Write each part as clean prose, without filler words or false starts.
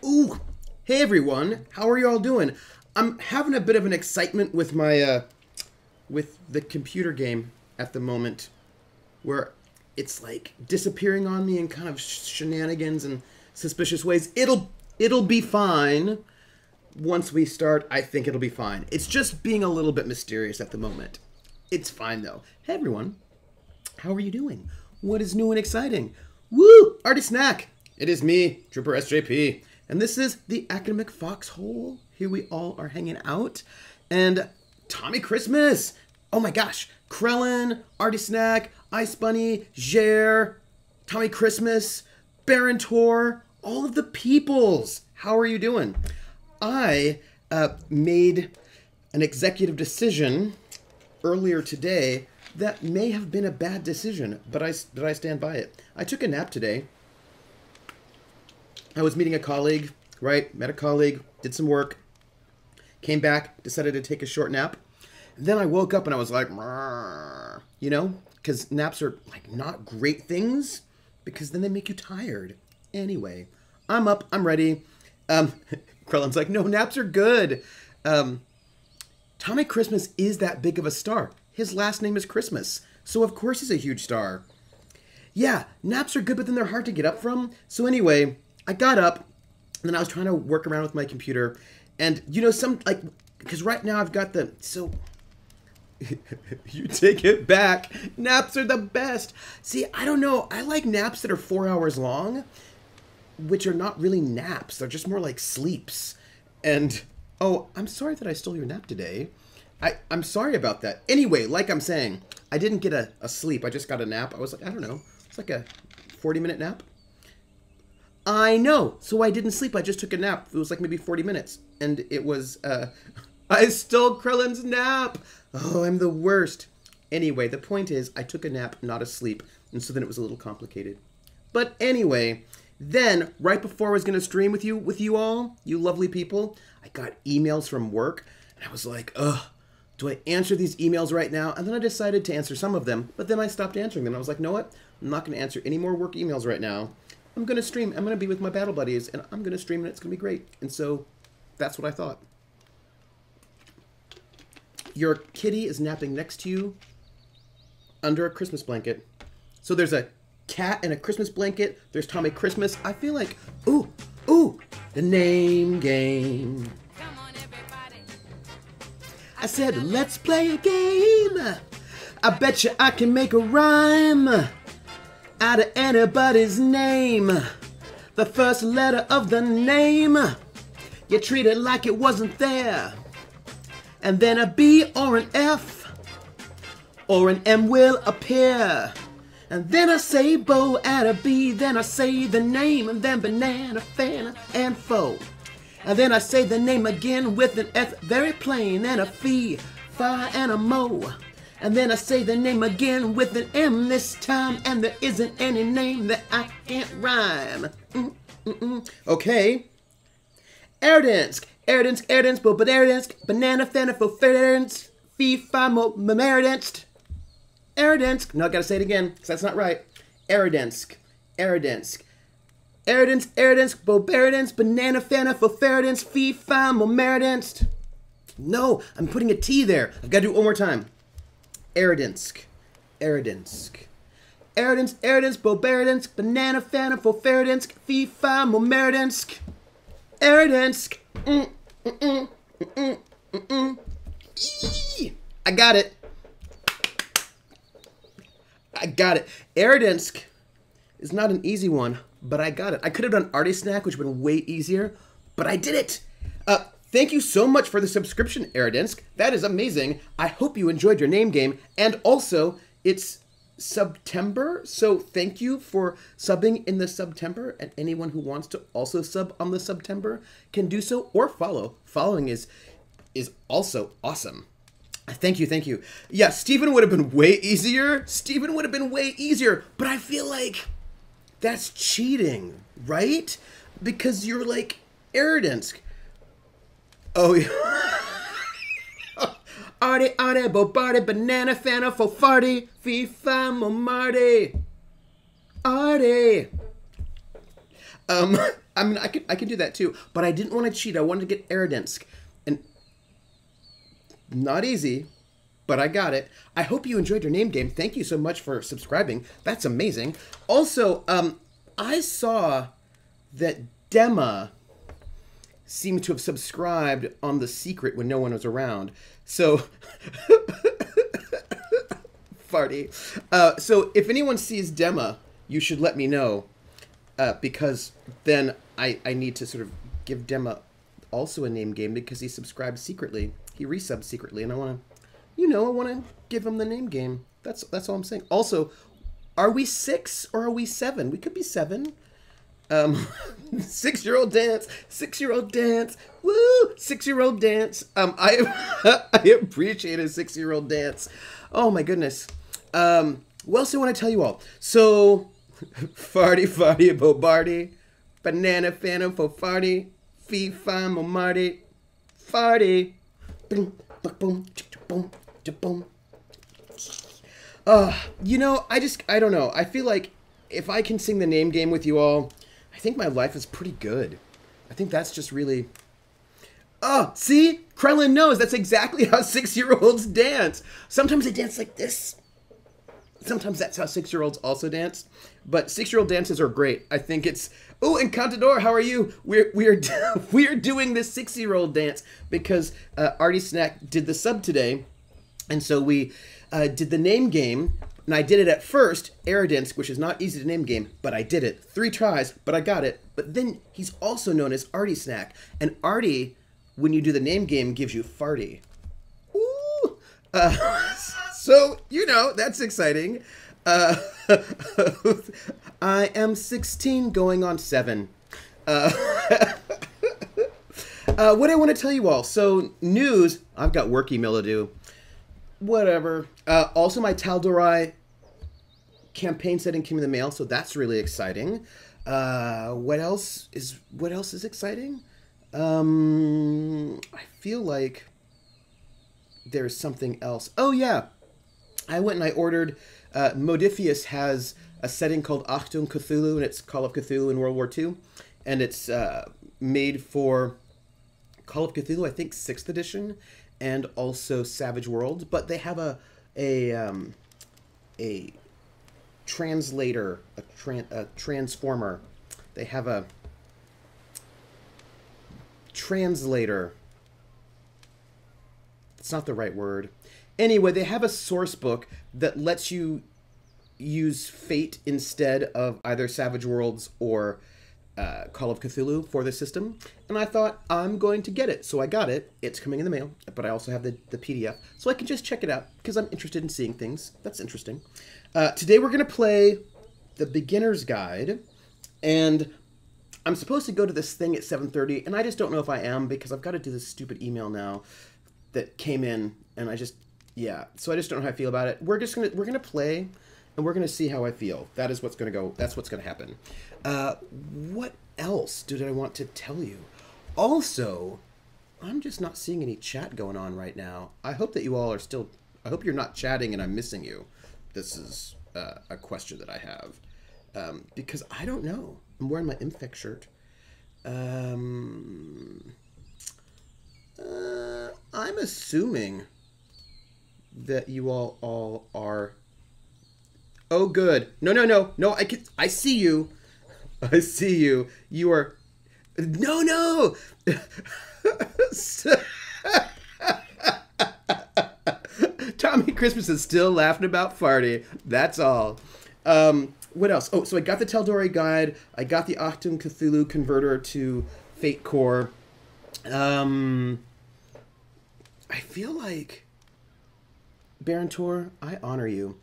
Ooh, hey everyone, how are you all doing? I'm having a bit of an excitement with my, with the computer game at the moment, where it's like disappearing on me in kind of shenanigans and suspicious ways. It'll be fine. Once we start, I think it'll be fine. It's just being a little bit mysterious at the moment. It's fine though. Hey everyone, how are you doing? What is new and exciting? Woo! Artie Snack! It is me, Trooper SJP, and this is the Academic Foxhole. Here we all are hanging out, and Tommy Christmas! Oh my gosh! Krellin, Artie Snack, Ice Bunny, Jer, Tommy Christmas, Baron Tor, all of the peoples! How are you doing? I made an executive decision earlier today that may have been a bad decision, but I stand by it. I took a nap today. I was meeting a colleague, right? Met a colleague, did some work, came back, decided to take a short nap. Then I woke up and I was like, you know, because naps are like not great things because then they make you tired. Anyway, I'm up, I'm ready. Krellin's like, no, naps are good. Tommy Christmas is that big of a star. His last name is Christmas, so of course he's a huge star. Yeah, naps are good, but then they're hard to get up from. So anyway, I got up, and then I was trying to work around with my computer, and you know, because right now I've got you take it back. Naps are the best. See, I don't know. I like naps that are 4 hours long, which are not really naps. They're just more like sleeps. And, oh, I'm sorry that I stole your nap today. I'm sorry about that. Anyway, like I'm saying, I didn't get a sleep. I just got a nap. I was like, I don't know. It's like a 40-minute nap. I know. So I didn't sleep. I just took a nap. It was like maybe 40 minutes. And it was, I stole Krellin's nap. Oh, I'm the worst. Anyway, the point is, I took a nap, not a sleep. And so then it was a little complicated. But anyway, then, right before I was going to stream with you all, you lovely people, I got emails from work. And I was like, ugh. Do I answer these emails right now? And then I decided to answer some of them, but then I stopped answering them. I was like, know what? I'm not going to answer any more work emails right now. I'm going to stream. I'm going to be with my battle buddies, and I'm going to stream, and it's going to be great. And so that's what I thought. Your kitty is napping next to you under a Christmas blanket. So there's a cat and a Christmas blanket. There's Tommy Christmas. I feel like, ooh, the name game. I said, let's play a game. I bet you I can make a rhyme out of anybody's name. The first letter of the name, you treat it like it wasn't there. And then a B or an F or an M will appear. And then I say bow at a B, then I say the name, and then banana, fan, and foe. And then I say the name again with an F very plain, and a fee, fi, and a mo. And then I say the name again with an M this time, and there isn't any name that I can't rhyme. Okay. Erdansk, Bobaderdansk, Banana Fanafo Fee, Fi, Mo, Meridansk. Erdansk. No, I gotta say it again, because that's not right. Erdansk. Erdansk, Bobaradance, Banana Fana, Fofaradance, Fee, Fi, Momeradance. No, I'm putting a T there. I've got to do it one more time. Erdansk, Bobaradance, Banana Fana, Fofaradance, Fee, Fi, Momeradance. Erdansk. I got it. Erdansk is not an easy one, but I got it. I could have done Artie Snack, which would have been way easier, but I did it. Thank you so much for the subscription, Erdansk. That is amazing. I hope you enjoyed your name game, and also, it's September, so thank you for subbing in the September, and anyone who wants to also sub on the September can do so, or follow. Following is also awesome. Thank you. Yeah, Steven would have been way easier. But I feel like that's cheating, right? Because you're like, Erdansk. Oh, yeah. Artie, Bobardi, Banana, Fana, Fofardi, Fee, Fa, Momardi. Artie. I mean, I can do that too, but I didn't want to cheat. I wanted to get Aradensk, and not easy, but I got it. I hope you enjoyed your name game. Thank you so much for subscribing. That's amazing. Also, I saw that Dema seemed to have subscribed on The Secret when no one was around. So, farty. So if anyone sees Dema, you should let me know, because then I need to sort of give Dema also a name game because he subscribed secretly. He resubbed secretly, and I want to, I want to give him the name game. That's all I'm saying. Also, are we 6 or are we 7? We could be 7. 6-year-old dance, 6-year-old dance, woo, 6-year-old dance. I appreciate a 6-year-old dance. Oh my goodness. What else do I want to tell you all? So, farty, bobardi, banana, phantom, fo farty, fee, fine, mo marty, farty, boom, boom, boom, boom. I don't know. I feel like if I can sing the name game with you all, I think my life is pretty good. I think that's just really... Oh, see? Krellin knows. That's exactly how 6-year-olds dance. Sometimes they dance like this. Sometimes that's how 6-year-olds also dance. But 6-year-old dances are great. I think it's... Oh, and Contador, how are you? We are doing this 6-year-old dance because Artie Snack did the sub today. And so we did the name game. And I did it at first, Aradensk, which is not easy to name game, but I did it. 3 tries, but I got it. But then he's also known as Artie Snack. And Artie, when you do the name game, gives you farty. Ooh. So, that's exciting. I am 16 going on 7. What I want to tell you all. So, news, I've got work email to do. Whatever. Also, my Tal'Dorei campaign setting came in the mail, so that's really exciting. What else is exciting? I feel like there's something else. Oh yeah, I went and I ordered. Modifius has a setting called Achtung Cthulhu, and it's Call of Cthulhu in World War II, and it's made for Call of Cthulhu, I think 6th edition, and also Savage Worlds. But they have a translator, a transformer. They have a translator. It's not the right word. Anyway, they have a source book that lets you use Fate instead of either Savage Worlds or Call of Cthulhu for the system. And I thought, I'm going to get it. So I got it. It's coming in the mail. But I also have the PDF. So I can just check it out because I'm interested in seeing things. That's interesting. Today we're going to play the Beginner's Guide. And I'm supposed to go to this thing at 7:30. And I just don't know if I am because I've got to do this stupid email now that came in. And I just... Yeah, so I just don't know how I feel about it. We're gonna play, and we're gonna see how I feel. That is what's gonna go. That's what's gonna happen. What else did I want to tell you? Also, I'm just not seeing any chat going on right now. I hope that you all are still. I hope you're not chatting and I'm missing you. This is a question that I have because I don't know. I'm wearing my Infect shirt. I'm assuming that you all are... Oh, good. No, I see you. I see you. You are... No! Tommy Christmas is still laughing about farty. That's all. What else? Oh, so I got the Tal'Dorei guide. I got the Achtung Cthulhu converter to Fate Core. I feel like... Barontor, I honor you.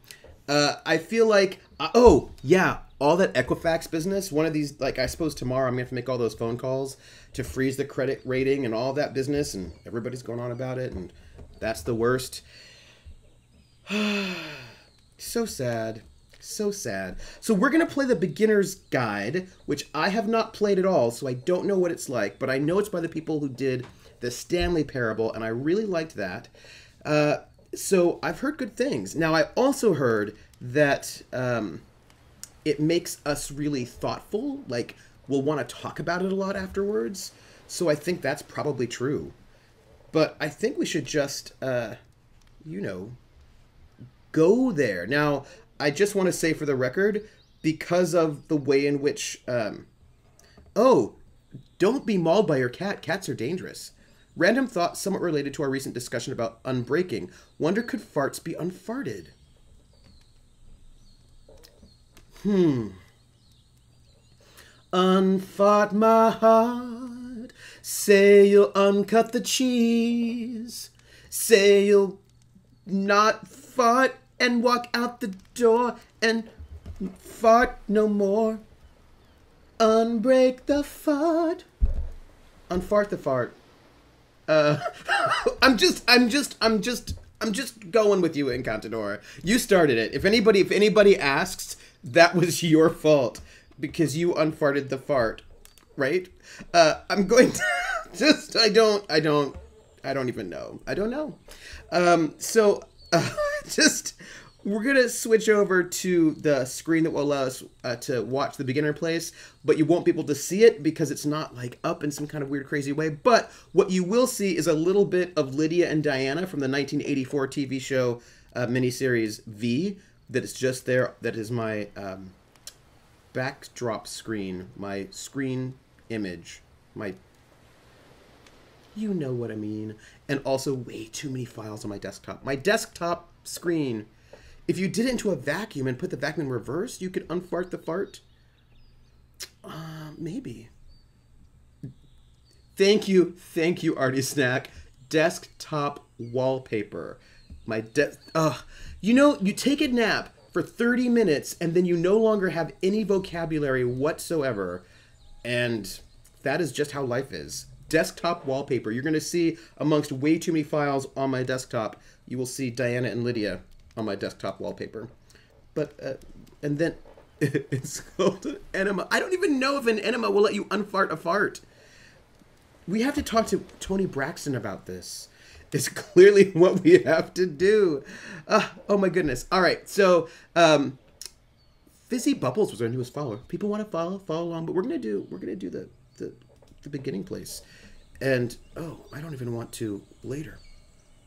I feel like... oh, yeah. All that Equifax business. One of these... Like, I suppose tomorrow I'm going to have to make all those phone calls to freeze the credit rating and all that business. And everybody's going on about it. And that's the worst. So sad. So sad. So we're going to play the Beginner's Guide, which I have not played at all. So I don't know what it's like. But I know it's by the people who did the Stanley Parable. And I really liked that. So I've heard good things. Now, I also heard that it makes us really thoughtful. Like, will want to talk about it a lot afterwards. So I think that's probably true. But I think we should just, you know, go there. Now, I just want to say for the record, because of the way in which, oh, don't be mauled by your cat. Cats are dangerous. Random thought somewhat related to our recent discussion about unbreaking. Wonder could farts be unfarted? Unfart my heart. Say you'll uncut the cheese. Say you'll not fart and walk out the door and fart no more. Unbreak the fart. Unfart the fart. I'm just going with you, Encantador. You started it. If anybody asks, that was your fault because you unfarted the fart, right? I'm going to just I don't even know. I don't know. Just we're gonna switch over to the screen that will allow us to watch the beginner place, but you won't be able to see it because it's not like up in some kind of weird, crazy way. But what you will see is a little bit of Lydia and Diana from the 1984 TV show miniseries V. That is just there. That is my backdrop screen, my screen image, my. You know what I mean. And also way too many files on my desktop. My desktop screen. If you did it into a vacuum and put the vacuum in reverse, you could unfart the fart. Maybe. Thank you, Artie Snack. Desktop wallpaper. You know, you take a nap for 30 minutes and then you no longer have any vocabulary whatsoever. And that is just how life is. Desktop wallpaper. You're going to see amongst way too many files on my desktop, you will see Diana and Lydia on my desktop wallpaper. But, and then it's called an enema. I don't even know if an enema will let you unfart a fart. We have to talk to Tony Braxton about this. It's clearly what we have to do. Oh my goodness. All right. So, Fizzy Bubbles was our newest follower. People want to follow along, but we're going to do the beginning place. And, oh, I don't even want to later.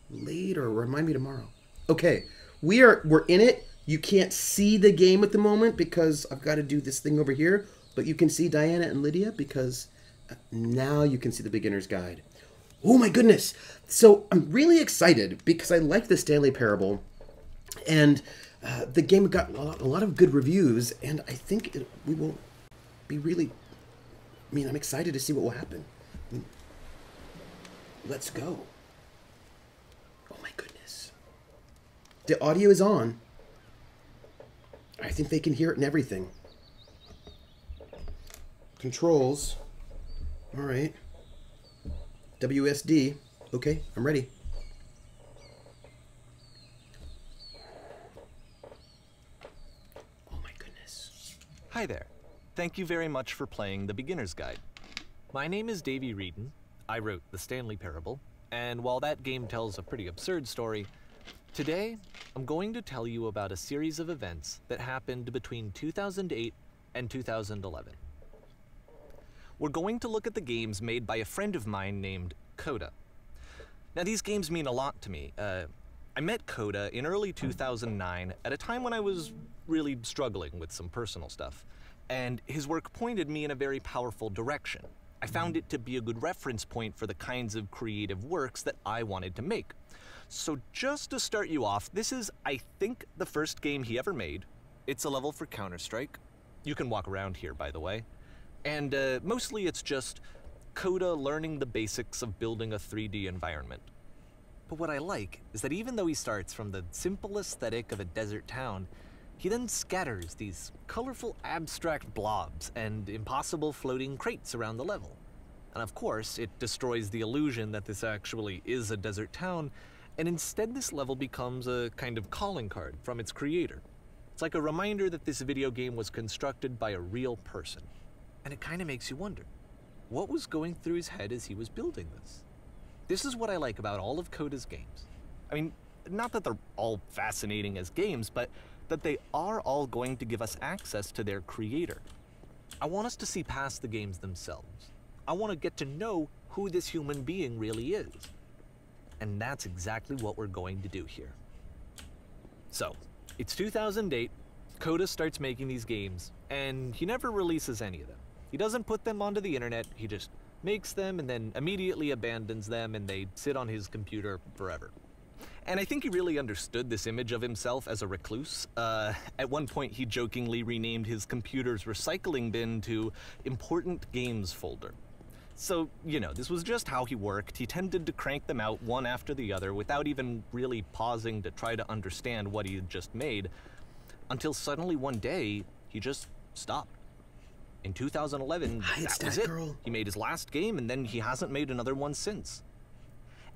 Remind me tomorrow. Okay. We're in it. You can't see the game at the moment because I've got to do this thing over here. But you can see Diana and Lydia because now you can see the beginner's guide. Oh my goodness. So I'm really excited because I like the Stanley Parable. And the game got a lot of good reviews. And I think we will be really... I'm excited to see what will happen. Let's go. Oh my goodness. The audio is on. I think they can hear it and everything. Controls. All right. WSD. Okay, I'm ready. Oh my goodness. Hi there. Thank you very much for playing The Beginner's Guide. My name is Davey Reedon. I wrote The Stanley Parable, and while that game tells a pretty absurd story, today I'm going to tell you about a series of events that happened between 2008 and 2011. We're going to look at the games made by a friend of mine named Coda. Now, these games mean a lot to me. I met Coda in early 2009 at a time when I was really struggling with some personal stuff, and his work pointed me in a very powerful direction. I found it to be a good reference point for the kinds of creative works that I wanted to make. So just to start you off, this is, I think, the first game he ever made. It's a level for Counter-Strike. You can walk around here, by the way. And mostly it's just Coda learning the basics of building a 3D environment. But what I like is that even though he starts from the simple aesthetic of a desert town, he then scatters these colorful abstract blobs and impossible floating crates around the level. And of course, it destroys the illusion that this actually is a desert town, and instead this level becomes a kind of calling card from its creator. It's like a reminder that this video game was constructed by a real person. And it kind of makes you wonder, what was going through his head as he was building this? This is what I like about all of Coda's games. I mean, not that they're all fascinating as games, but that they are all going to give us access to their creator. I want us to see past the games themselves. I want to get to know who this human being really is. And that's exactly what we're going to do here. So, it's 2008, Coda starts making these games, and he never releases any of them. He doesn't put them onto the internet, he just makes them and then immediately abandons them, and they sit on his computer forever. And I think he really understood this image of himself as a recluse. At one point, he jokingly renamed his computer's recycling bin to Important Games Folder. So, you know, this was just how he worked. He tended to crank them out one after the other without even really pausing to try to understand what he had just made, until suddenly one day, he just stopped. In 2011, that was it. He made his last game, and then he hasn't made another one since.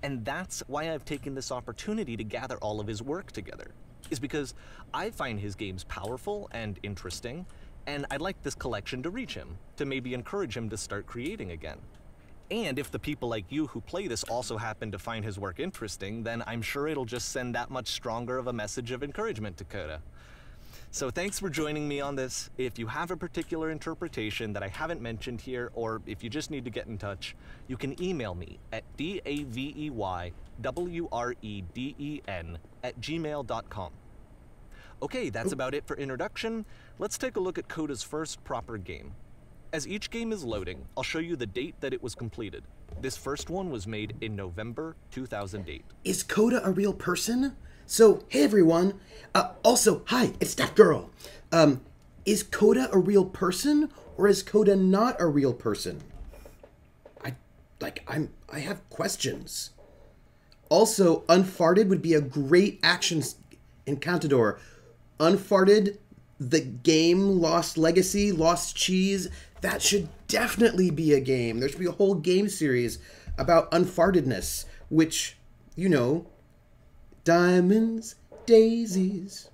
And that's why I've taken this opportunity to gather all of his work together, is because I find his games powerful and interesting, and I'd like this collection to reach him, to maybe encourage him to start creating again. And if the people like you who play this also happen to find his work interesting, then I'm sure it'll just send that much stronger of a message of encouragement to Coda. So thanks for joining me on this. If you have a particular interpretation that I haven't mentioned here, or if you just need to get in touch, you can email me at daveyWreden@gmail.com. Okay, that's about it for introduction. Let's take a look at Coda's first proper game. As each game is loading, I'll show you the date that it was completed. This first one was made in November 2008. Is Coda a real person? So, hey everyone. Also, hi, it's that girl. Is Coda a real person, or is Coda not a real person? I have questions. Also, Unfarted would be a great action encountador. Unfarted, the game, Lost Legacy, Lost Cheese, that should definitely be a game. There should be a whole game series about unfartedness, which, you know, diamonds, daisies.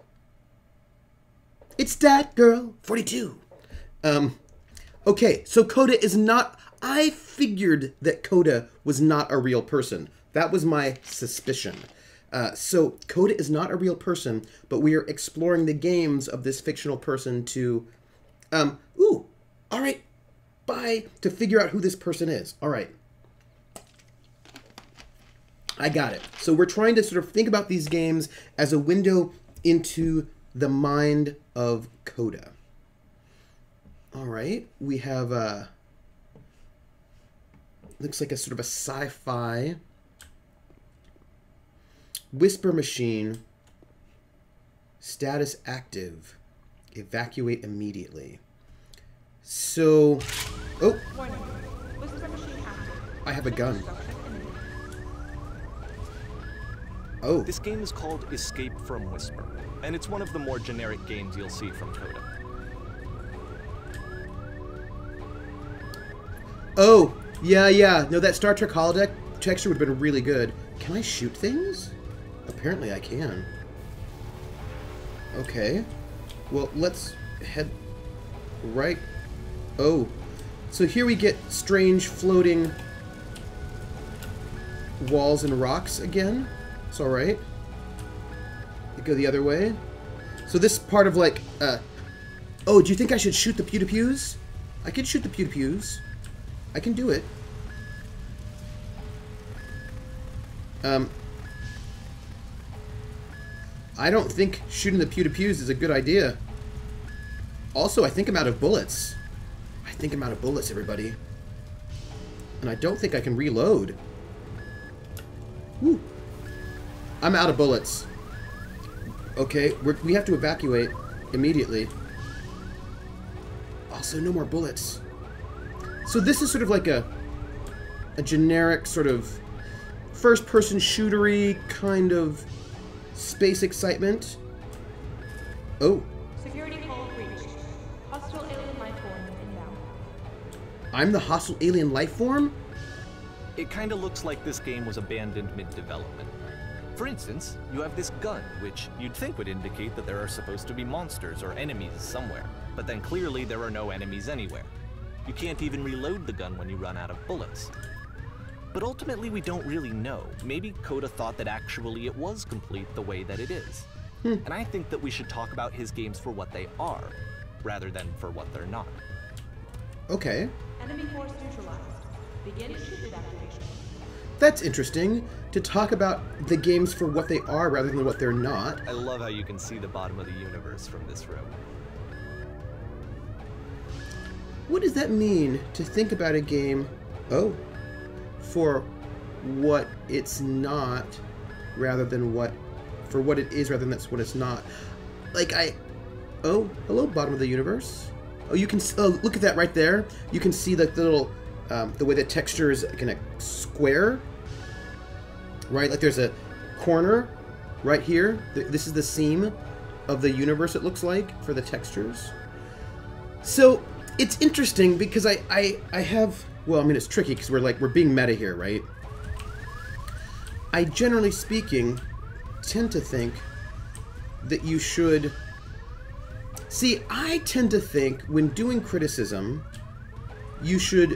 It's that girl, 42. Okay, so Coda is not... I figured that Coda was not a real person. That was my suspicion. So Coda is not a real person, but we are exploring the games of this fictional person to... all right, bye, to figure out who this person is. All right. I got it. So we're trying to sort of think about these games as a window into the mind of Coda. All right, we have looks like a sort of a sci-fi whisper machine. Status active. Evacuate immediately. So, oh, Warning. Whisper machine active. I have a gun. Oh. This game is called Escape from Whisper, and it's one of the more generic games you'll see from Coda. Oh, yeah. No, that Star Trek holodeck texture would have been really good. Can I shoot things? Apparently I can. Okay. Well, let's head right... Oh. So here we get strange floating walls and rocks again. It's alright. You go the other way. So this part of like, oh, do you think I should shoot the pew-to-pews? I can shoot the pew-to-pews. I can do it. I don't think shooting the pew-to-pews is a good idea. Also, I think I'm out of bullets. I think I'm out of bullets, everybody. And I don't think I can reload. Woo. I'm out of bullets. Okay, we have to evacuate immediately. Also, no more bullets. So this is sort of like a generic sort of first-person shootery kind of space excitement. Oh. Security call reached. Hostile alien life form inbound. I'm the hostile alien life form? It kinda looks like this game was abandoned mid-development. For instance, you have this gun, which you'd think would indicate that there are supposed to be monsters or enemies somewhere, but then clearly there are no enemies anywhere. You can't even reload the gun when you run out of bullets. But ultimately we don't really know. Maybe Coda thought that actually it was complete the way that it is. And I think that we should talk about his games for what they are, rather than for what they're not. Okay. Enemy force neutralized. Begin ship evacuation. That's interesting, to talk about the games for what they are rather than what they're not. I love how you can see the bottom of the universe from this room. What does that mean, to think about a game, for what it's not, rather than for what it is rather than that's what it's not? Like hello, bottom of the universe. Oh, you can, look at that right there. You can see like the little, the way the texture is kind of square, right? Like there's a corner right here. This is the seam of the universe, it looks like, for the textures. So it's interesting because I have, well, I mean, it's tricky because we're being meta here, right? I, generally speaking, tend to think that you should... See, I tend to think when doing criticism, you should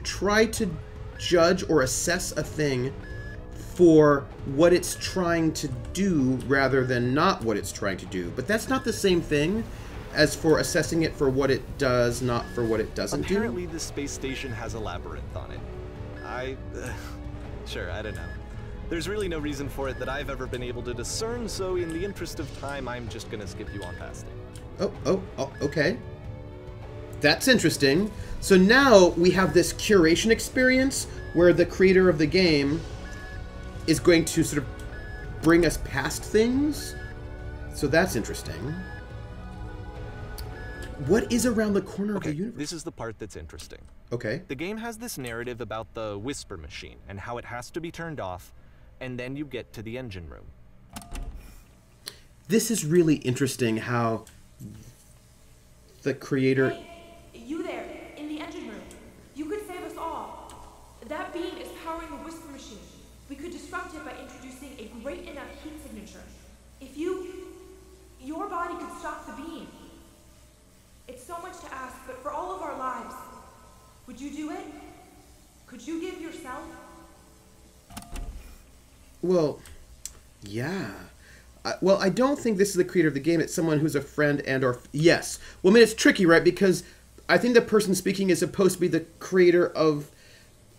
try to judge or assess a thing for what it's trying to do rather than not what it's trying to do. But that's not the same thing as for assessing it for what it does, not for what it doesn't do. Apparently the space station has a labyrinth on it. Sure, I don't know. There's really no reason for it that I've ever been able to discern, so in the interest of time, I'm just gonna skip you on past it. Oh, okay. That's interesting. So now we have this curation experience where the creator of the game is going to sort of bring us past things. So that's interesting. What is around the corner of the universe? This is the part that's interesting. Okay. The game has this narrative about the Whisper Machine and how it has to be turned off, and then you get to the engine room. This is really interesting how the creator... Hey, you there, in the engine room. You could save us all. That beam is powering the Whisper Machine. We could disrupt it by introducing a great enough heat signature. If your body could stop the beam. It's so much to ask, but for all of our lives, would you do it? Could you give yourself? Well, yeah. Well, I don't think this is the creator of the game. It's someone who's a friend and or... Yes. Well, I mean, it's tricky, right? Because I think the person speaking is supposed to be the creator of...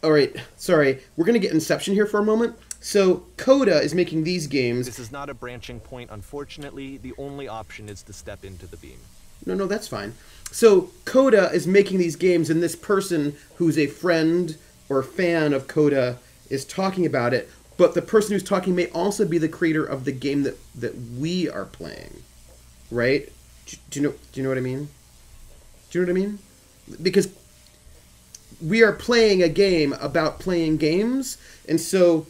All right, sorry. We're going to get Inception here for a moment. So, Coda is making these games... This is not a branching point, unfortunately. The only option is to step into the beam. No, that's fine. So, Coda is making these games, and this person who's a friend or fan of Coda is talking about it, but the person who's talking may also be the creator of the game that we are playing, right? Do you know what I mean? Do you know what I mean? Because we are playing a game about playing games, and so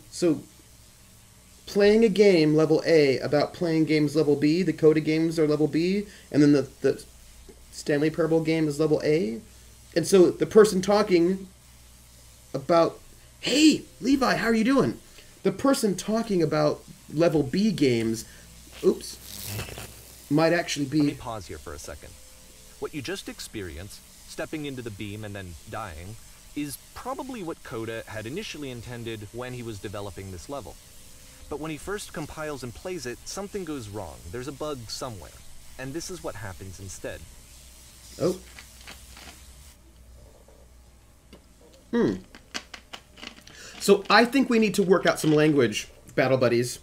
playing a game level A about playing games level B, the Coda games are level B, and then the Stanley Parable game is level A. And so the person talking about, hey, Levi, how are you doing? The person talking about level B games, might actually be... Let me pause here for a second. What you just experienced, stepping into the beam and then dying, is probably what Coda had initially intended when he was developing this level. But when he first compiles and plays it, something goes wrong. There's a bug somewhere. And this is what happens instead. Oh. So I think we need to work out some language, Battle Buddies.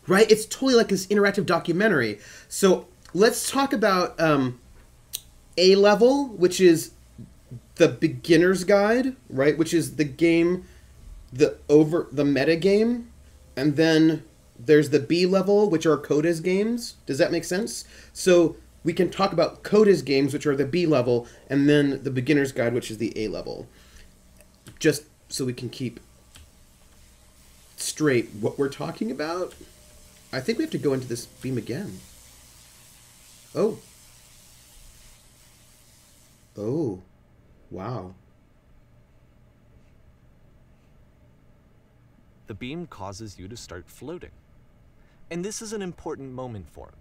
Right? It's totally like this interactive documentary. So let's talk about A level, which is the beginner's guide, right? Which is the game, the meta game. And then there's the B level, which are Coda's games. Does that make sense? So we can talk about Coda's games, which are the B level, and then the beginner's guide, which is the A level. Just so we can keep straight what we're talking about. I think we have to go into this beam again. Oh. Oh. Wow. The beam causes you to start floating. And this is an important moment for him.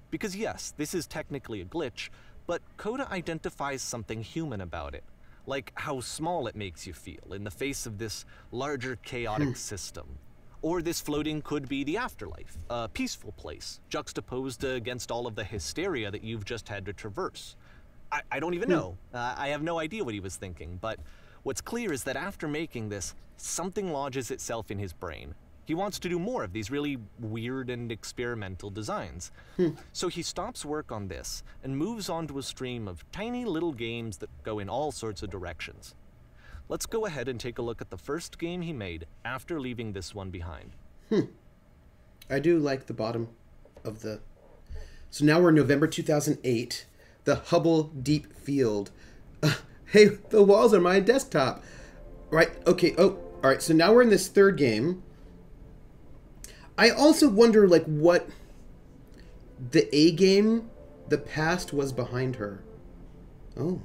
Because yes, this is technically a glitch, but Coda identifies something human about it. Like how small it makes you feel in the face of this larger chaotic system. Or this floating could be the afterlife, a peaceful place, juxtaposed against all of the hysteria that you've just had to traverse. I don't even know. I have no idea what he was thinking, but what's clear is that after making this, something lodges itself in his brain. He wants to do more of these really weird and experimental designs. So he stops work on this and moves on to a stream of tiny little games that go in all sorts of directions. Let's go ahead and take a look at the first game he made after leaving this one behind. I do like the bottom of the... So now we're in November 2008. The Hubble Deep Field. Hey, the walls are my desktop. Right, okay, oh, all right, so now we're in this third game. I also wonder, like, what the A game, the past was behind her. Oh.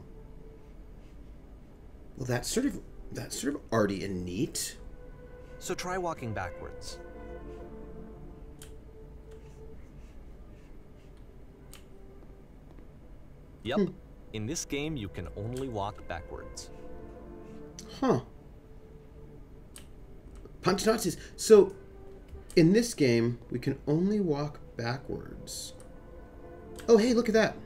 Well, that's sort of arty and neat. So try walking backwards. Yep. In this game, you can only walk backwards. Huh. Punch Nazis. So, in this game, we can only walk backwards. Oh, hey, look at that.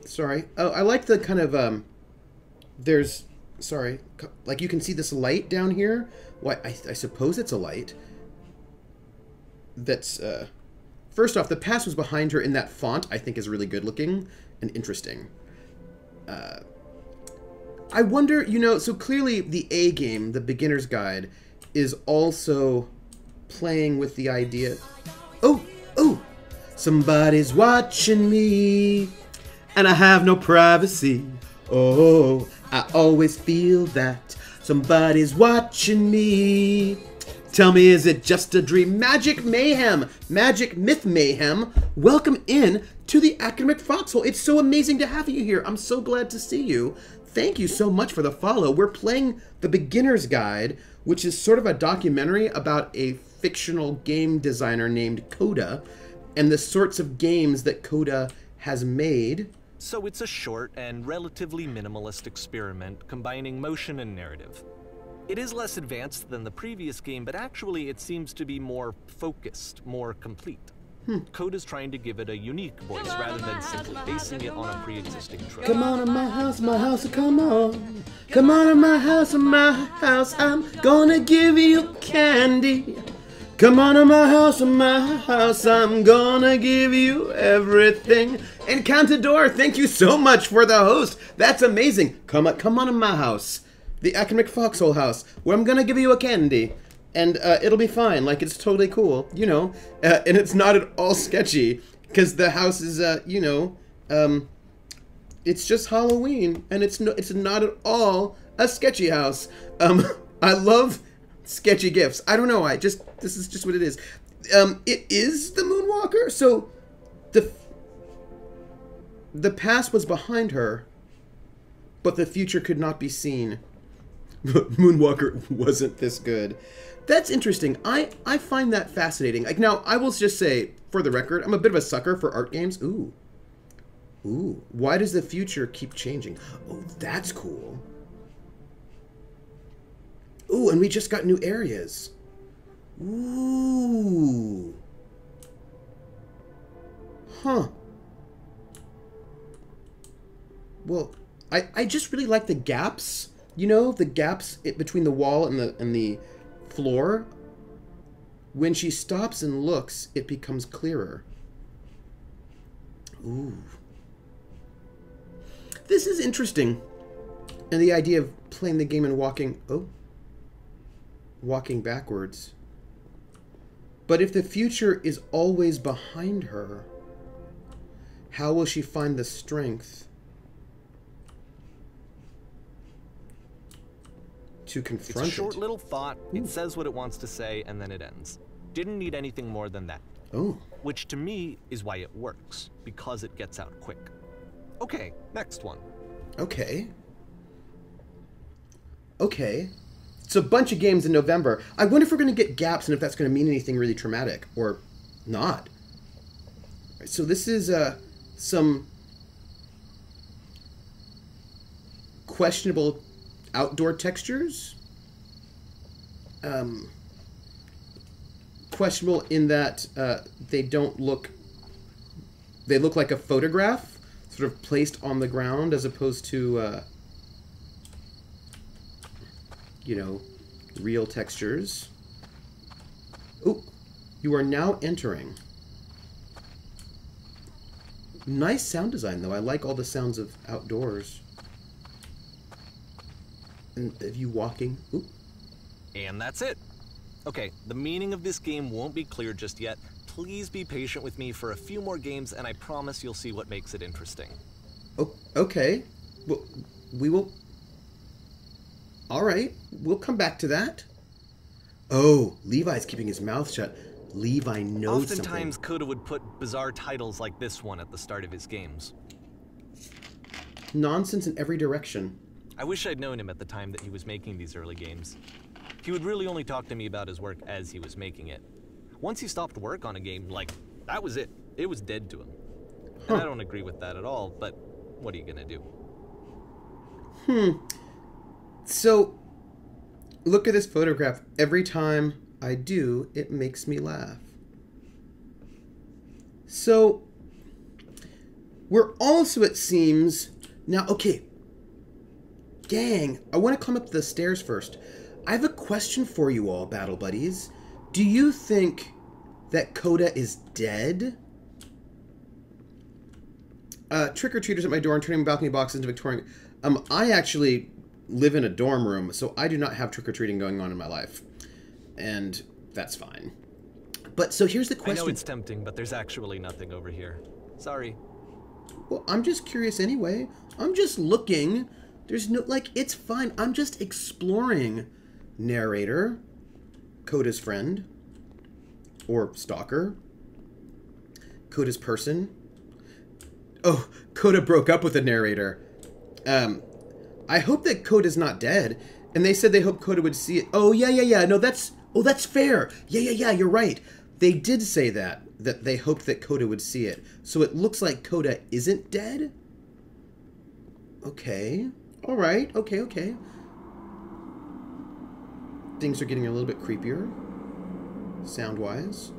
Sorry. Oh, I like the kind of, there's, sorry, like you can see this light down here. Why, I suppose it's a light. That's, first off, the past was behind her in that font, I think is really good looking and interesting. I wonder, you know, so clearly the A game, the beginner's guide, is also playing with the idea... Oh! Somebody's watching me, and I have no privacy. Oh, I always feel that somebody's watching me. Tell me, is it just a dream? Magic Mayhem, Magic Myth Mayhem, welcome in to the Academic Foxhole. It's so amazing to have you here. I'm so glad to see you. Thank you so much for the follow. We're playing The Beginner's Guide, which is sort of a documentary about a fictional game designer named Coda, and the sorts of games that Coda has made. So it's a short and relatively minimalist experiment combining motion and narrative. It is less advanced than the previous game, but actually it seems to be more focused, more complete. Coda's trying to give it a unique voice rather than simply basing it on a pre-existing trope. Come on to my house, come on. Come on to my house, I'm gonna give you candy. Come on to my house, I'm gonna give you everything. Encantador, thank you so much for the host. That's amazing. Come on to my house. The Academic Foxhole house, where I'm gonna give you a candy. And it'll be fine, like it's totally cool, you know. And it's not at all sketchy, because the house is, you know, it's just Halloween, and it's not at all a sketchy house. I love sketchy gifts. I don't know, this is just what it is. It is the Moonwalker, so the past was behind her, but the future could not be seen. Moonwalker wasn't this good. That's interesting. I find that fascinating. Like, now, I will just say, for the record, I'm a bit of a sucker for art games. Ooh. Why does the future keep changing? Oh, that's cool. Ooh, and we just got new areas. Ooh. Huh. Well, I just really like the gaps. You know, the gaps between the wall and the floor. When she stops and looks, it becomes clearer. Ooh. This is interesting. And the idea of playing the game and walking backwards. But if the future is always behind her, how will she find the strength to confront it? It's a short little thought. It says what it wants to say, and then it ends. Didn't need anything more than that. Oh. Which to me is why it works, because it gets out quick. Okay, next one. Okay. It's a bunch of games in November. I wonder if we're going to get gaps and if that's going to mean anything really traumatic or not. So this is some questionable outdoor textures. Questionable in that they look like a photograph. sort of placed on the ground as opposed to, you know, real textures. Oh, you are now entering. Nice sound design, though. I like all the sounds of outdoors. And of you walking. Ooh. And that's it. Okay, the meaning of this game won't be clear just yet. Please be patient with me for a few more games, and I promise you'll see what makes it interesting. Oh, okay. Well, we will... Alright, we'll come back to that. Oh, Levi's keeping his mouth shut. Levi knows something. Oftentimes, Coda would put bizarre titles like this one at the start of his games. Nonsense in every direction. I wish I'd known him at the time that he was making these early games. He would really only talk to me about his work as he was making it. Once he stopped work on a game, like, that was it. It was dead to him. And I don't agree with that at all, but what are you gonna do? So, look at this photograph. Every time I do, it makes me laugh. So, we're also, it seems... Now, okay. Gang, I want to climb up the stairs first. I have a question for you all, Battle Buddies. Do you think that Coda is dead? Trick-or-treaters at my door and turning balcony boxes into Victorian... I actually live in a dorm room, so I do not have trick-or-treating going on in my life. And that's fine. But, so here's the question... I know it's tempting, but there's actually nothing over here. Sorry. Well, I'm just curious anyway. I'm just looking. There's no... Like, it's fine. I'm just exploring. Narrator. Coda's friend. Or stalker. Coda's person. Oh, Coda broke up with the narrator. I hope that Coda's not dead. And they said they hope Coda would see it. Oh, yeah. No, that's... Oh, that's fair. Yeah, you're right. They did say that they hoped that Coda would see it. So it looks like Coda isn't dead? Okay. All right. Okay. Things are getting a little bit creepier. Sound-wise.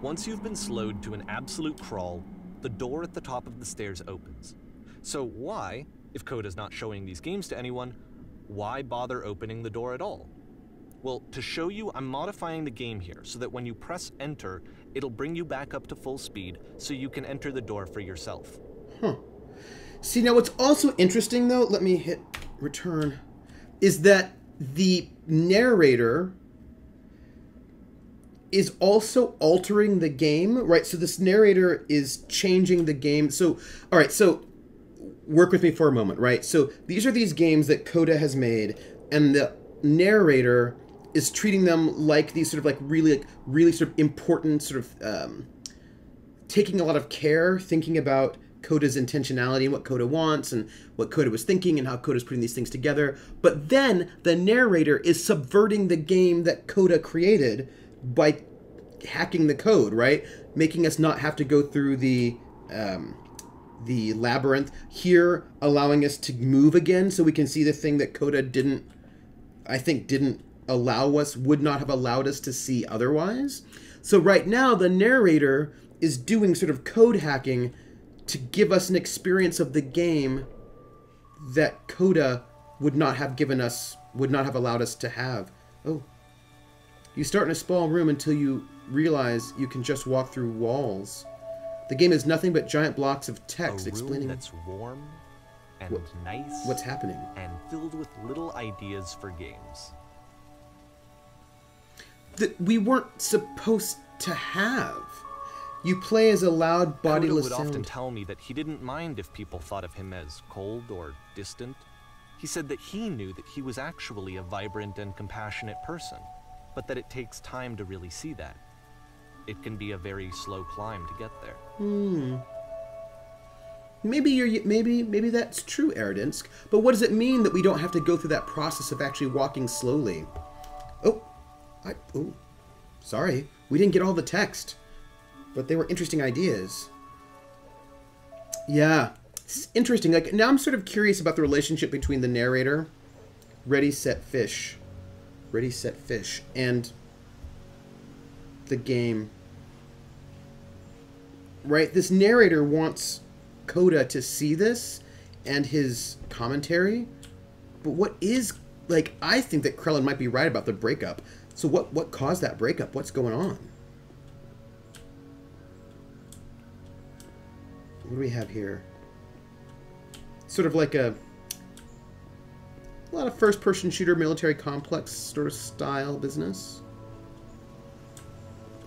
Once you've been slowed to an absolute crawl, the door at the top of the stairs opens. So why, if Coda's not showing these games to anyone, why bother opening the door at all? Well, to show you, I'm modifying the game here so that when you press enter, it'll bring you back up to full speed so you can enter the door for yourself. Huh. See, now what's also interesting, though, let me hit return, is that the narrator is also altering the game, right? So this narrator is changing the game. So, all right, so work with me for a moment, right? So these are these games that Coda has made, and the narrator is treating them like these sort of like really sort of important sort of taking a lot of care, thinking about Coda's intentionality and what Coda wants and what Coda was thinking and how Coda's putting these things together. But then the narrator is subverting the game that Coda created by hacking the code, right? Making us not have to go through the labyrinth here, allowing us to move again so we can see the thing that Coda didn't allow us, would not have allowed us to see otherwise. So right now the narrator is doing sort of code hacking to give us an experience of the game that Coda would not have given us, would not have allowed us to have. Oh. You start in a small room until you realize you can just walk through walls. The game is nothing but giant blocks of text explaining... that's warm and nice. What's happening? And filled with little ideas for games. That we weren't supposed to have. You play as a loud, bodiless Coda would sound. often tell me that he didn't mind if people thought of him as cold or distant. He said that he knew that he was actually a vibrant and compassionate person, but that it takes time to really see that. It can be a very slow climb to get there. Maybe that's true, Eridinsk. But what does it mean that we don't have to go through that process of actually walking slowly? Oh, sorry, we didn't get all the text, but they were interesting ideas. Yeah, it's interesting. Like now, I'm sort of curious about the relationship between the narrator, Ready Set Fish, and the game. right? This narrator wants Coda to see this and his commentary. But what is, like, I think that Krellin might be right about the breakup. So what caused that breakup? What's going on? What do we have here? Sort of like a lot of first-person shooter, military complex sort of style business.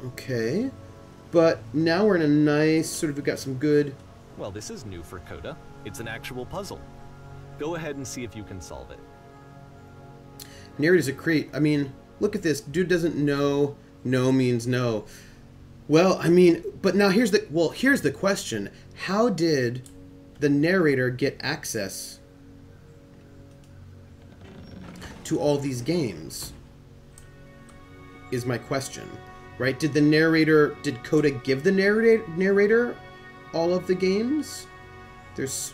Okay. But now we're in a nice, sort of, we've got some good... Well, this is new for Coda. It's an actual puzzle. Go ahead and see if you can solve it. Narrator's a creep. I mean, look at this. Dude doesn't know. No means no. Well, I mean, but now here's the question. How did the narrator get access to all these games? Is my question. Right? Did Coda give the narrator all of the games? There's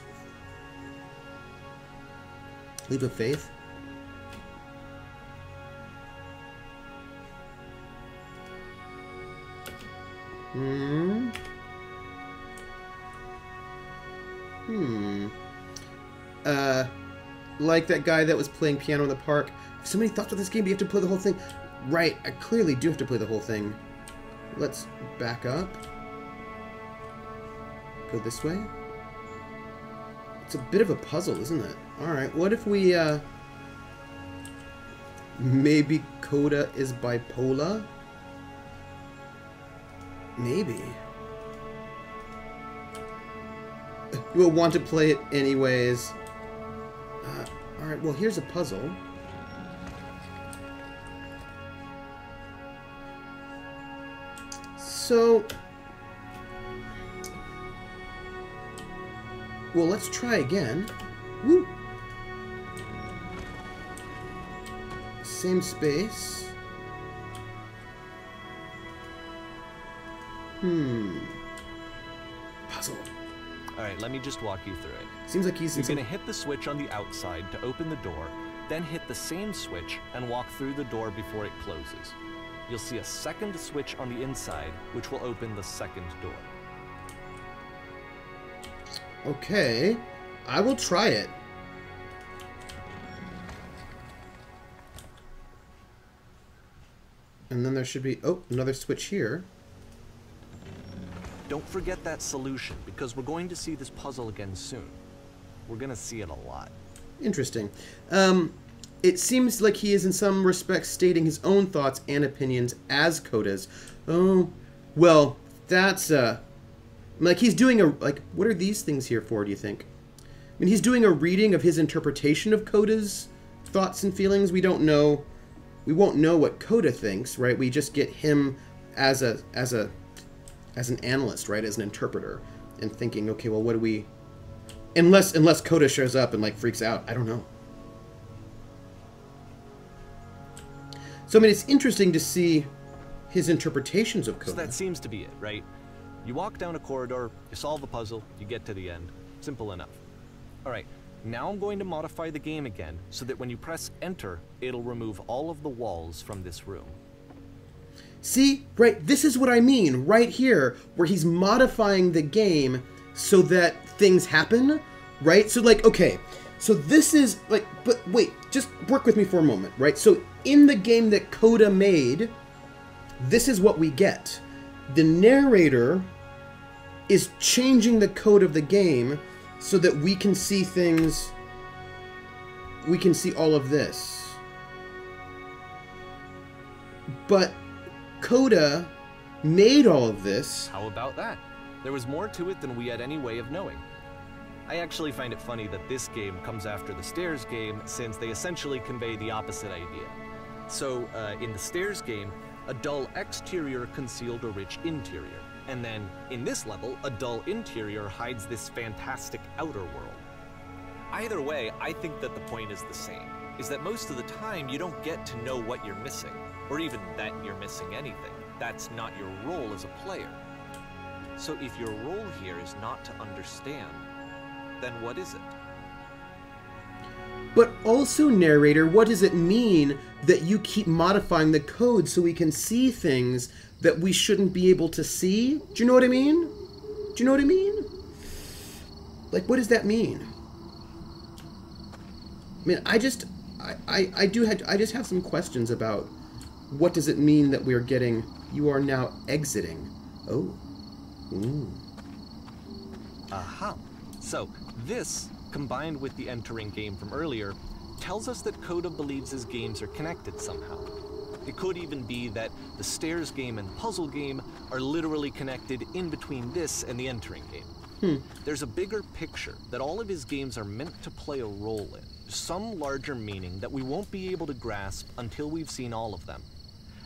Leap of Faith. Like that guy that was playing piano in the park. If somebody thought of this game, you have to play the whole thing. Right, I clearly do have to play the whole thing. Let's back up. Go this way. It's a bit of a puzzle, isn't it? Alright, what if we, maybe Coda is bipolar? Maybe. We'll want to play it anyways. Alright, well, here's a puzzle. So... well, let's try again. Woo! Same space. Puzzle. Alright, let me just walk you through it. Seems like he's... You're gonna hit the switch on the outside to open the door, then hit the same switch and walk through the door before it closes. You'll see a second switch on the inside, which will open the second door. Okay, I will try it. And then there should be, oh, another switch here. Don't forget that solution, because we're going to see this puzzle again soon. We're gonna see it a lot. Interesting. It seems like he is in some respects stating his own thoughts and opinions as Coda's. Oh, well, that's, like he's doing a, like, what are these things here for, do you think? I mean, he's doing a reading of his interpretation of Coda's thoughts and feelings. We don't know, we won't know what Coda thinks, right? We just get him as an analyst, right? As an interpreter, and thinking, okay, well, what do we, unless Coda shows up and, like, freaks out, I don't know. So, I mean, it's interesting to see his interpretations of Coda. So that seems to be it, right? You walk down a corridor, you solve a puzzle, you get to the end. Simple enough. Alright, now I'm going to modify the game again, so that when you press enter, it'll remove all of the walls from this room. See? Right, this is what I mean, right here, where he's modifying the game so that things happen, right? So, like, okay, so this is, like, but wait, just work with me for a moment, right? So, in the game that Coda made, this is what we get. The narrator is changing the code of the game so that we can see things, we can see all of this. But Coda made all of this. How about that? There was more to it than we had any way of knowing. I actually find it funny that this game comes after the Stairs game, since they essentially convey the opposite idea. So, in the Stairs game, a dull exterior concealed a rich interior. And then, in this level, a dull interior hides this fantastic outer world. Either way, I think that the point is the same, is that most of the time you don't get to know what you're missing, or even that you're missing anything. That's not your role as a player. So if your role here is not to understand, then what is it? But also, narrator, what does it mean that you keep modifying the code so we can see things that we shouldn't be able to see? Do you know what I mean? Do you know what I mean? Like, what does that mean? I mean, I just have some questions about what does it mean that we're getting, you are now exiting. Oh. Ooh. Aha. So, this, combined with the entering game from earlier, tells us that Coda believes his games are connected somehow. It could even be that the stairs game and puzzle game are literally connected in between this and the entering game. There's a bigger picture that all of his games are meant to play a role in, some larger meaning that we won't be able to grasp until we've seen all of them.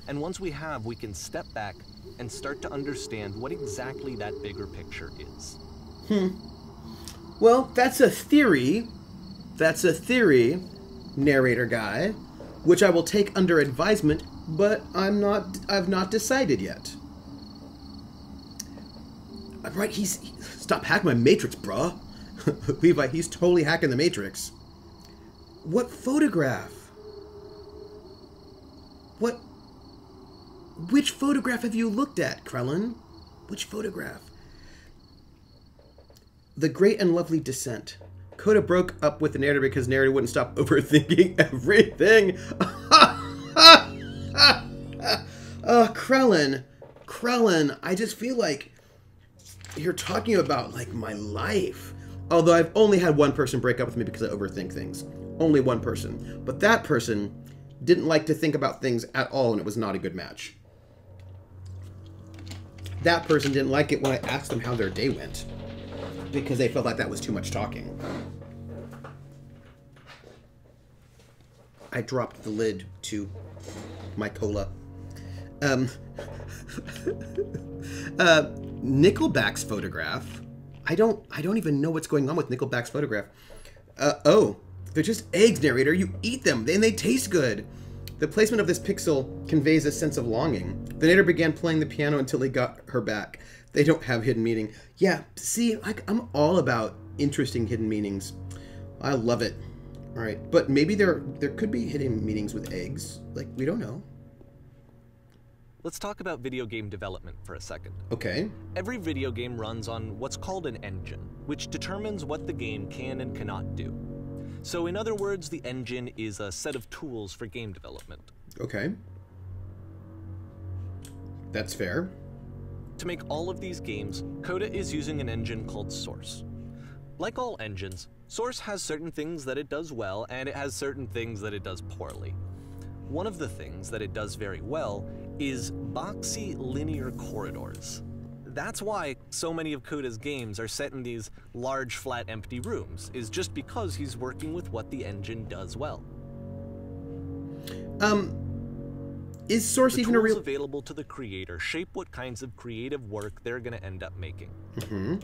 And once we have, we can step back and start to understand what exactly that bigger picture is. Well, that's a theory. That's a theory, narrator guy, which I will take under advisement, but I've not decided yet. Right, stop hacking my Matrix, bruh. Levi, he's totally hacking the Matrix. What photograph? Which photograph have you looked at, Krellin? Which photograph? The Great and Lovely Descent. Coda broke up with the narrator because the narrator wouldn't stop overthinking everything. Krellin, I just feel like you're talking about, like, my life. Although I've only had one person break up with me because I overthink things. Only one person. But that person didn't like to think about things at all, and it was not a good match. That person didn't like it when I asked them how their day went, because they felt like that was too much talking. I dropped the lid to my cola. Nickelback's photograph. I don't even know what's going on with Nickelback's photograph. Oh, they're just eggs, narrator. You eat them, and they taste good. The placement of this pixel conveys a sense of longing. The narrator began playing the piano until he got her back. They don't have hidden meaning. Yeah, see, I'm all about interesting hidden meanings. I love it. All right, but maybe there could be hidden meanings with eggs. Like, we don't know. Let's talk about video game development for a second. Okay. Every video game runs on what's called an engine, which determines what the game can and cannot do. So in other words, the engine is a set of tools for game development. Okay. That's fair. To make all of these games, Coda is using an engine called Source. Like all engines, Source has certain things that it does well, and it has certain things that it does poorly. One of the things that it does very well is boxy linear corridors. That's why so many of Coda's games are set in these large, flat, empty rooms, is just because he's working with what the engine does well. Is Source even a real... The tools available to the creator shape what kinds of creative work they're going to end up making.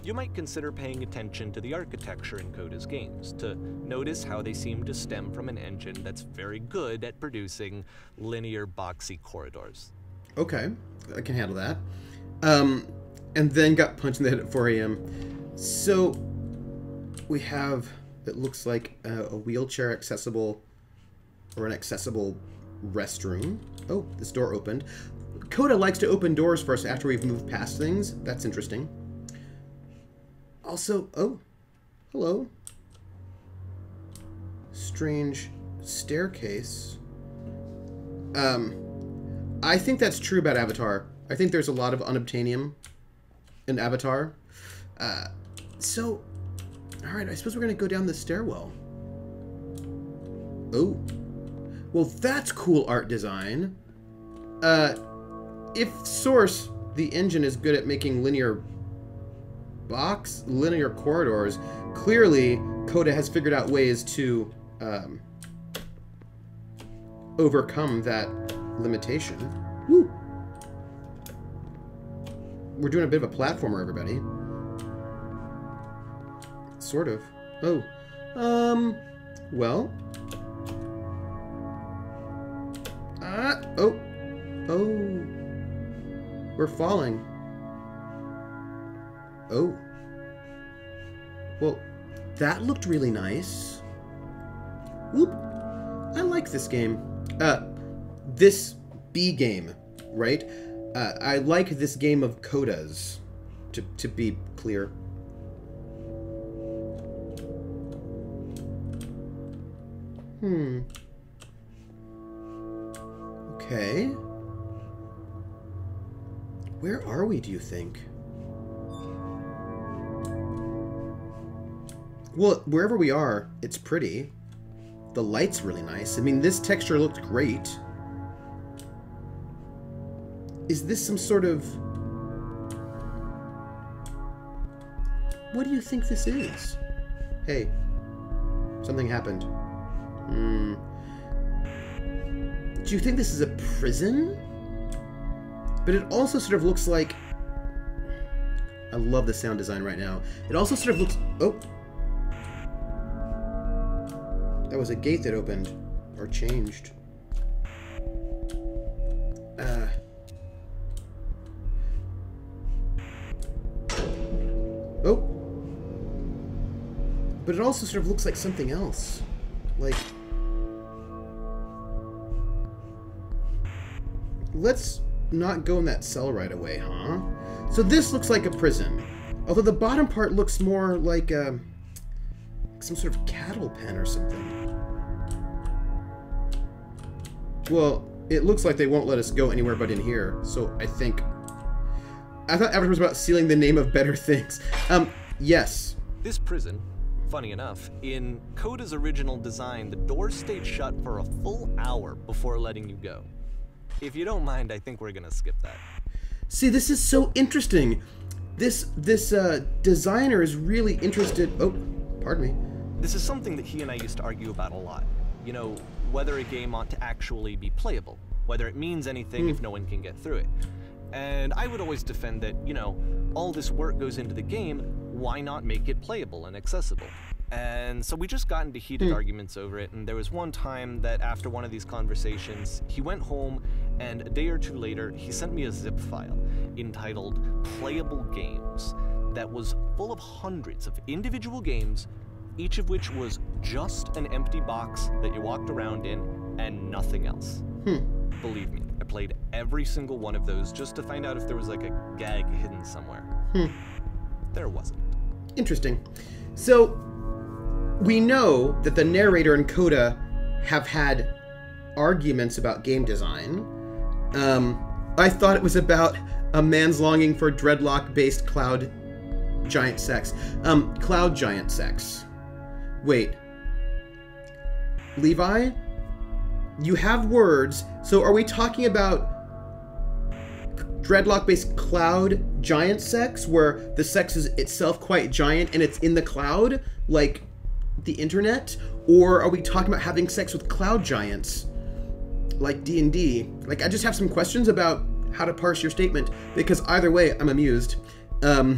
You might consider paying attention to the architecture in Coda's games, to notice how they seem to stem from an engine that's very good at producing linear, boxy corridors. Okay, I can handle that. And then got punched in the head at 4 a.m. So, we have, it looks like a wheelchair accessible, or an accessible restroom. Oh, this door opened. Coda likes to open doors for us after we've moved past things. That's interesting. Also, oh, hello. Strange staircase. I think that's true about Avatar. I think there's a lot of unobtainium in Avatar. So, alright, I suppose we're going to go down the stairwell. Oh. Well, that's cool art design. If Source, the engine, is good at making linear corridors, clearly Coda has figured out ways to overcome that limitation. Woo! We're doing a bit of a platformer, everybody. Sort of. Oh. Well. Oh. Oh. We're falling. Oh. Well, that looked really nice. Whoop. I like this game. This B game, right? I like this game of Coda's. to be clear. Okay. Where are we, do you think? Well, wherever we are, it's pretty. The light's really nice. I mean, this texture looked great. Is this some sort of... What do you think this is? Hey, something happened. Do you think this is a prison? But it also sort of looks like... I love the sound design right now. It also sort of looks... Oh! That was a gate that opened. Or changed. Oh! But it also sort of looks like something else. Like... Let's not go in that cell right away, huh? So this looks like a prison. Although the bottom part looks more like some sort of cattle pen or something. Well, it looks like they won't let us go anywhere but in here, so I think... I thought Avatar was about sealing the name of better things. Yes. This prison, funny enough, in Coda's original design, the doors stayed shut for a full hour before letting you go. If you don't mind, I think we're gonna skip that. See, this is so interesting. This designer is really interested... Oh, pardon me. This is something that he and I used to argue about a lot. You know, whether a game ought to actually be playable, whether it means anything if no one can get through it. And I would always defend that, you know, all this work goes into the game, why not make it playable and accessible? And so we just got into heated arguments over it, and there was one time that after one of these conversations, he went home, and a day or two later, he sent me a zip file entitled Playable Games that was full of hundreds of individual games, each of which was just an empty box that you walked around in and nothing else. Believe me, I played every single one of those just to find out if there was like a gag hidden somewhere. There wasn't. Interesting. So, we know that the narrator and Coda have had arguments about game design. I thought it was about a man's longing for dreadlock-based cloud giant sex. Cloud giant sex. Wait. Levi? You have words, so are we talking about dreadlock-based cloud giant sex, where the sex is itself quite giant and it's in the cloud, like the internet? Or are we talking about having sex with cloud giants, like D&D? Like, I just have some questions about how to parse your statement, because either way, I'm amused. I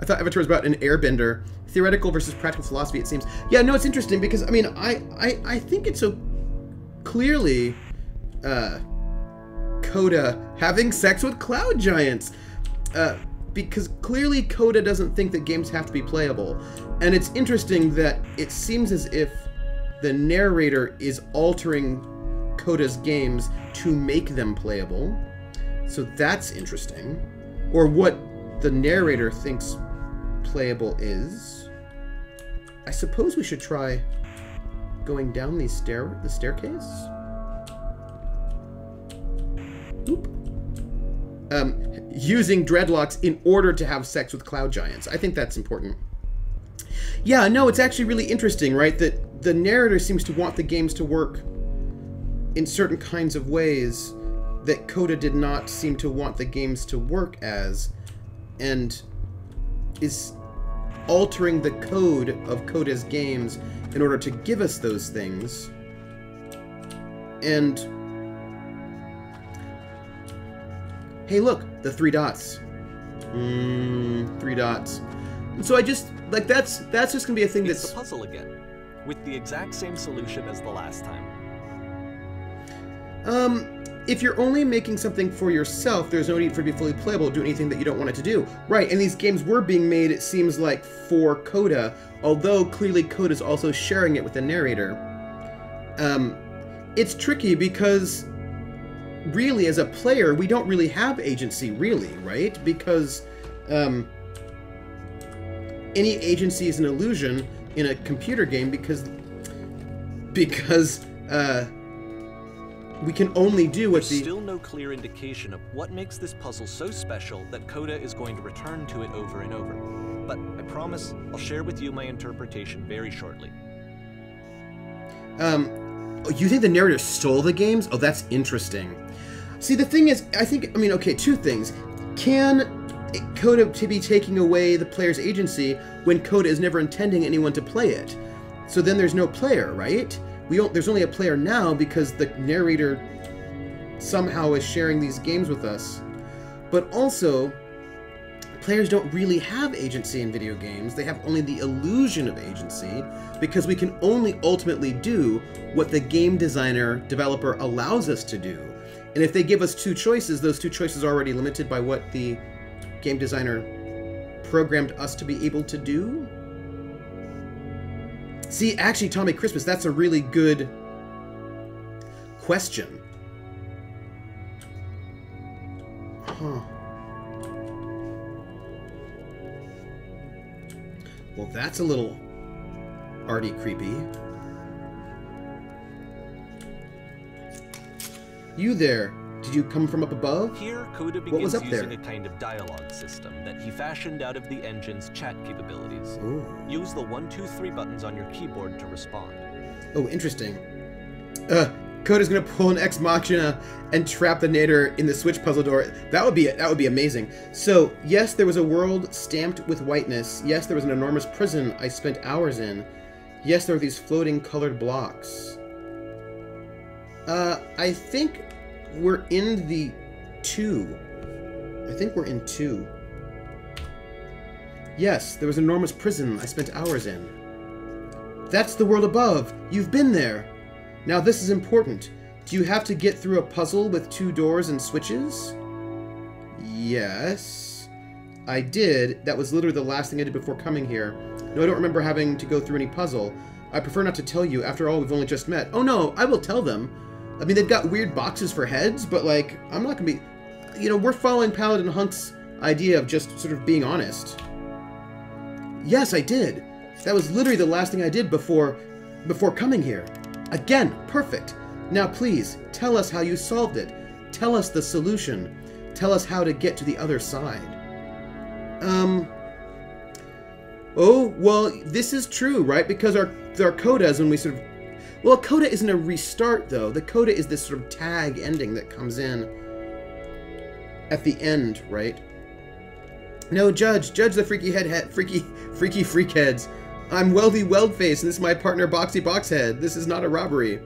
thought Avatar was about an airbender. Theoretical versus practical philosophy, it seems. Yeah, no, it's interesting, because, I mean, I think it's so clearly Coda having sex with cloud giants. Because clearly Coda doesn't think that games have to be playable. And it's interesting that it seems as if the narrator is altering Coda's games to make them playable. So that's interesting. Or what the narrator thinks playable is. I suppose we should try going down the staircase? Oop. Using dreadlocks in order to have sex with cloud giants. I think that's important. Yeah, no, it's actually really interesting, right? That the narrator seems to want the games to work in certain kinds of ways that Coda did not seem to want the games to work as, and is altering the code of Coda's games in order to give us those things. And hey, look, the 3 dots. 3 dots. And so I just, like, that's just gonna be a thing that's... It's the puzzle again, with the exact same solution as the last time. If you're only making something for yourself, there's no need for it to be fully playable, do anything that you don't want it to do. Right, and these games were being made, it seems like, for Coda, although clearly Coda's also sharing it with the narrator. It's tricky because really, as a player, we don't really have agency, really, right? Because any agency is an illusion in a computer game because we can only do what There's still no clear indication of what makes this puzzle so special that Coda is going to return to it over and over. But I promise I'll share with you my interpretation very shortly. You think the narrator stole the games? Oh, that's interesting. See, the thing is, I mean, okay, two things. Can Coda be taking away the player's agency when Coda is never intending anyone to play it? So then there's no player, right? There's only a player now because the narrator somehow is sharing these games with us. But also, players don't really have agency in video games. They have only the illusion of agency because we can only ultimately do what the game developer allows us to do. And if they give us two choices, those two choices are already limited by what the game designer programmed us to be able to do. See, actually, Tommy Christmas, that's a really good question. Huh. Well, that's a little arty creepy. You there. Did you come from up above? Here, Coda begins using a kind of dialogue system that he fashioned out of the engine's chat capabilities. Ooh. Use the 1, 2, 3 buttons on your keyboard to respond. Oh, interesting. Coda's gonna pull an Ex Machina and trap the narrator in the switch puzzle door. That would be amazing. So, yes, there was a world stamped with whiteness. Yes, there was an enormous prison I spent hours in. Yes, there were these floating colored blocks. I think we're in the 2. I think we're in 2. Yes, there was an enormous prison I spent hours in. That's the world above. You've been there. Now this is important. Do you have to get through a puzzle with 2 doors and switches? Yes. I did. That was literally the last thing I did before coming here. No, I don't remember having to go through any puzzle. I prefer not to tell you. After all, we've only just met. Oh no, I will tell them. I mean, they've got weird boxes for heads, but, like, I'm not gonna be... You know, we're following Paladin Hunk's idea of just sort of being honest. Yes, I did. That was literally the last thing I did before coming here. Again, perfect. Now, please, tell us how you solved it. Tell us the solution. Tell us how to get to the other side. Oh, well, this is true, right? Because our codas, when we sort of... Well, a coda isn't a restart, though. The coda is this sort of tag ending that comes in at the end, right? No, Judge the freaky freaky freak heads. I'm Weldy Weldface, and this is my partner Boxy Boxhead. This is not a robbery.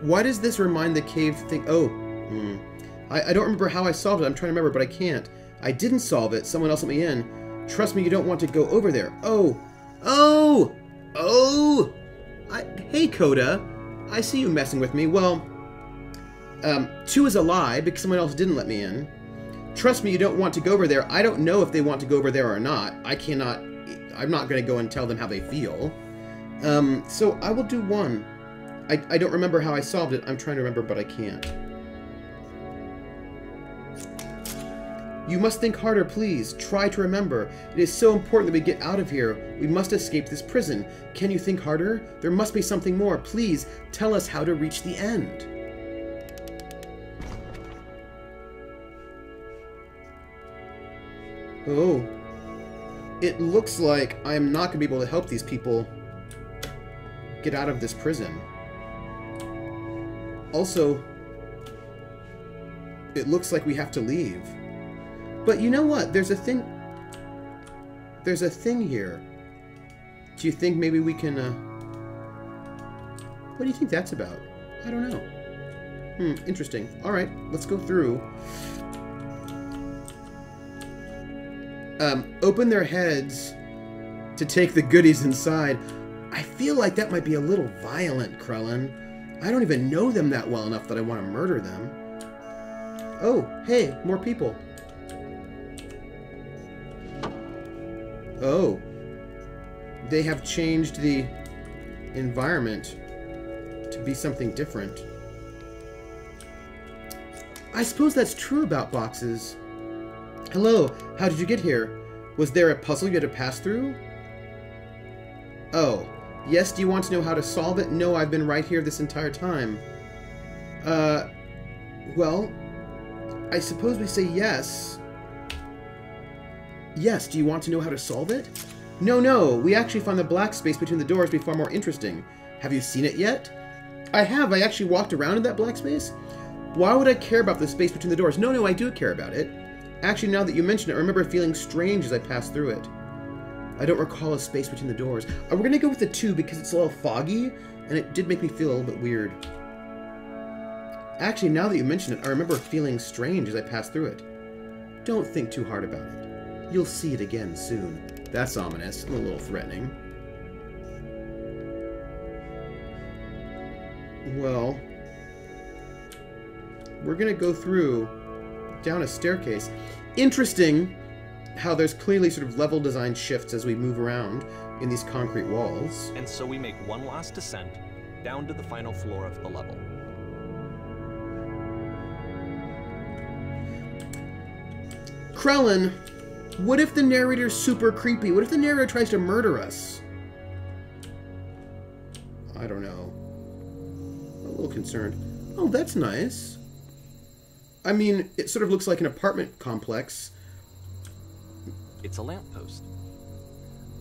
Why does this remind the cave thing? Oh, I don't remember how I solved it. I'm trying to remember, but I can't. I didn't solve it. Someone else let me in. Trust me, you don't want to go over there. Oh! Hey, Coda. I see you messing with me. Well, 2 is a lie because someone else didn't let me in. Trust me, you don't want to go over there. I don't know if they want to go over there or not. I'm not going to go and tell them how they feel. So I will do 1. I don't remember how I solved it. I'm trying to remember, but I can't. You must think harder, please. Try to remember. It is so important that we get out of here. We must escape this prison. Can you think harder? There must be something more. Please, tell us how to reach the end. Oh. It looks like I'm not going to be able to help these people get out of this prison. Also, it looks like we have to leave. But you know what? There's a thing here. Do you think maybe we can, what do you think that's about? I don't know. Interesting. Alright, let's go through. Open their heads to take the goodies inside. I feel like that might be a little violent, Krellin. I don't even know them that well enough that I want to murder them. Oh, hey, more people. Oh. They have changed the environment to be something different. I suppose that's true about boxes. Hello, how did you get here? Was there a puzzle you had to pass through? Oh. Yes, do you want to know how to solve it? No, I've been right here this entire time. Well, I suppose we say yes. Yes, do you want to know how to solve it? No, we actually found the black space between the doors to be far more interesting. Have you seen it yet? I have. I actually walked around in that black space. Why would I care about the space between the doors? No, I do care about it. Actually, now that you mention it, I remember feeling strange as I passed through it. I don't recall a space between the doors. We're going to go with the 2 because it's a little foggy, and it did make me feel a little bit weird. Actually, now that you mention it, I remember feeling strange as I passed through it. Don't think too hard about it. You'll see it again soon. That's ominous and a little threatening. Well, we're going to go through down a staircase. Interesting how there's clearly sort of level design shifts as we move around in these concrete walls. And so we make one last descent down to the final floor of the level. Krellin, what if the narrator's super creepy? What if the narrator tries to murder us? I don't know. I'm a little concerned. Oh, that's nice. I mean, it sort of looks like an apartment complex. It's a lamppost.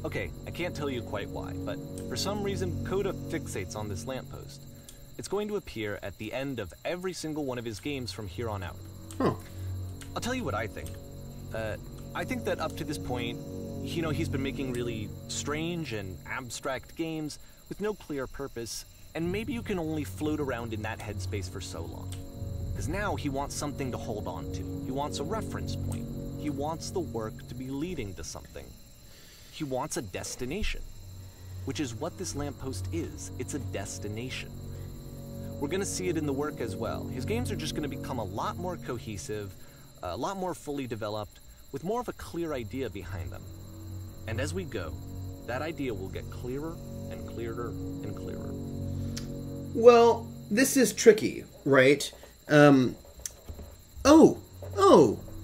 Okay, I can't tell you quite why, but for some reason, Coda fixates on this lamppost. It's going to appear at the end of every single one of his games from here on out. Huh. I'll tell you what I think. I think that up to this point, you know, he's been making really strange and abstract games with no clear purpose, and maybe you can only float around in that headspace for so long. Because now he wants something to hold on to. He wants a reference point. He wants the work to be leading to something. He wants a destination, which is what this lamppost is. It's a destination. We're going to see it in the work as well. His games are just going to become a lot more cohesive, a lot more fully developed, with more of a clear idea behind them. And as we go, that idea will get clearer and clearer and clearer. Well, this is tricky, right? Oh,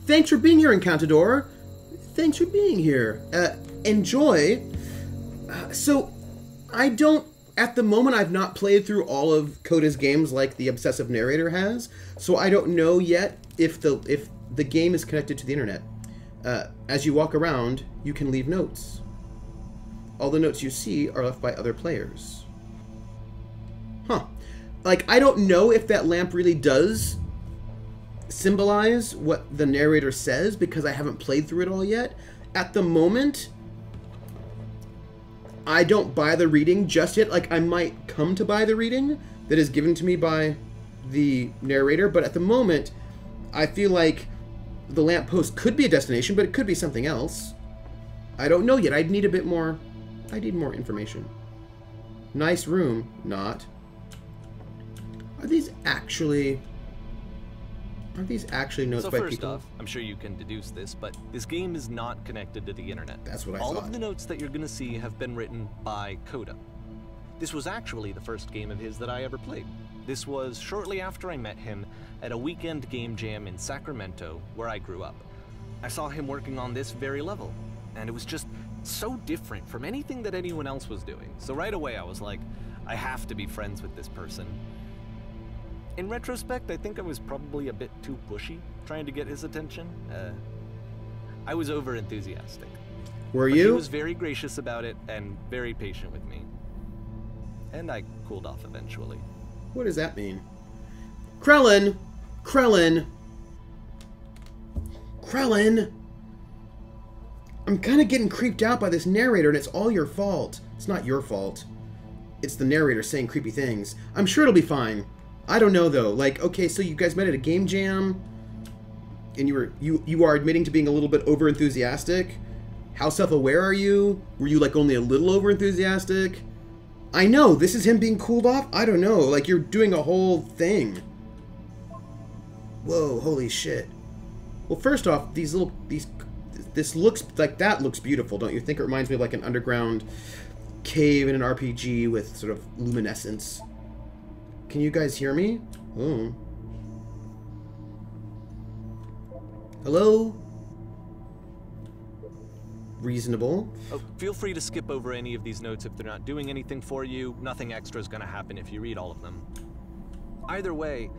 thanks for being here, Encantador. Thanks for being here. Enjoy. So, at the moment, I've not played through all of Coda's games like the Obsessive Narrator has, so I don't know yet if the game is connected to the internet. As you walk around, you can leave notes. All the notes you see are left by other players. Huh. Like, I don't know if that lamp really does symbolize what the narrator says, because I haven't played through it all yet. At the moment, I don't buy the reading just yet. Like, I might come to buy the reading that is given to me by the narrator, but at the moment, I feel like the lamppost could be a destination, but it could be something else. I don't know yet. I need more information. Nice room. Not. Are these actually notes So by first people? off, I'm sure you can deduce this, but this game is not connected to the internet. That's what I All thought. of the notes that you're going to see have been written by Coda. This was actually the first game of his that I ever played. This was shortly after I met him at a weekend game jam in Sacramento, where I grew up. I saw him working on this very level, and it was just so different from anything that anyone else was doing. So right away I was like, I have to be friends with this person. In retrospect, I think I was probably a bit too pushy, trying to get his attention. I was over-enthusiastic. Were But you? he was very gracious about it and very patient with me. And I cooled off eventually. What does that mean? Krellin! I'm kind of getting creeped out by this narrator, and it's all your fault. It's not your fault. It's the narrator saying creepy things. I'm sure it'll be fine. I don't know, though. Like, okay, so you guys met at a game jam, and you are admitting to being a little bit over-enthusiastic. How self-aware are you? Were you, like, only a little over-enthusiastic? I know, this is him being cooled off? I don't know. Like, you're doing a whole thing. Whoa, holy shit. Well, first off, this looks like, that looks beautiful, don't you think? It reminds me of like an underground cave in an RPG with sort of luminescence. Can you guys hear me? Oh. Hello? reasonable. Oh, feel free to skip over any of these notes if they're not doing anything for you. Nothing extra is going to happen if you read all of them. Either way,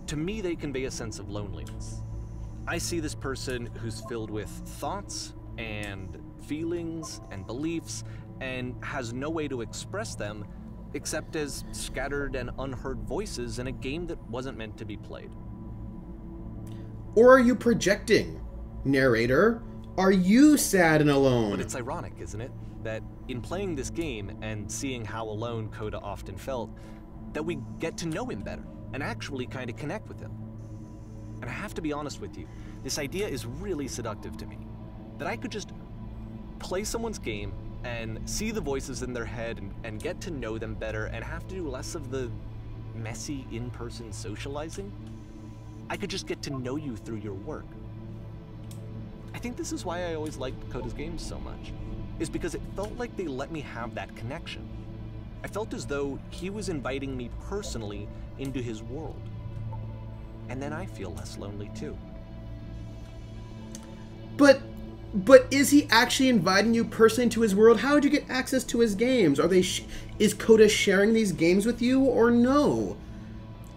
to me they convey a sense of loneliness. I see this person who's filled with thoughts and feelings and beliefs and has no way to express them except as scattered and unheard voices in a game that wasn't meant to be played. Or are you projecting, narrator? Are you sad and alone? But it's ironic, isn't it? That in playing this game and seeing how alone Coda often felt, that we get to know him better and actually kind of connect with him. And I have to be honest with you, this idea is really seductive to me. That I could just play someone's game and see the voices in their head and get to know them better and have to do less of the messy in-person socializing. I could just get to know you through your work. I think this is why I always liked Coda's games so much, is because it felt like they let me have that connection. I felt as though he was inviting me personally into his world. And then I feel less lonely too. But is he actually inviting you personally into his world? How did you get access to his games? Are they is Coda sharing these games with you or no?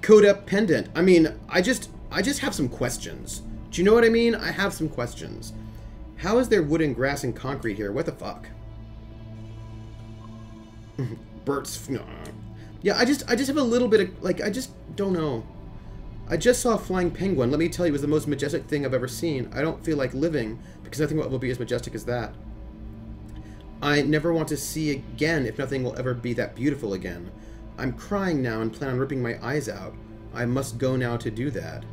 Coda pendant. I mean, I just have some questions. Do you know what I mean? I have some questions. How is there wood and grass and concrete here? What the fuck? Bert's. Yeah, I just have a little bit of, like, I just don't know. I just saw a flying penguin. Let me tell you, it was the most majestic thing I've ever seen. I don't feel like living, because nothing will be as majestic as that. I never want to see again if nothing will ever be that beautiful again. I'm crying now and plan on ripping my eyes out. I must go now to do that.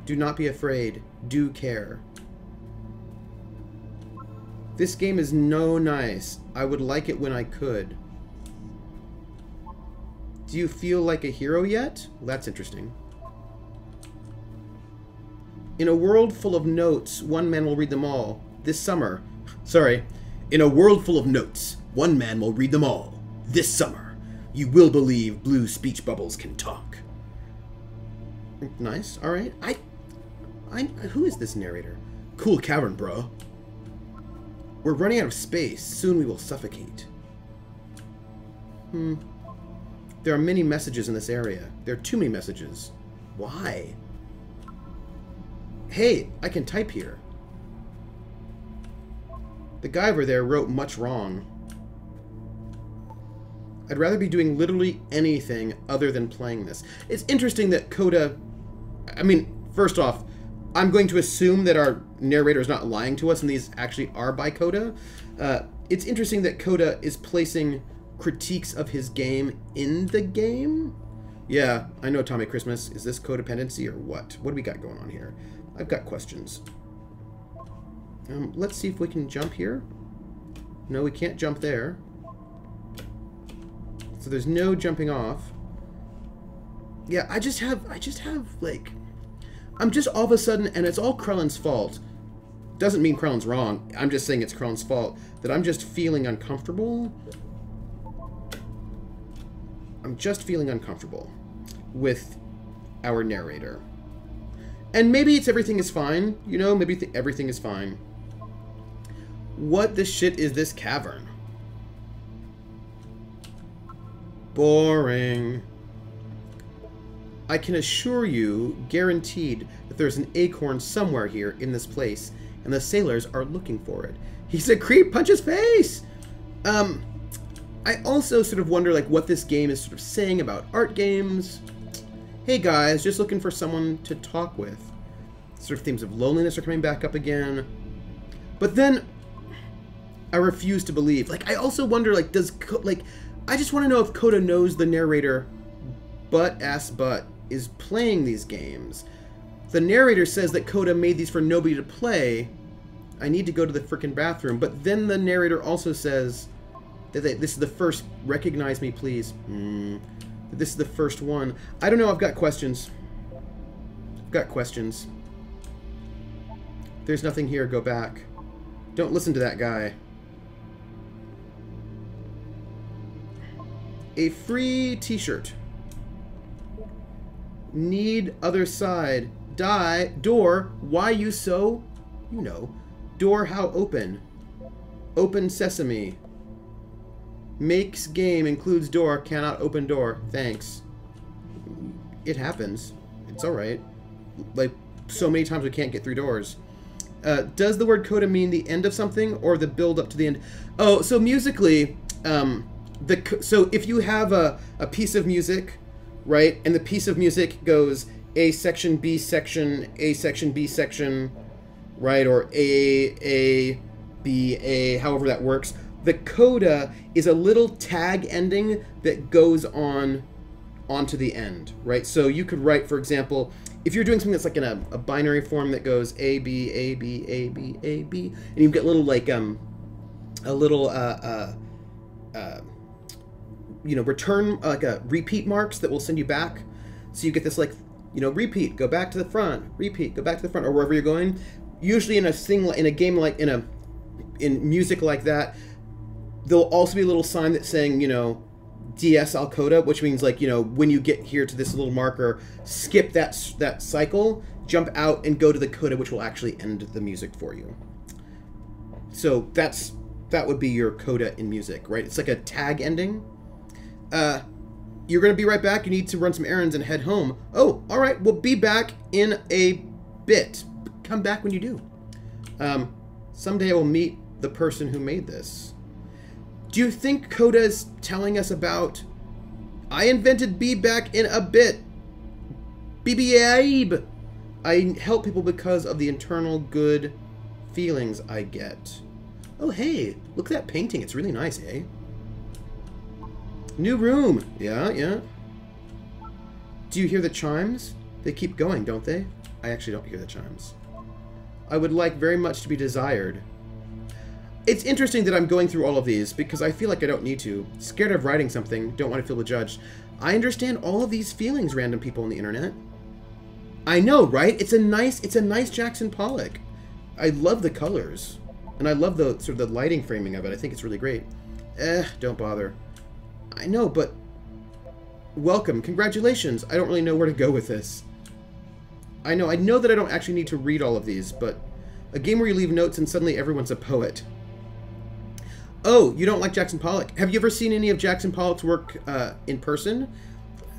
Do not be afraid. Do care. This game is no nice. I would like it when I could. Do you feel like a hero yet? Well, that's interesting. In a world full of notes, one man will read them all. This summer. Sorry. In a world full of notes, one man will read them all. This summer. You will believe blue speech bubbles can talk. Nice. All right. Who is this narrator? Cool cavern, bro. We're running out of space. Soon we will suffocate. There are many messages in this area. There are too many messages. Why? Hey, I can type here. The guy over there wrote much wrong. I'd rather be doing literally anything other than playing this. It's interesting that Coda... I mean, first off, I'm going to assume that our narrator is not lying to us and these actually are by Coda. It's interesting that Coda is placing critiques of his game in the game. Yeah, I know, Tommy Christmas. Is this codependency or what? What do we got going on here? I've got questions. Let's see if we can jump here. No, we can't jump there. So there's no jumping off. Yeah, I just have, like... I'm just all of a sudden, and it's all Krellin's fault. Doesn't mean Krellin's wrong. I'm just saying it's Krellin's fault. That I'm just feeling uncomfortable. I'm just feeling uncomfortable with our narrator. And maybe it's everything is fine. You know, maybe everything is fine. What the shit is this cavern? Boring. I can assure you, guaranteed, that there's an acorn somewhere here in this place, and the sailors are looking for it. He's a creep! Punch his face! I also sort of wonder, like, what this game is sort of saying about art games. Hey guys, just looking for someone to talk with. Sort of themes of loneliness are coming back up again. But then, I refuse to believe. Like, I also wonder, like, I just want to know if Coda knows the narrator, butt is playing these games. The narrator says that Coda made these for nobody to play. I need to go to the frickin' bathroom. But then the narrator also says that this is the first... Recognize me, please. This is the first one. I don't know. I've got questions. There's nothing here. Go back. Don't listen to that guy. A free t-shirt. Need other side. Die. Door. Why you so You know. Door how open. Open sesame. Makes game, includes door, cannot open door. Thanks. It happens. It's alright. Like, so many times we can't get through doors. Does the word coda mean the end of something or the build up to the end? Oh, so musically, so if you have a piece of music, right, and the piece of music goes A section, B section, A section, B section, right, or A, B, A, however that works, the coda is a little tag ending that goes on onto the end, right? So you could write, for example, if you're doing something that's like in a binary form that goes A, B, A, B, A, B, A, B, and you get little like a little you know, return like a repeat marks that will send you back. So you get this like, you know, repeat, go back to the front, repeat, go back to the front, or wherever you're going. Usually in a game like in music like that, there'll also be a little sign that's saying, you know, DS al coda, which means like, you know, when you get here to this little marker, skip that cycle, jump out and go to the coda, which will actually end the music for you. So that would be your coda in music, right? It's like a tag ending. You're going to be right back. You need to run some errands and head home. Oh, all right. We'll be back in a bit. Come back when you do. Someday I will meet the person who made this. Do you think coda is telling us about... I invented be back in a bit. BBAIB. I help people because of the internal good feelings I get. Oh, hey. Look at that painting. It's really nice, eh? New room. Yeah, yeah. Do you hear the chimes? They keep going, don't they? I actually don't hear the chimes. I would like very much to be desired. It's interesting that I'm going through all of these because I feel like I don't need to. Scared of writing something, don't want to feel judged. I understand all of these feelings, random people on the internet. I know, right? It's a nice Jackson Pollock. I love the colors. And I love the sort of the lighting framing of it. I think it's really great. Don't bother. I know, but welcome. Congratulations. I don't really know where to go with this. I know that I don't actually need to read all of these, but a game where you leave notes and suddenly everyone's a poet. Oh, you don't like Jackson Pollock. Have you ever seen any of Jackson Pollock's work in person?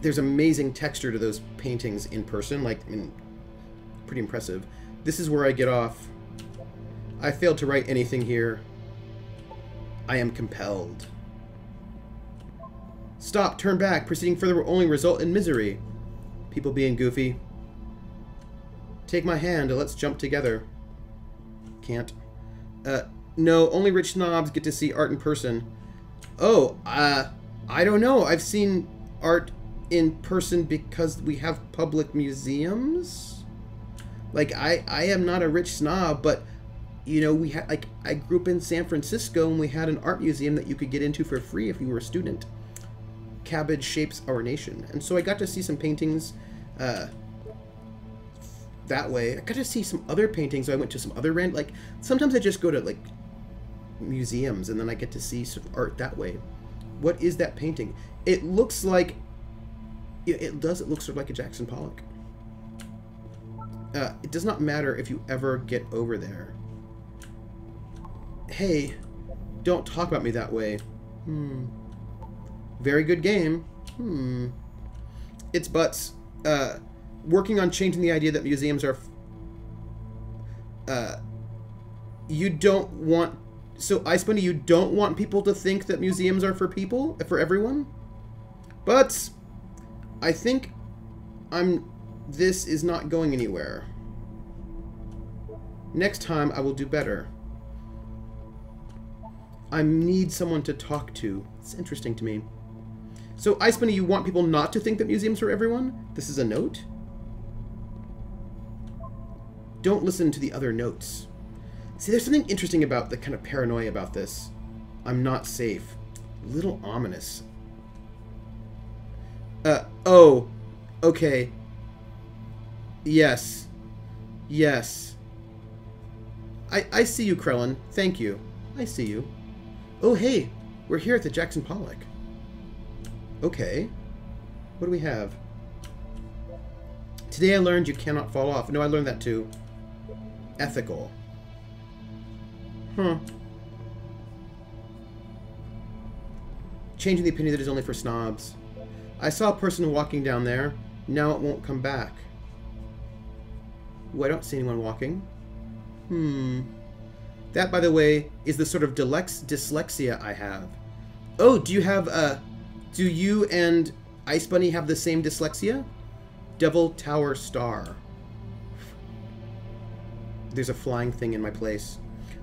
There's amazing texture to those paintings in person, like, I mean, pretty impressive. This is where I get off. I failed to write anything here. I am compelled. Stop, turn back. Proceeding further will only result in misery. People being goofy. Take my hand and let's jump together. Can't. No, only rich snobs get to see art in person. Oh, I don't know. I've seen art in person because we have public museums. Like, I am not a rich snob, but, you know, we had, like, I grew up in San Francisco and we had an art museum that you could get into for free if you were a student. Cabbage shapes our nation. And so I got to see some paintings, that way. I got to see some other paintings. So I went to some other like, sometimes I just go to, like, museums and then I get to see some art that way. What is that painting? It looks like, it looks sort of like a Jackson Pollock. It does not matter if you ever get over there. Hey, don't talk about me that way. Very good game. It's butts. Working on changing the idea that museums are... you don't want... So, Ice Bunny, you don't want people to think that museums are for people? For everyone? But I think this is not going anywhere. Next time, I will do better. I need someone to talk to. It's interesting to me. So, Ice Bunny, you want people not to think that museums are for everyone? This is a note? Don't listen to the other notes. See, there's something interesting about the kind of paranoia about this. I'm not safe. A little ominous. Oh. Okay. Yes. Yes. I see you, Krellin. Thank you. I see you. Oh, hey. We're here at the Jackson Pollock. Okay. What do we have? Today I learned you cannot fall off. No, I learned that too. Ethical. Huh. Changing the opinion that is only for snobs. I saw a person walking down there. Now it won't come back. Ooh, I don't see anyone walking. That, by the way, is the sort of dyslexia I have. Oh, do you and Ice Bunny have the same dyslexia? Devil Tower Star. There's a flying thing in my place.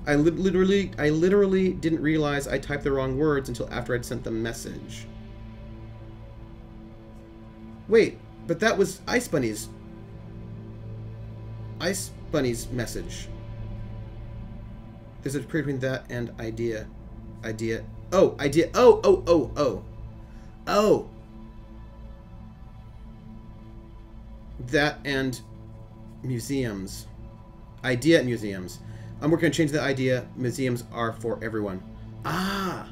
I literally didn't realize I typed the wrong words until after I'd sent the message. Wait, but that was Ice Bunny's message. There's a period between that and idea. Oh, idea. Oh. That and museums. Idea at museums. I'm working on changing the idea. Museums are for everyone. Well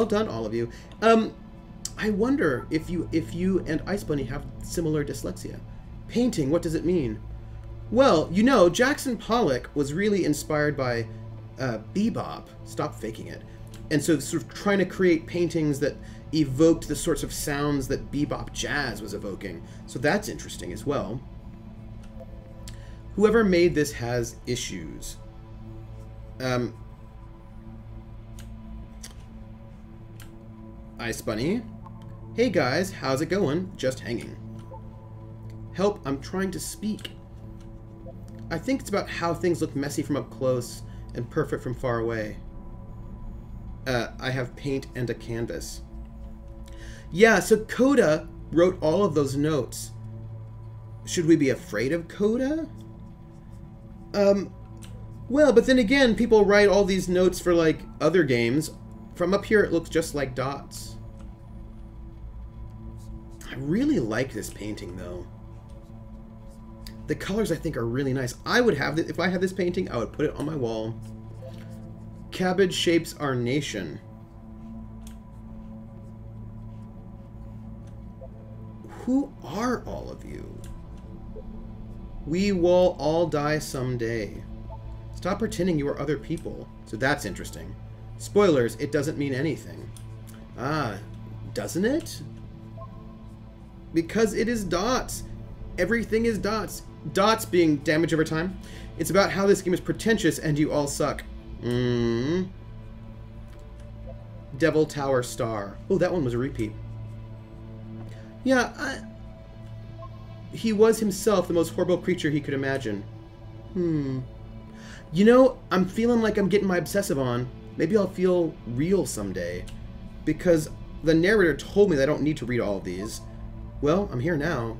done, all of you. I wonder if you and Ice Bunny have similar dyslexia. Painting, what does it mean? Well, you know, Jackson Pollock was really inspired by bebop. Stop faking it. And so sort of trying to create paintings that evoked the sorts of sounds that bebop jazz was evoking. So that's interesting as well. Whoever made this has issues. Ice Bunny. Hey guys, how's it going? Just hanging. Help, I'm trying to speak. I think it's about how things look messy from up close and perfect from far away. I have paint and a canvas. Yeah, so Coda wrote all of those notes. Should we be afraid of Coda? Well, but then again, people write all these notes for, like, other games. From up here, it looks just like dots. I really like this painting, though. The colors, I think, are really nice. I would have this, if I had this painting, I would put it on my wall. Cabbage shapes our nation. Who are all of you? We will all die someday. Stop pretending you are other people. So that's interesting. Spoilers, it doesn't mean anything. Ah, doesn't it? Because it is dots. Everything is dots. Dots being damage over time. It's about how this game is pretentious and you all suck. Devil Tower Star. Oh, that one was a repeat. Yeah, he was himself the most horrible creature he could imagine. You know, I'm feeling like I'm getting my obsessive on. Maybe I'll feel real someday. Because the narrator told me that I don't need to read all of these. Well, I'm here now.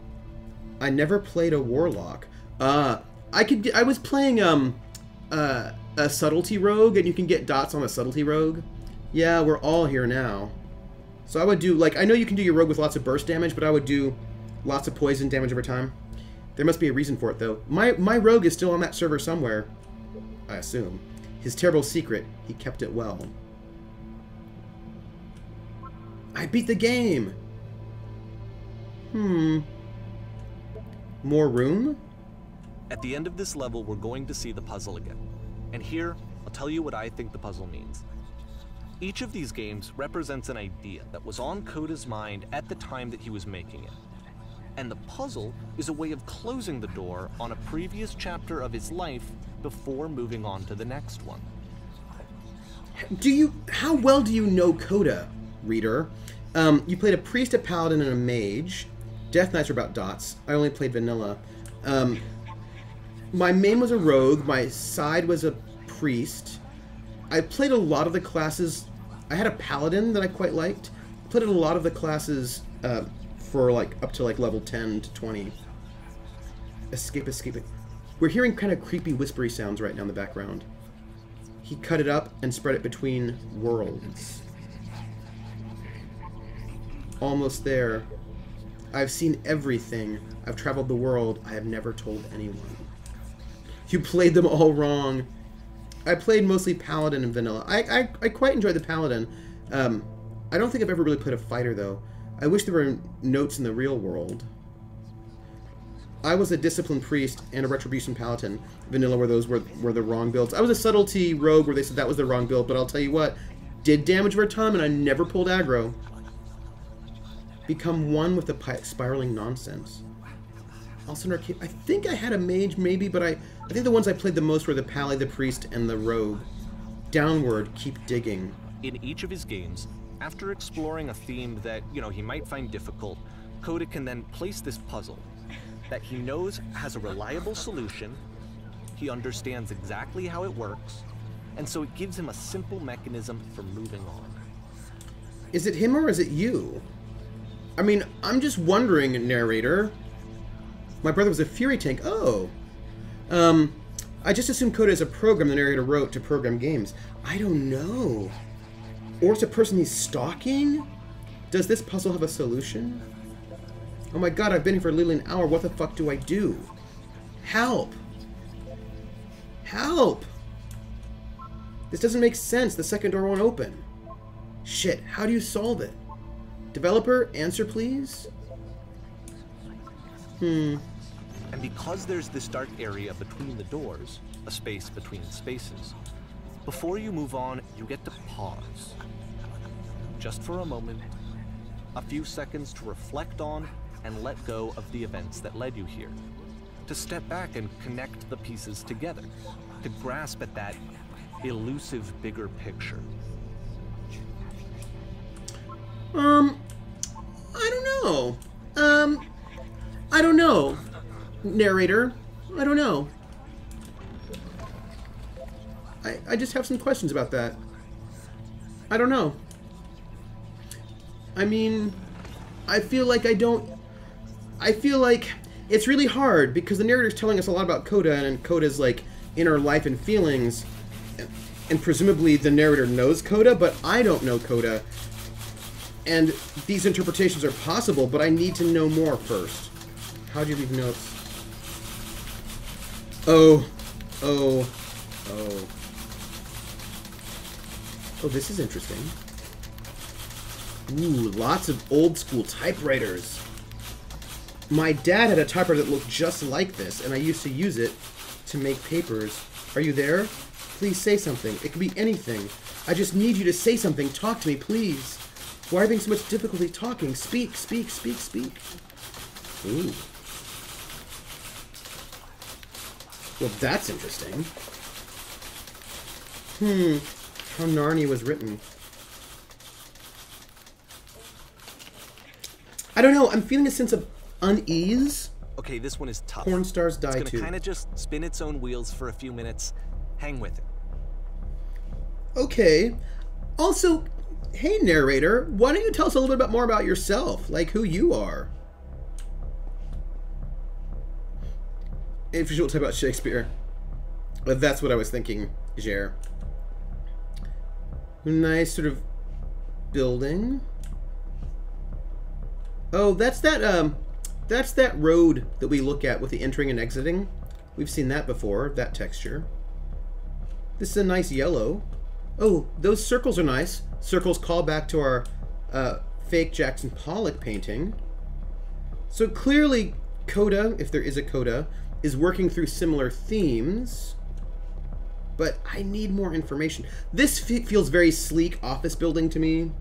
I never played a warlock. I was playing a subtlety rogue, and you can get dots on a subtlety rogue. Yeah, we're all here now. So I would do, like, I know you can do your rogue with lots of burst damage, but I would do lots of poison damage over time. There must be a reason for it, though. My rogue is still on that server somewhere, I assume. His terrible secret, he kept it well. I beat the game! More room? At the end of this level, we're going to see the puzzle again. And here, I'll tell you what I think the puzzle means. Each of these games represents an idea that was on Coda's mind at the time that he was making it. And the puzzle is a way of closing the door on a previous chapter of his life before moving on to the next one. How well do you know Coda, reader? You played a priest, a paladin, and a mage. Death Knights are about dots. I only played vanilla. My main was a rogue. My side was a priest. I played a lot of the classes. I had a paladin that I quite liked. I played a lot of the classes for like up to like level 10 to 20. Escape. We're hearing kind of creepy whispery sounds right now in the background. He cut it up and spread it between worlds. Almost there. I've seen everything. I've traveled the world. I have never told anyone. You played them all wrong. I played mostly Paladin and Vanilla. I quite enjoyed the Paladin. I don't think I've ever really played a fighter, though. I wish there were notes in the real world. I was a disciplined priest and a retribution paladin. Vanilla were those were the wrong builds. I was a subtlety rogue where they said that was the wrong build, but I'll tell you what, did damage over time and I never pulled aggro. Become one with the spiraling nonsense. Also, I think I had a mage maybe, but I think the ones I played the most were the pally, the priest, and the rogue. Downward, keep digging. In each of his games, after exploring a theme that, he might find difficult, Coda can then place this puzzle that he knows has a reliable solution, he understands exactly how it works, and so it gives him a simple mechanism for moving on. Is it him or is it you? I mean, I'm just wondering, narrator. My brother was a Fury tank. Oh. I just assumed Coda is a program the narrator wrote to program games. I don't know. Or it's a person he's stalking? Does this puzzle have a solution? Oh my god, I've been here for literally an hour. What the fuck do I do? Help! Help! This doesn't make sense. The second door won't open. Shit, how do you solve it? Developer, answer please? And because there's this dark area between the doors, a space between spaces, before you move on, you get to pause. Just for a moment, a few seconds to reflect on and let go of the events that led you here. To step back and connect the pieces together. To grasp at that elusive bigger picture. I don't know. I don't know. Narrator, I don't know. I just have some questions about that. I don't know. I mean, I feel like it's really hard because the narrator's telling us a lot about Coda and Coda's like inner life and feelings, and presumably the narrator knows Coda, but I don't know Coda. And these interpretations are possible, but I need to know more first. How do you leave notes? Oh, this is interesting. Ooh, lots of old school typewriters. My dad had a typewriter that looked just like this, and I used to use it to make papers. Are you there? Please say something. It could be anything. I just need you to say something. Talk to me, please. Why are you having so much difficulty talking? Speak, speak, speak, speak. Ooh. Well, that's interesting. How Narnia was written. I don't know. I'm feeling a sense of unease. Okay, this one is tough. Porn stars die too. It's gonna kind of just spin its own wheels for a few minutes. Hang with it. Okay. Also, hey narrator, why don't you tell us a little bit more about yourself, like who you are? If you should talk about Shakespeare. But that's what I was thinking, Jer. Nice sort of building. Oh, that's that road that we look at with the entering and exiting. We've seen that before, that texture. This is a nice yellow. Oh, those circles are nice. Circles call back to our fake Jackson Pollock painting. So clearly Coda, if there is a Coda, is working through similar themes. But I need more information. This feels very sleek office building to me.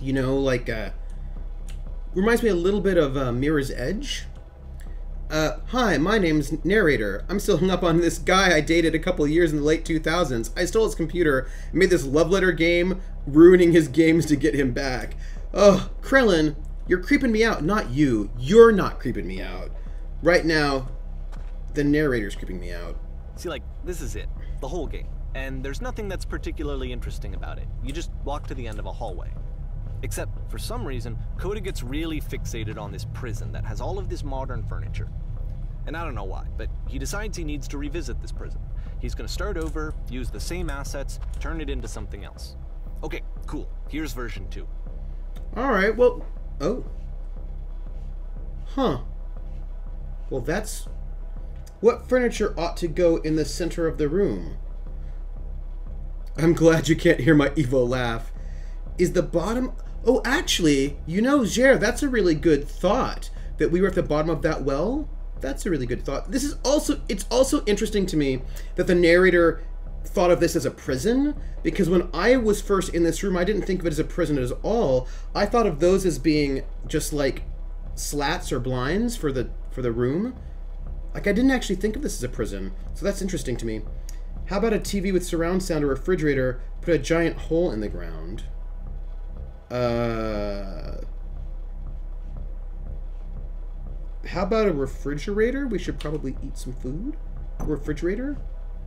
You know, like, reminds me a little bit of Mirror's Edge. Hi, my name's Narrator. I'm still hung up on this guy I dated a couple of years in the late 2000s. I stole his computer and made this love letter game, ruining his games to get him back. Oh, Krellin, you're creeping me out. Not you. You're not creeping me out. Right now, the narrator's creeping me out. See, like, this is it. The whole game. And there's nothing that's particularly interesting about it. You just walk to the end of a hallway. Except, for some reason, Coda gets really fixated on this prison that has all of this modern furniture. And I don't know why, but he decides he needs to revisit this prison. He's gonna start over, use the same assets, turn it into something else. Okay, cool. Here's version 2. Alright, well... Oh. Huh. Well, that's... What furniture ought to go in the center of the room? I'm glad you can't hear my evil laugh. Is the bottom... Oh, actually, you know, Jer, that's a really good thought. that we were at the bottom of that well? That's a really good thought. This is also, it's also interesting to me that the narrator thought of this as a prison, because when I was first in this room, I didn't think of it as a prison at all. I thought of those as being just like slats or blinds for the room. Like, I didn't actually think of this as a prison, so that's interesting to me. How about a TV with surround sound, or refrigerator, put a giant hole in the ground? How about a refrigerator? We should probably eat some food. Refrigerator?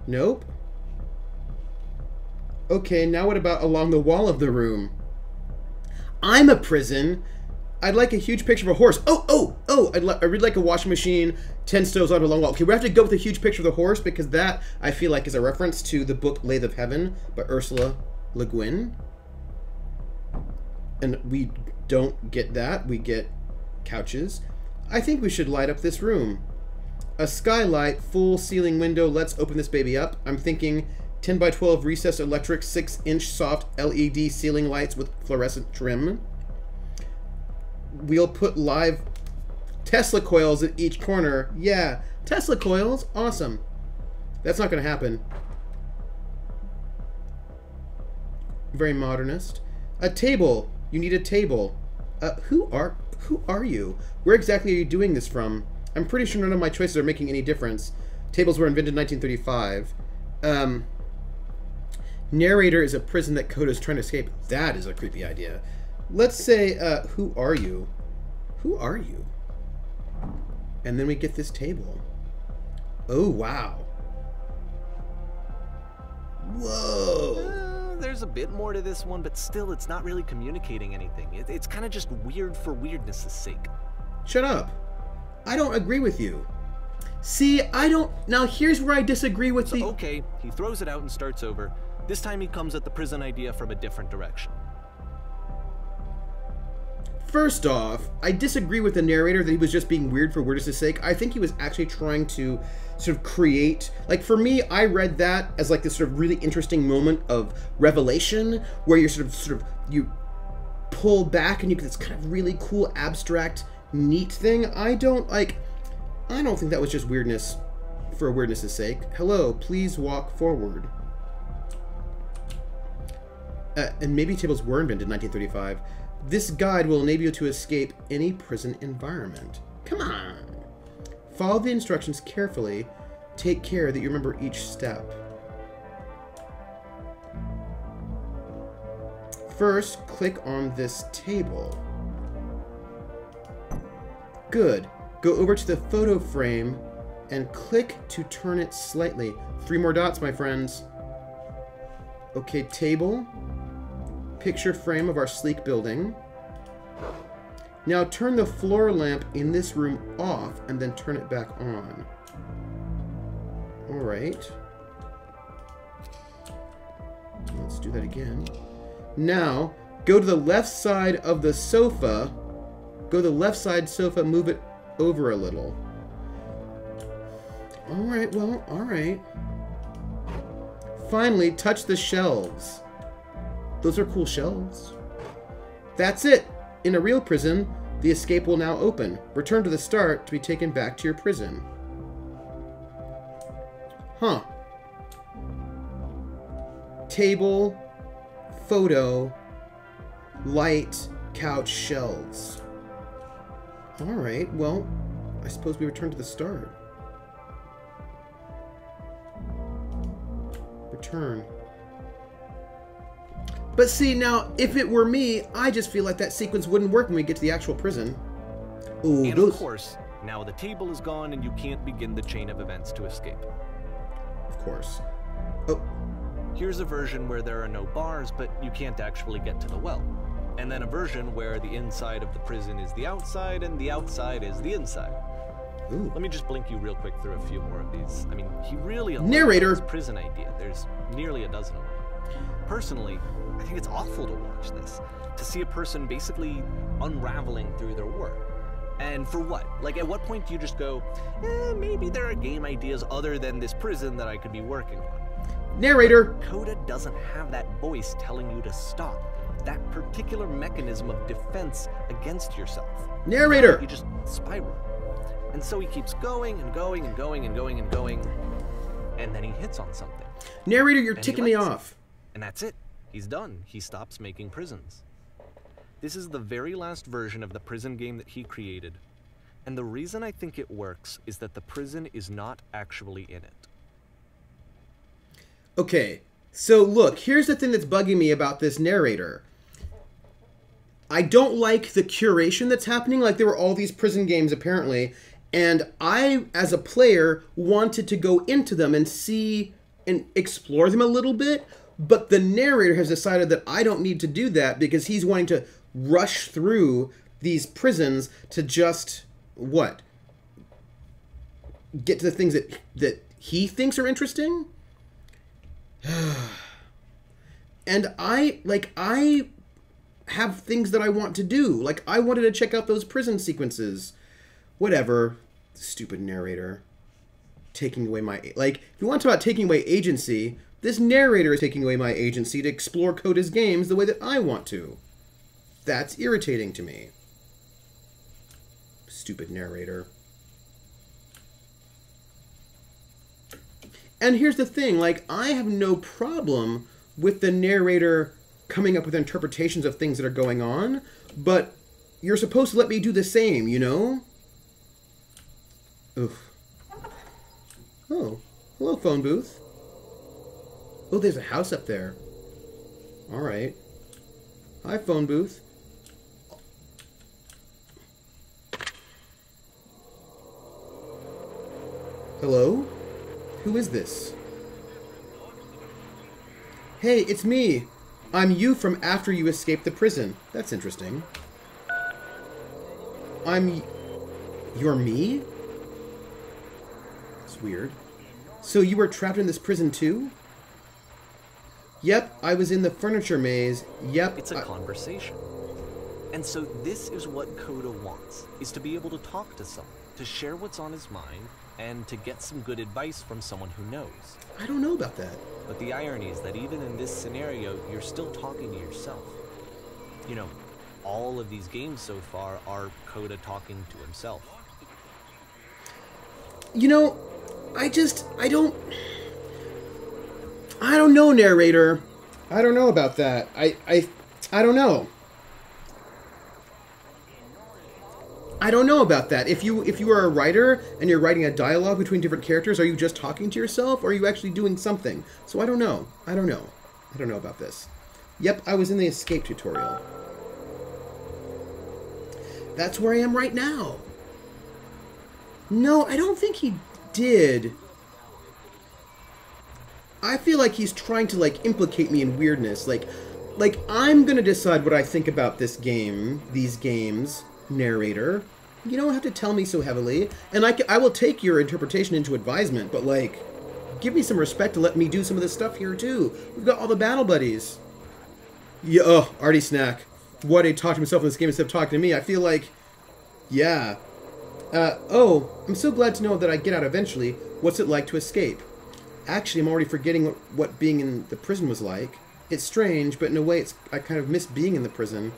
Nope. Okay, now what about along the wall of the room? I'm a prison. I'd like a huge picture of a horse. Oh! I'd really like a washing machine, 10 stoves on a long wall. Okay, we have to go with a huge picture of the horse, because that, I feel like, is a reference to the book Lathe of Heaven by Ursula Le Guin. And we don't get that. We get couches. I think we should light up this room. A skylight, full ceiling window. Let's open this baby up. I'm thinking 10 by 12 recessed electric, 6-inch soft LED ceiling lights with fluorescent trim. We'll put live Tesla coils at each corner. Yeah, Tesla coils. Awesome. That's not going to happen. Very modernist. A table. You need a table. Who are you? Where exactly are you doing this from? I'm pretty sure none of my choices are making any difference. Tables were invented in 1935. Narrator is a prison that Coda is trying to escape. That is a creepy idea. Let's say, who are you? Who are you? And then we get this table. Oh, wow. Whoa. There's a bit more to this one, but still, it's not really communicating anything. It's kind of just weird for weirdness' sake. Shut up. I don't agree with you. See, I don't... Now, here's where I disagree with the... Okay, he throws it out and starts over. This time he comes at the prison idea from a different direction. First off, I disagree with the narrator that he was just being weird for weirdness' sake. I think he was actually trying to sort of create... Like, for me, I read that as like this sort of really interesting moment of revelation, where you're sort of you pull back and you get this kind of really cool, abstract, neat thing. I don't think that was just weirdness for weirdness' sake. Hello, please walk forward. And maybe tables were invented in 1935. This guide will enable you to escape any prison environment. Come on. Follow the instructions carefully. Take care that you remember each step. First, click on this table. Good. Go over to the photo frame and click to turn it slightly. 3 more dots, my friends. Okay, table. Picture frame of our sleek building. Now turn the floor lamp in this room off and then turn it back on. Alright. Let's do that again. Now, go to the left side of the sofa. Go to the left side sofa, move it over a little. Alright, well, alright. Finally, touch the shelves. Those are cool shelves. That's it. In a real prison, the escape will now open. Return to the start to be taken back to your prison. Huh. Table, photo, light, couch, shelves. Alright, well, I suppose we return to the start. Return. But see, now, if it were me, I just feel like that sequence wouldn't work when we get to the actual prison. Ooh, and of course, now the table is gone and you can't begin the chain of events to escape. Of course. Oh. Here's a version where there are no bars, but you can't actually get to the well. And then a version where the inside of the prison is the outside and the outside is the inside. Ooh. Let me just blink you real quick through a few more of these. I mean, he really narrator this prison idea. There's nearly a dozen of them. Personally, I think it's awful to watch this. To see a person basically unraveling through their work. And for what? Like, at what point do you just go, maybe there are game ideas other than this prison that I could be working on? Narrator! Coda doesn't have that voice telling you to stop. That particular mechanism of defense against yourself. Narrator! You just spiral. And so he keeps going and going and going and going and going, and then he hits on something. Narrator, you're And ticking me off. And that's it. He's done. He stops making prisons. This is the very last version of the prison game that he created. And the reason I think it works is that the prison is not actually in it. Okay, so look, here's the thing that's bugging me about this narrator. I don't like the curation that's happening. Like, there were all these prison games, apparently, and I, as a player, wanted to go into them and see and explore them a little bit, but the narrator has decided that I don't need to do that because he's wanting to rush through these prisons to just, what? Get to the things that he thinks are interesting? And I have things that I want to do. Like, I wanted to check out those prison sequences. Whatever. Stupid narrator. Taking away my... Like, if you want to talk about taking away agency, this narrator is taking away my agency to explore Coda's games the way that I want to. That's irritating to me. Stupid narrator. And here's the thing, like, I have no problem with the narrator coming up with interpretations of things that are going on, but you're supposed to let me do the same, you know? Oof. Oh, hello, phone booth. Oh, there's a house up there. Alright. Hi, phone booth. Hello? Who is this? Hey, it's me. I'm you from after you escaped the prison. That's interesting. You're me? It's weird. So you were trapped in this prison too? Yep, I was in the furniture maze. Yep. It's a conversation. And so this is what Coda wants, is to be able to talk to someone, to share what's on his mind, and to get some good advice from someone who knows. I don't know about that. But the irony is that even in this scenario, you're still talking to yourself. You know, all of these games so far are Coda talking to himself. You know, I don't know, narrator. I don't know about that. I don't know. I don't know about that. If you are a writer and you're writing a dialogue between different characters, are you just talking to yourself or are you actually doing something? So I don't know. I don't know about this. Yep, I was in the escape tutorial. That's where I am right now. No, I don't think he did. I feel like he's trying to, like, implicate me in weirdness. Like I'm gonna decide what I think about this game, these games, narrator. You don't have to tell me so heavily. And I will take your interpretation into advisement, but, like, give me some respect to let me do some of this stuff here, too. We've got all the battle buddies. Yeah, oh, Artie Snack. What, he talked to himself in this game instead of talking to me. I feel like... Yeah. Oh, I'm so glad to know that I get out eventually. What's it like to escape? Actually, I'm already forgetting what being in the prison was like. It's strange, but in a way, I kind of miss being in the prison.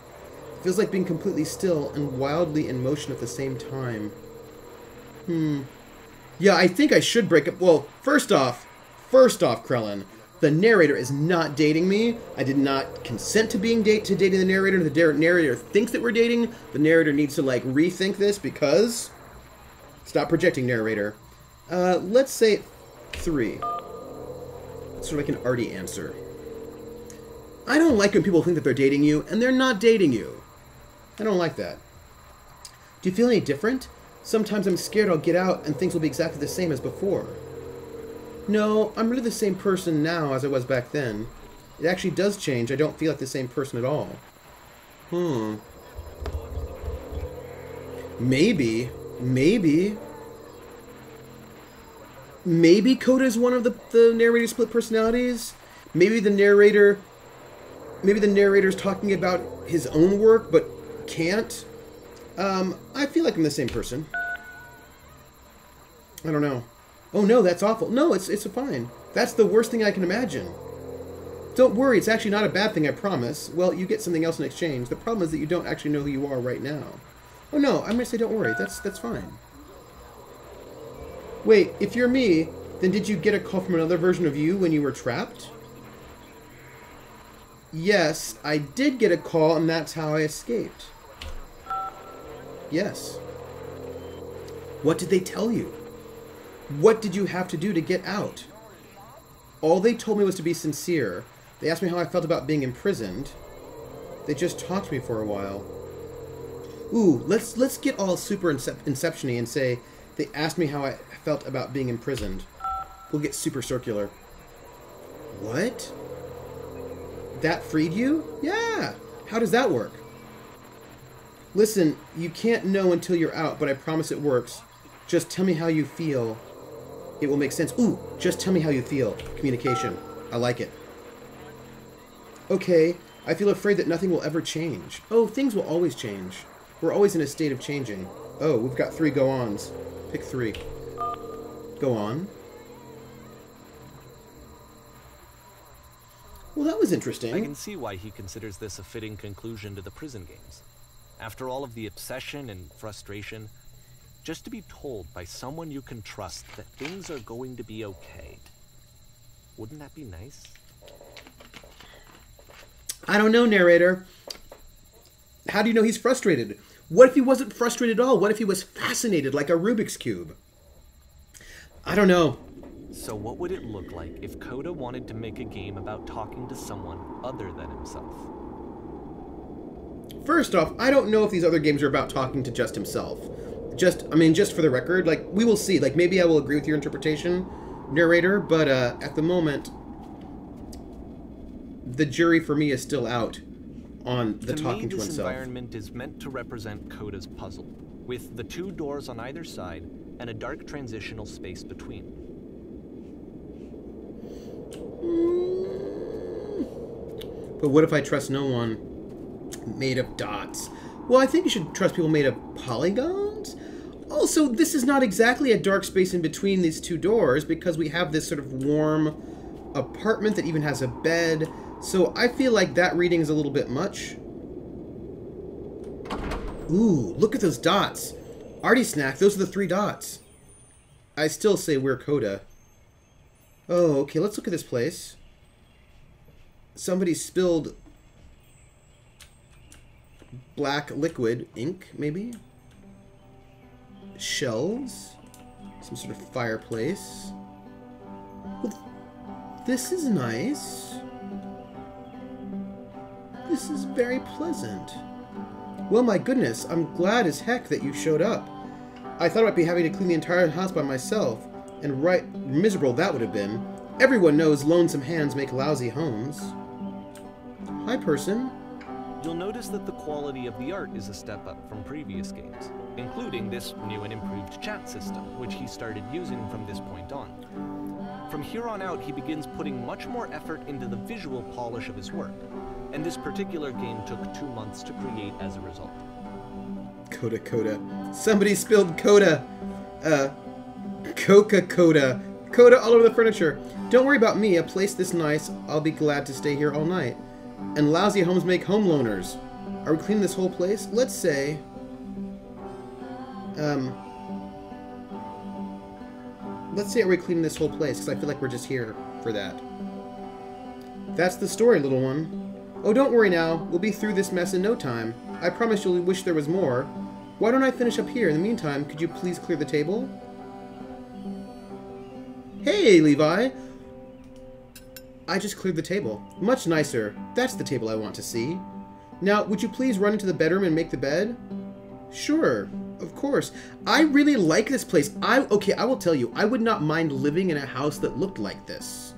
It feels like being completely still and wildly in motion at the same time. Yeah, I think I should break up. Well, first off, Krellin, the narrator is not dating me. I did not consent to dating the narrator. The narrator thinks that we're dating. The narrator needs to, like, rethink this because... Stop projecting, narrator. Let's say 3. Sort of like an arty answer. I don't like when people think that they're dating you, and they're not dating you. I don't like that. Do you feel any different? Sometimes I'm scared I'll get out and things will be exactly the same as before. No, I'm really the same person now as I was back then. It actually does change. I don't feel like the same person at all. Maybe Coda is one of the narrator's split personalities. Maybe the narrator's talking about his own work, but can't. I feel like I'm the same person. I don't know. Oh no, that's awful. No, it's fine. That's the worst thing I can imagine. Don't worry, it's actually not a bad thing, I promise. Well, you get something else in exchange. The problem is that you don't actually know who you are right now. Oh no, I'm gonna say don't worry. That's fine. Wait, if you're me, then did you get a call from another version of you when you were trapped? Yes, I did get a call, and that's how I escaped. Yes. What did they tell you? What did you have to do to get out? All they told me was to be sincere. They asked me how I felt about being imprisoned. They just talked to me for a while. Ooh, let's get all super Inception-y and say they asked me how I felt about being imprisoned. We'll get super circular. What? That freed you? Yeah. How does that work? Listen, you can't know until you're out, but I promise it works. Just tell me how you feel. It will make sense. Ooh, just tell me how you feel. Communication. I like it. Okay, I feel afraid that nothing will ever change. Oh, things will always change. We're always in a state of changing. Oh, we've got 3 go-ons. Pick 3. Go on. Well, that was interesting. I can see why he considers this a fitting conclusion to the prison games. After all of the obsession and frustration, just to be told by someone you can trust that things are going to be okay. Wouldn't that be nice? I don't know, narrator. How do you know he's frustrated? What if he wasn't frustrated at all? What if he was fascinated like a Rubik's Cube? I don't know. So what would it look like if Coda wanted to make a game about talking to someone other than himself? First off, I don't know if these other games are about talking to just himself. Just for the record, like, we will see. Like, maybe I will agree with your interpretation, narrator, but at the moment, the jury for me is still out on the talking to himself. This environment is meant to represent Coda's puzzle, with the 2 doors on either side and a dark transitional space between. But what if I trust no one made of dots? Well, I think you should trust people made of polygons. Also, this is not exactly a dark space in between these 2 doors because we have this sort of warm apartment that even has a bed. So I feel like that reading is a little bit much. Ooh, look at those dots. Artie Snack, those are the 3 dots. I still say we're Coda. Oh, okay, let's look at this place. Somebody spilled black liquid, ink, maybe? Shelves? Some sort of fireplace. Well, this is nice. This is very pleasant. Well, my goodness, I'm glad as heck that you showed up. I thought I'd be having to clean the entire house by myself, and right miserable that would have been. Everyone knows lonesome hands make lousy homes. Hi, person. You'll notice that the quality of the art is a step up from previous games, including this new and improved chat system, which he started using from this point on. From here on out, he begins putting much more effort into the visual polish of his work, and this particular game took 2 months to create as a result. Coda. Somebody spilled Coda. Coca-Coda. Coda all over the furniture. Don't worry about me. A place this nice, I'll be glad to stay here all night. And lousy homes make home loaners. Are we cleaning this whole place? Let's say... Let's say we're cleaning this whole place, because I feel like we're just here for that. That's the story, little one. Oh, don't worry now. We'll be through this mess in no time. I promise you'll wish there was more. Why don't I finish up here? In the meantime, could you please clear the table? Hey, Levi! I just cleared the table. Much nicer. That's the table I want to see. Now, would you please run into the bedroom and make the bed? Sure, of course. I really like this place. Okay, I will tell you, I would not mind living in a house that looked like this.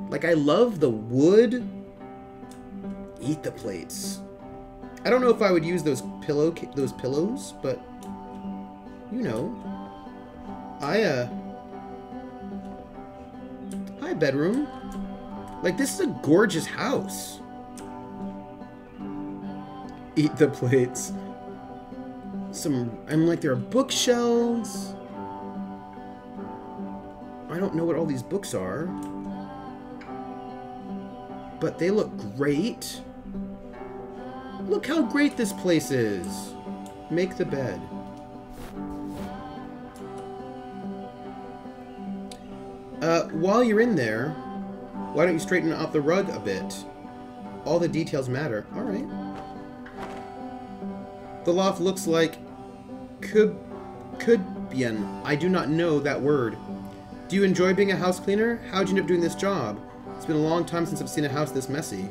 Like, I love the wood. Eat the plates. I don't know if I would use those pillows, but you know. Hi, bedroom. Like, this is a gorgeous house. Eat the plates. I'm like, there are bookshelves. I don't know what all these books are, but they look great. Look how great this place is. Make the bed. While you're in there, why don't you straighten out the rug a bit? All the details matter. Alright. The loft looks like Kubyan. I do not know that word. Do you enjoy being a house cleaner? How'd you end up doing this job? It's been a long time since I've seen a house this messy.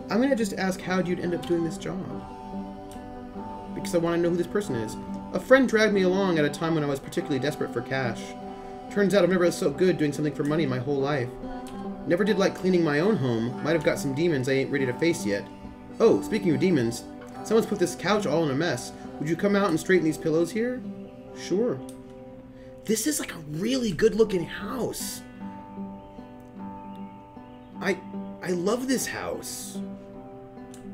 I'm gonna just ask how'd you end up doing this job. Because I want to know who this person is. A friend dragged me along at a time when I was particularly desperate for cash. Turns out I've never felt so good doing something for money in my whole life. Never did like cleaning my own home. Might have got some demons I ain't ready to face yet. Oh, speaking of demons, someone's put this couch all in a mess. Would you come out and straighten these pillows here? Sure. This is like a really good looking house. I love this house.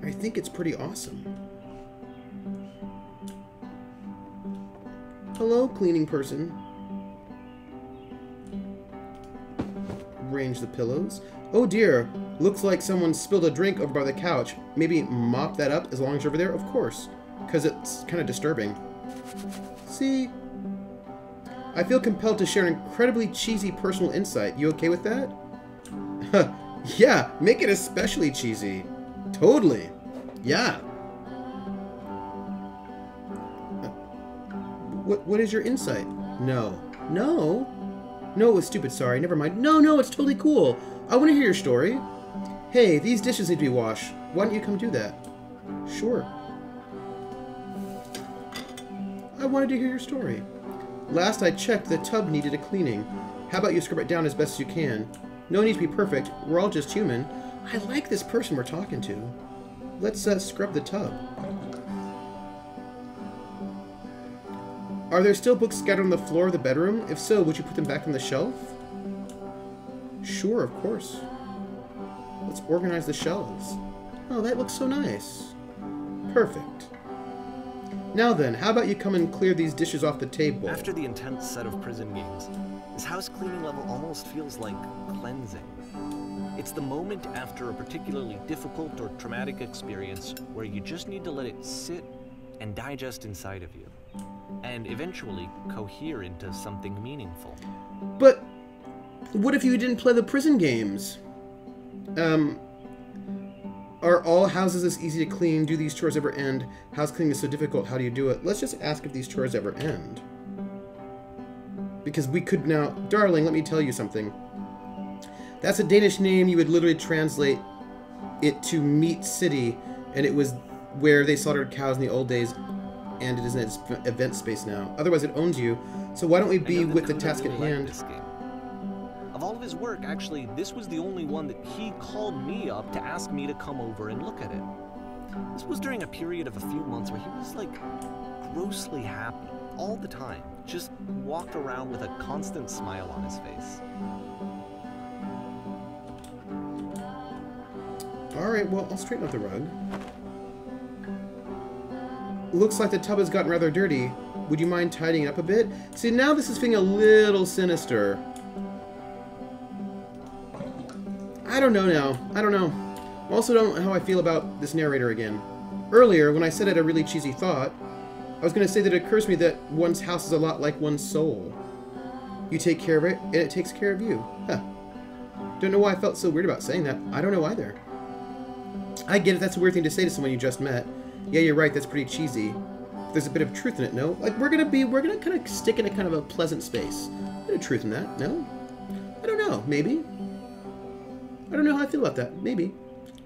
I think it's pretty awesome. Hello, cleaning person. Arrange the pillows. Oh dear, looks like someone spilled a drink over by the couch. Maybe mop that up as long as you're over there? Of course, because it's kind of disturbing. See? I feel compelled to share an incredibly cheesy personal insight. You okay with that? Yeah, make it especially cheesy. Totally. Yeah. What is your insight? No. No? No, it was stupid, sorry. Never mind. No, it's totally cool. I want to hear your story. Hey, these dishes need to be washed. Why don't you come do that? Sure. I wanted to hear your story. Last I checked, the tub needed a cleaning. How about you scrub it down as best as you can? No need to be perfect. We're all just human. I like this person we're talking to. Let's scrub the tub. Are there still books scattered on the floor of the bedroom? If so, would you put them back on the shelf? Sure, of course. Let's organize the shelves. Oh, that looks so nice. Perfect. Now then, how about you come and clear these dishes off the table? After the intense set of prison games, this house cleaning level almost feels like cleansing. It's the moment after a particularly difficult or traumatic experience where you just need to let it sit and digest inside of you, and eventually cohere into something meaningful. But what if you didn't play the prison games? Are all houses this easy to clean? Do these chores ever end? House cleaning is so difficult, how do you do it? Let's just ask if these chores ever end. Because we could now... Darling, let me tell you something. That's a Danish name. You would literally translate it to Meat City, and it was where they slaughtered cows in the old days, and it is an event space now. Otherwise, it owns you. So why don't we be with the task at hand? Of all of his work, actually, this was the only one that he called me up to ask me to come over and look at it. This was during a period of a few months where he was, like, grossly happy all the time. Just walked around with a constant smile on his face. Alright, well, I'll straighten out the rug. Looks like the tub has gotten rather dirty. Would you mind tidying it up a bit? See, now this is feeling a little sinister. I don't know now. I don't know. I also don't know how I feel about this narrator again. Earlier, when I said I had a really cheesy thought, I was going to say that it occurs to me that one's house is a lot like one's soul. You take care of it, and it takes care of you. Huh. Don't know why I felt so weird about saying that. I don't know either. I get it, that's a weird thing to say to someone you just met. Yeah, you're right, that's pretty cheesy. There's a bit of truth in it, no? Like, we're gonna kind of stick in a kind of a pleasant space. A bit of truth in that, no? I don't know, maybe. I don't know how I feel about that, maybe.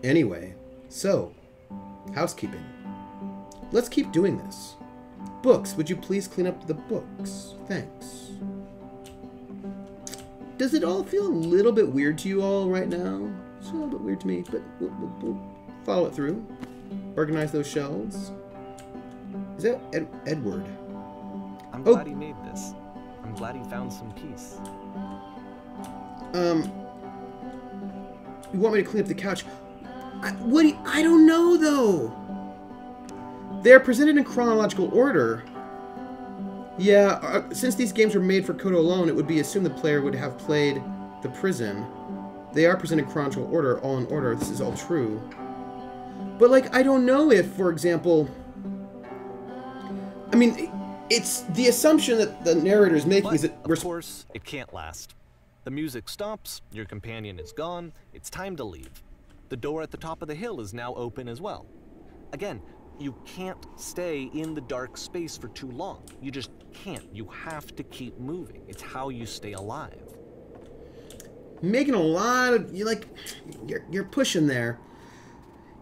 Anyway, so, housekeeping. Let's keep doing this. Books, would you please clean up the books? Thanks. Does it all feel a little bit weird to you all right now? It's a little bit weird to me, but we'll follow it through. Organize those shelves. Is that Edward? I'm glad he made this. I'm glad he found some peace. You want me to clean up the couch? I don't know, though. They're presented in chronological order. Yeah, since these games were made for Kodo alone, it would be assumed the player would have played the prison. They are presented in chronological order, all in order. This is all true. But, like, I don't know if, for example, I mean, it's the assumption that the narrator is making But, is that of course, it can't last. The music stops, your companion is gone, it's time to leave. The door at the top of the hill is now open as well. Again, you can't stay in the dark space for too long. You just can't. You have to keep moving. It's how you stay alive. making a lot of you're pushing there.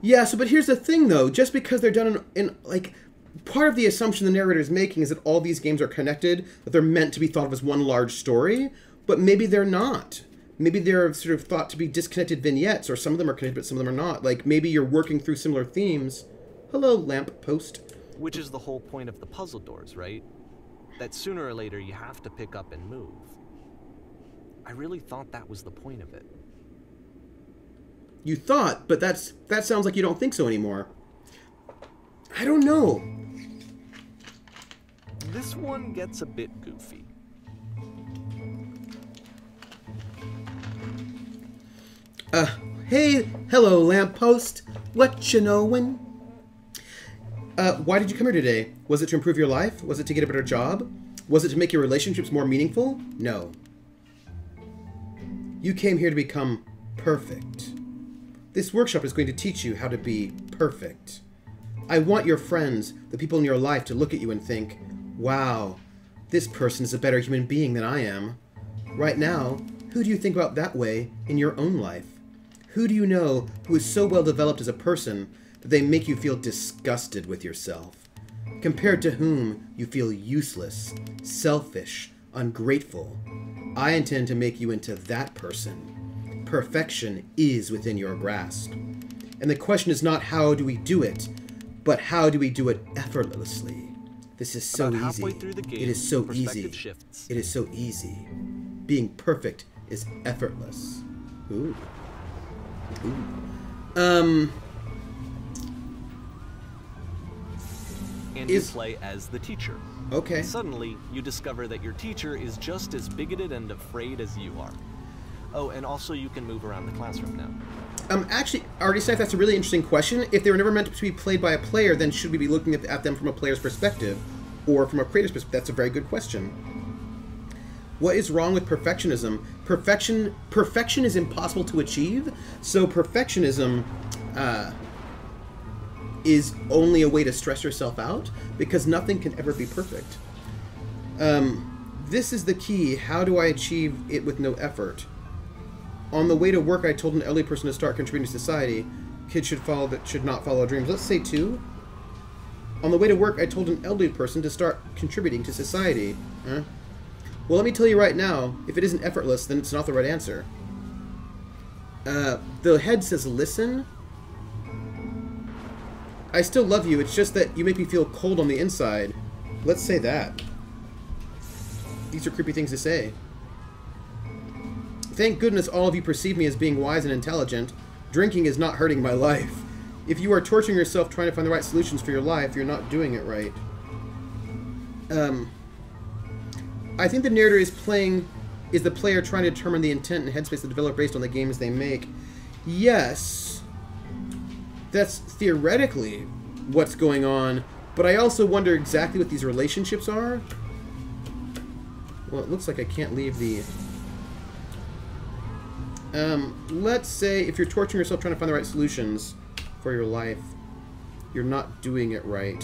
Yeah, so but here's the thing though, just because they're done in like part of the assumption the narrator is making is that all these games are connected, that they're meant to be thought of as one large story, but maybe they're not. Maybe they're sort of thought to be disconnected vignettes, or some of them are connected but some of them are not. Like maybe you're working through similar themes. Hello, lamppost. Which is the whole point of the puzzle doors, right? That sooner or later you have to pick up and move. I really thought that was the point of it. You thought, but that sounds like you don't think so anymore. I don't know. This one gets a bit goofy. Hey, hello, lamppost. What you knowin'? Why did you come here today? Was it to improve your life? Was it to get a better job? Was it to make your relationships more meaningful? No. You came here to become perfect. This workshop is going to teach you how to be perfect. I want your friends, the people in your life, to look at you and think, wow, this person is a better human being than I am. Right now, who do you think about that way in your own life? Who do you know who is so well developed as a person that they make you feel disgusted with yourself? Compared to whom you feel useless, selfish, ungrateful. I intend to make you into that person. Perfection is within your grasp. And the question is not how do we do it, but how do we do it effortlessly? This is so About easy. halfway through the game, It is so perspective easy. shifts. It is so easy. Being perfect is effortless. Ooh. Ooh. And you play as the teacher. Okay. Suddenly, you discover that your teacher is just as bigoted and afraid as you are. Oh, and also you can move around the classroom now. Actually, Artie Snipe, that's a really interesting question. If they were never meant to be played by a player, then should we be looking at them from a player's perspective or from a creator's perspective? That's a very good question. What is wrong with perfectionism? Perfection is impossible to achieve, so perfectionism is only a way to stress yourself out, because nothing can ever be perfect. This is the key. How do I achieve it with no effort? On the way to work, I told an elderly person to start contributing to society. Kids should not follow dreams. Let's say 2. On the way to work, I told an elderly person to start contributing to society. Huh? Well, let me tell you right now, if it isn't effortless, then it's not the right answer. The head says listen. I still love you, it's just that you make me feel cold on the inside. Let's say that. These are creepy things to say. Thank goodness all of you perceive me as being wise and intelligent. Drinking is not hurting my life. If you are torturing yourself trying to find the right solutions for your life, you're not doing it right. I think the narrator is the player trying to determine the intent and headspace of the developer based on the games they make. Yes, that's theoretically what's going on, but I also wonder exactly what these relationships are. Well, it looks like I can't leave the... let's say if you're torturing yourself trying to find the right solutions for your life, you're not doing it right.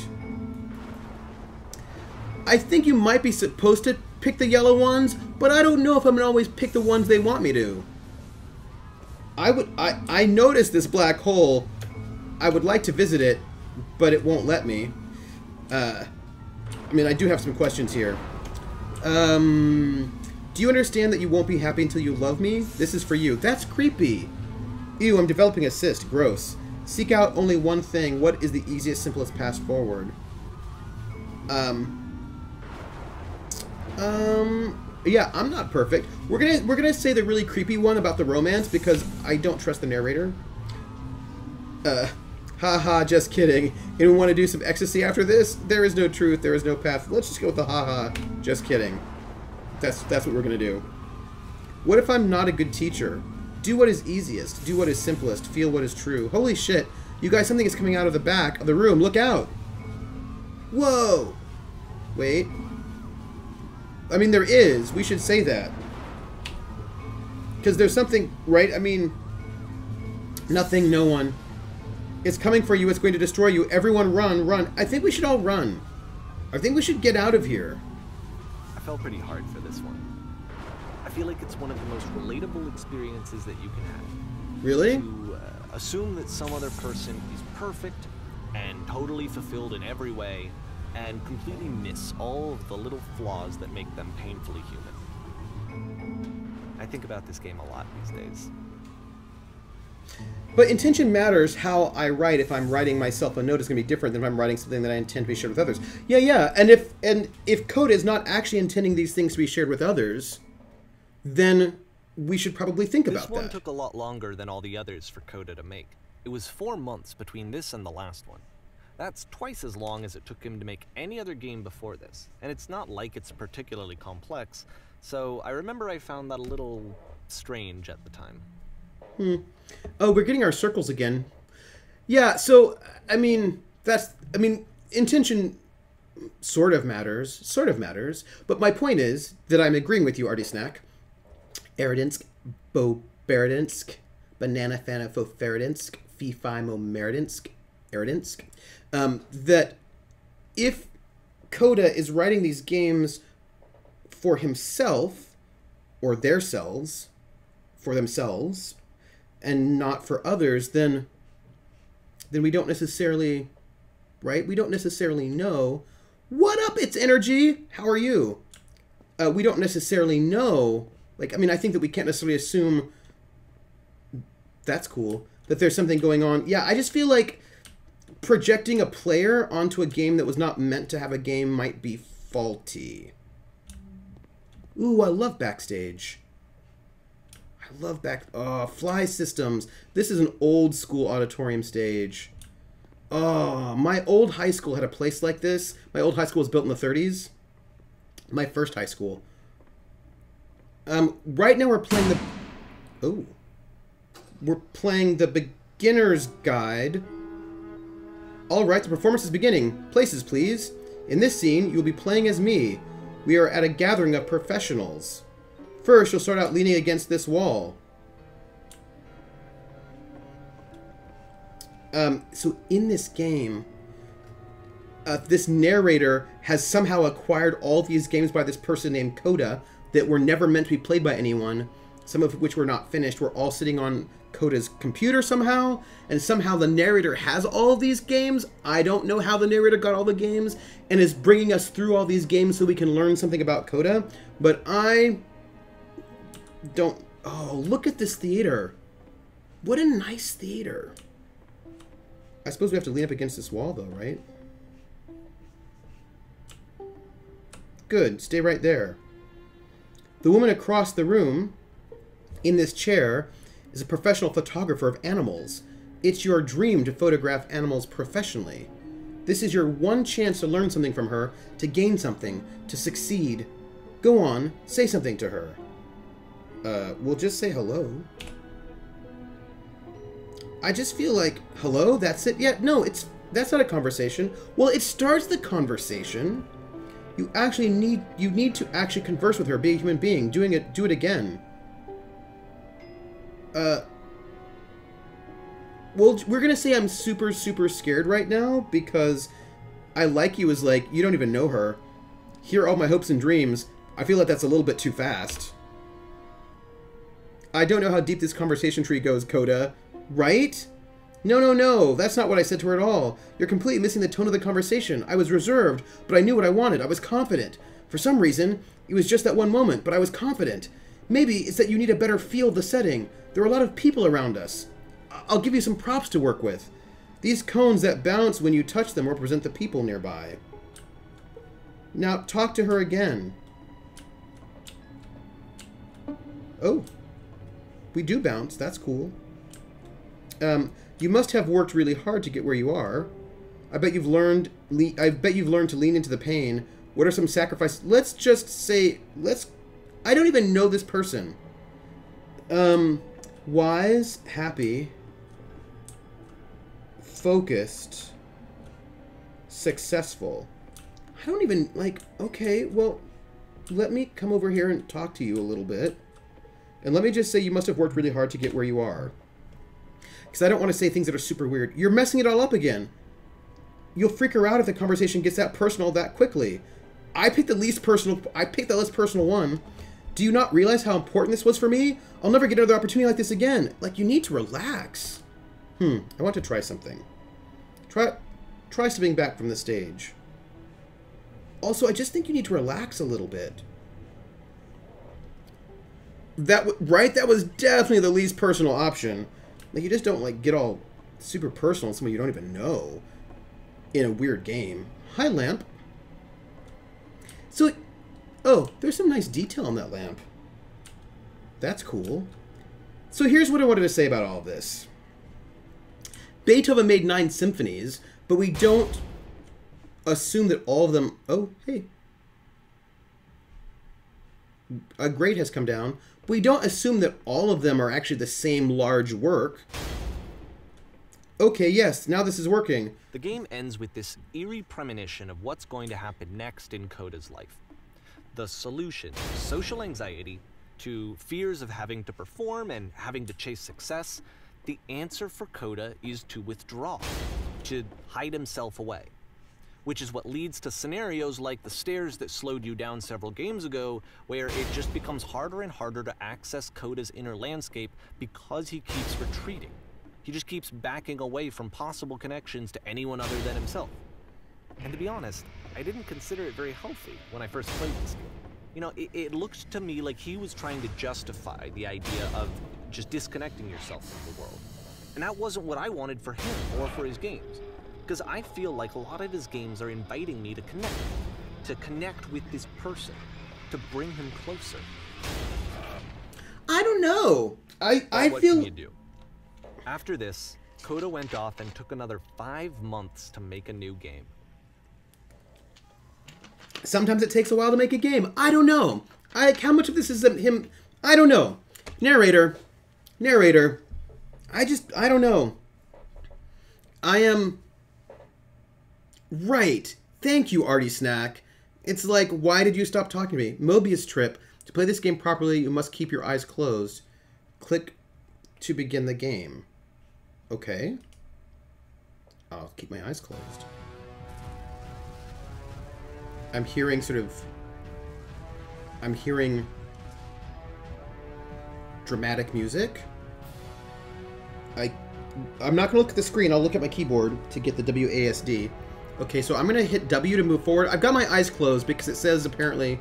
I think you might be supposed to pick the yellow ones, but I don't know if I'm gonna always pick the ones they want me to. I noticed this black hole. I would like to visit it, but it won't let me. I mean, I do have some questions here. Do you understand that you won't be happy until you love me? This is for you. That's creepy. Ew, I'm developing a cyst. Gross. Seek out only one thing. What is the easiest, simplest path forward? Yeah, I'm not perfect. We're gonna say the really creepy one about the romance because I don't trust the narrator. Haha, just kidding. Anyone want to do some ecstasy after this? There is no truth, there is no path. Let's just go with the haha, just kidding. That's what we're gonna do. What if I'm not a good teacher? Do what is easiest, do what is simplest, feel what is true. Holy shit, you guys, something is coming out of the back of the room. Look out! Whoa! Wait. I mean, there is. We should say that. Because there's something, right? I mean, nothing, no one. It's coming for you. It's going to destroy you. Everyone run, run. I think we should all run. I think we should get out of here. I fell pretty hard for this one. I feel like it's one of the most relatable experiences that you can have. Really? To assume that some other person is perfect and totally fulfilled in every way, and completely miss all of the little flaws that make them painfully human. I think about this game a lot these days. But intention matters. How I write, if I'm writing myself a note, is going to be different than if I'm writing something that I intend to be shared with others. Yeah, yeah. And if Coda is not actually intending these things to be shared with others, then we should probably think about that. This one took a lot longer than all the others for Coda to make. It was 4 months between this and the last one. That's twice as long as it took him to make any other game before this, and it's not like it's particularly complex, so I remember I found that a little strange at the time. Oh, we're getting our circles again. Yeah, so, I mean, intention sort of matters, but my point is that I'm agreeing with you, Artie Snack. Eridinsk, Bo Beredinsk, Banana Fanafo Feridinsk, Fi Mo Meridinsk, Eridinsk. That if Coda is writing these games for himself, or their selves, for themselves, and not for others, then we don't necessarily, right? We don't necessarily know. What up, It's Energy? How are you? We don't necessarily know. Like, I mean, I think that we can't necessarily assume, that's cool, that there's something going on. Yeah, I just feel like projecting a player onto a game that was not meant to have a game might be faulty. Ooh, I love Backstage. I love Fly Systems. This is an old school auditorium stage. Oh, my old high school had a place like this. My old high school was built in the 30s. My first high school. Right now we're playing we're playing the beginner's guide. All right, the performance is beginning. Places, please. In this scene, you'll be playing as me. We are at a gathering of professionals. First, you'll start out leaning against this wall. So in this game, this narrator has somehow acquired all these games by this person named Coda that were never meant to be played by anyone, some of which were not finished. We're all sitting on Coda's computer somehow, and somehow the narrator has all of these games. I don't know how the narrator got all the games and is bringing us through all these games so we can learn something about Coda, but I don't... Oh, look at this theater. What a nice theater. I suppose we have to lean up against this wall, though, right? Good. Stay right there. The woman across the room, in this chair, is a professional photographer of animals. It's your dream to photograph animals professionally. This is your one chance to learn something from her, to gain something, to succeed. Go on, say something to her. We'll just say hello. I just feel like, hello, that's it? Yeah, no, that's not a conversation. Well, it starts the conversation. You need to actually converse with her, be a human being. Do it again. Well, we're gonna say I'm super, super scared right now because I like you as like, you don't even know her. Here are all my hopes and dreams. I feel like that's a little bit too fast. I don't know how deep this conversation tree goes, Coda. Right? No, that's not what I said to her at all. You're completely missing the tone of the conversation. I was reserved, but I knew what I wanted. I was confident. For some reason, it was just that one moment, but I was confident. Maybe it's that you need a better feel of the setting. There are a lot of people around us. I'll give you some props to work with. These cones that bounce when you touch them represent the people nearby. Now, talk to her again. Oh. We do bounce. That's cool. You must have worked really hard to get where you are. I bet you've learned to lean into the pain. What are some sacrifices? Let's just say, I don't even know this person. Wise, happy, focused, successful. I don't even, like, okay, well, let me come over here and talk to you a little bit. And let me just say you must have worked really hard to get where you are. Because I don't want to say things that are super weird. You're messing it all up again. You'll freak her out if the conversation gets that personal that quickly. I picked the less personal one. Do you not realize how important this was for me? I'll never get another opportunity like this again. Like, you need to relax. I want to try something. Try stepping back from the stage. Also, I just think you need to relax a little bit. That was definitely the least personal option. Like, you just don't, like, get all super personal with somebody you don't even know in a weird game. Hi, lamp. So, oh, there's some nice detail on that lamp. That's cool. So here's what I wanted to say about all of this. Beethoven made 9 symphonies, but we don't assume that all of them... Oh, hey. A grate has come down. We don't assume that all of them are actually the same large work. Okay, yes, now this is working. The game ends with this eerie premonition of what's going to happen next in Coda's life. The solution to social anxiety, to fears of having to perform and having to chase success, the answer for Coda is to withdraw, to hide himself away. Which is what leads to scenarios like the stairs that slowed you down several games ago, where it just becomes harder and harder to access Coda's inner landscape because he keeps retreating. He just keeps backing away from possible connections to anyone other than himself. And to be honest, I didn't consider it very healthy when I first played this game. You know, it looked to me like he was trying to justify the idea of just disconnecting yourself from the world. And that wasn't what I wanted for him or for his games. Because I feel like a lot of his games are inviting me to connect with this person, to bring him closer. I don't know. I what feel... can you do? After this, Coda went off and took another 5 months to make a new game. Sometimes it takes a while to make a game. I don't know. How much of this is him? I don't know. Narrator. I don't know. I am... Right. Thank you, Artie Snack. It's like, why did you stop talking to me? Mobius Trip. To play this game properly, you must keep your eyes closed. Click to begin the game. Okay. I'll keep my eyes closed. I'm hearing dramatic music. I'm not going to look at the screen. I'll look at my keyboard to get the WASD. Okay, so I'm going to hit W to move forward. I've got my eyes closed because it says apparently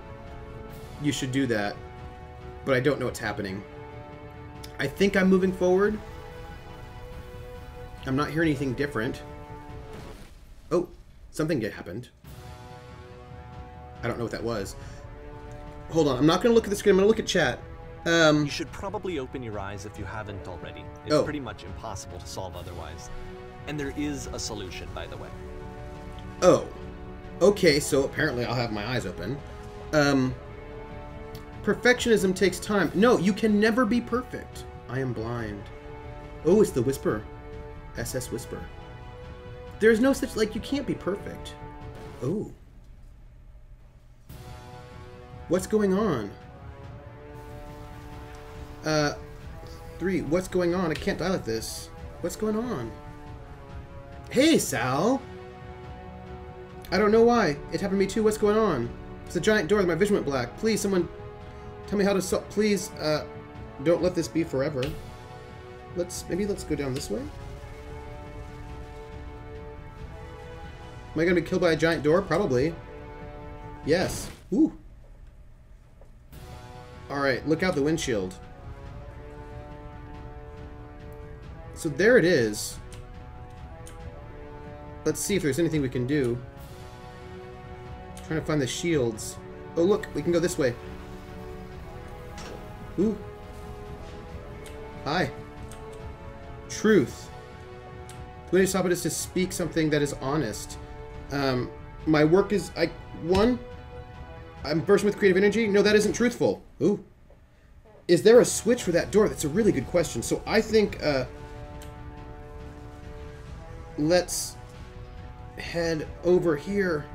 you should do that. But I don't know what's happening. I think I'm moving forward. I'm not hearing anything different. Oh, something happened. I don't know what that was. Hold on, I'm not going to look at the screen. I'm going to look at chat. You should probably open your eyes if you haven't already. It's pretty much impossible to solve otherwise. And there is a solution, by the way. Oh. Okay, so apparently I'll have my eyes open. Perfectionism takes time. No, you can never be perfect. I am blind. Oh, it's the Whisper. SS Whisper. There's no such, like, you can't be perfect. Oh. What's going on? 3, what's going on? I can't dial at this. What's going on? Hey, Sal! I don't know why. It happened to me too. What's going on? It's a giant door. My vision went black. Please, someone tell me how to solve. Please, don't let this be forever. Maybe let's go down this way. Am I going to be killed by a giant door? Probably. Yes. Ooh. Alright, look out the windshield. So there it is. Let's see if there's anything we can do. Trying to find the shields. Oh, look, we can go this way. Ooh. Hi. Truth. The way to stop it is to speak something that is honest. My work is... I'm bursting with creative energy? No, that isn't truthful. Ooh. Is there a switch for that door? That's a really good question. So I think, let's head over here.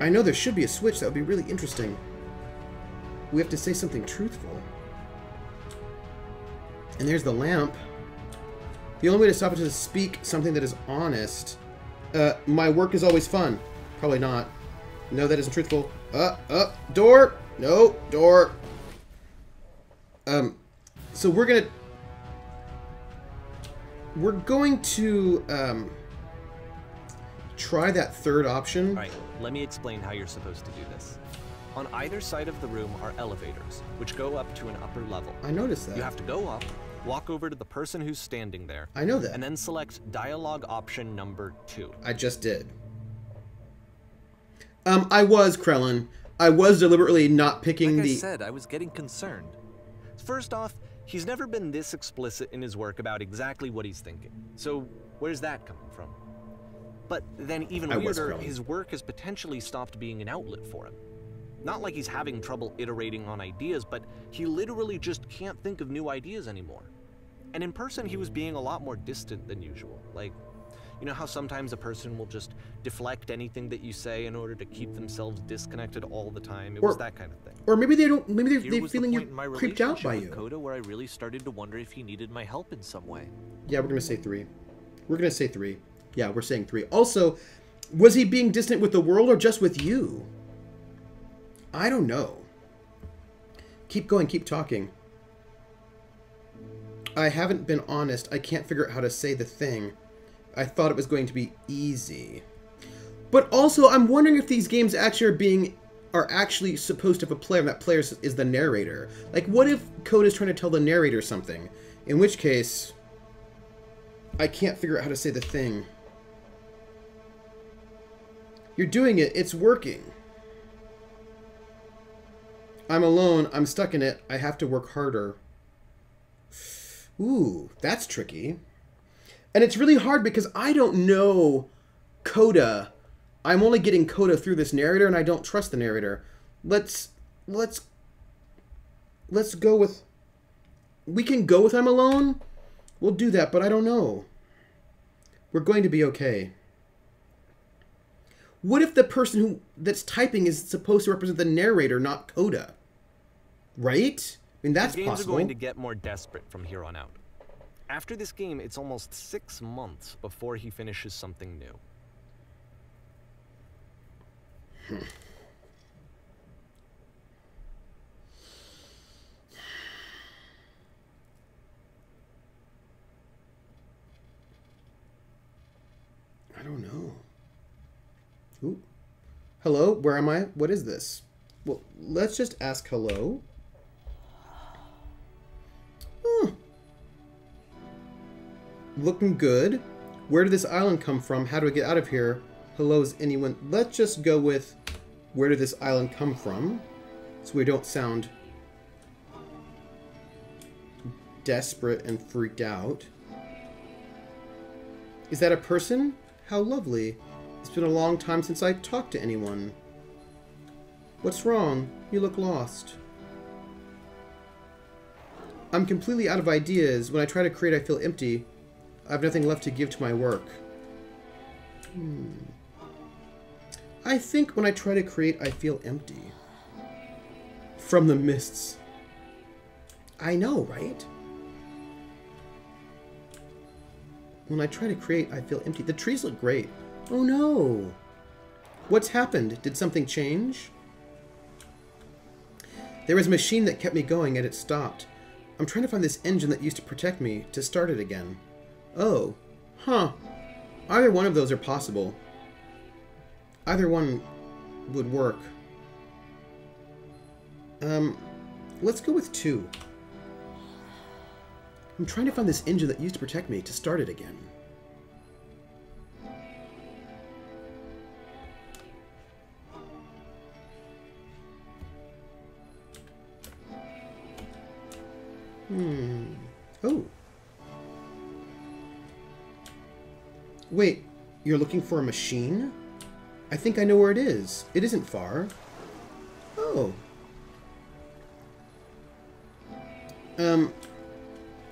I know there should be a switch that would be really interesting. We have to say something truthful. And there's the lamp. The only way to stop it is to speak something that is honest. My work is always fun. Probably not. No, that isn't truthful. Door! No, door. So we're going to try that third option. Alright, let me explain how you're supposed to do this. On either side of the room are elevators, which go up to an upper level. I noticed that. You have to go up, walk over to the person who's standing there. I know that. And then select dialogue option number 2. I just did. I was, Krellin. I was deliberately not picking Like I said, I was getting concerned. First off, he's never been this explicit in his work about exactly what he's thinking. So, where's that coming from? But then even weirder, his work has potentially stopped being an outlet for him. Not like he's having trouble iterating on ideas, but he literally just can't think of new ideas anymore. And in person, he was being a lot more distant than usual. Like, you know how sometimes a person will just deflect anything that you say in order to keep themselves disconnected all the time? It was that kind of thing. Or maybe they don't. Maybe they're was feeling the point in my creeped out by relationship you. with Coda where I really started to wonder if he needed my help in some way. Yeah, we're gonna say 3. We're gonna say 3. Yeah, we're saying 3. Also, was he being distant with the world or just with you? I don't know. Keep going, keep talking. I haven't been honest. I can't figure out how to say the thing. I thought it was going to be easy. But also, I'm wondering if these games actually are actually supposed to have a player, and that player is the narrator. Like, what if Coda is trying to tell the narrator something? In which case, I can't figure out how to say the thing. You're doing it. It's working. I'm alone. I'm stuck in it. I have to work harder. Ooh, that's tricky. And it's really hard because I don't know Coda. I'm only getting Coda through this narrator, and I don't trust the narrator. Let's go with... We can go with I'm alone. We'll do that, but I don't know. We're going to be okay. What if the person that's typing is supposed to represent the narrator, not Coda? Right? I mean, that's The games possible. are going to get more desperate from here on out. After this game, it's almost 6 months before he finishes something new. I don't know. Ooh. Hello? Where am I? What is this? Well, let's just ask hello. Oh. Looking good. Where did this island come from? How do I get out of here? Hello, is anyone... Let's just go with where did this island come from? So we don't sound desperate and freaked out. Is that a person? How lovely. It's been a long time since I talked to anyone. What's wrong? You look lost. I'm completely out of ideas. When I try to create, I feel empty. I have nothing left to give to my work. I think when I try to create, I feel empty. From the mists. I know, right? When I try to create, I feel empty. The trees look great. Oh no! What's happened? Did something change? There was a machine that kept me going and it stopped. I'm trying to find this engine that used to protect me to start it again. Oh. Huh. Either one of those are possible. Either one would work. Let's go with 2. I'm trying to find this engine that used to protect me to start it again. Oh. Wait, you're looking for a machine? I think I know where it is. It isn't far. Oh.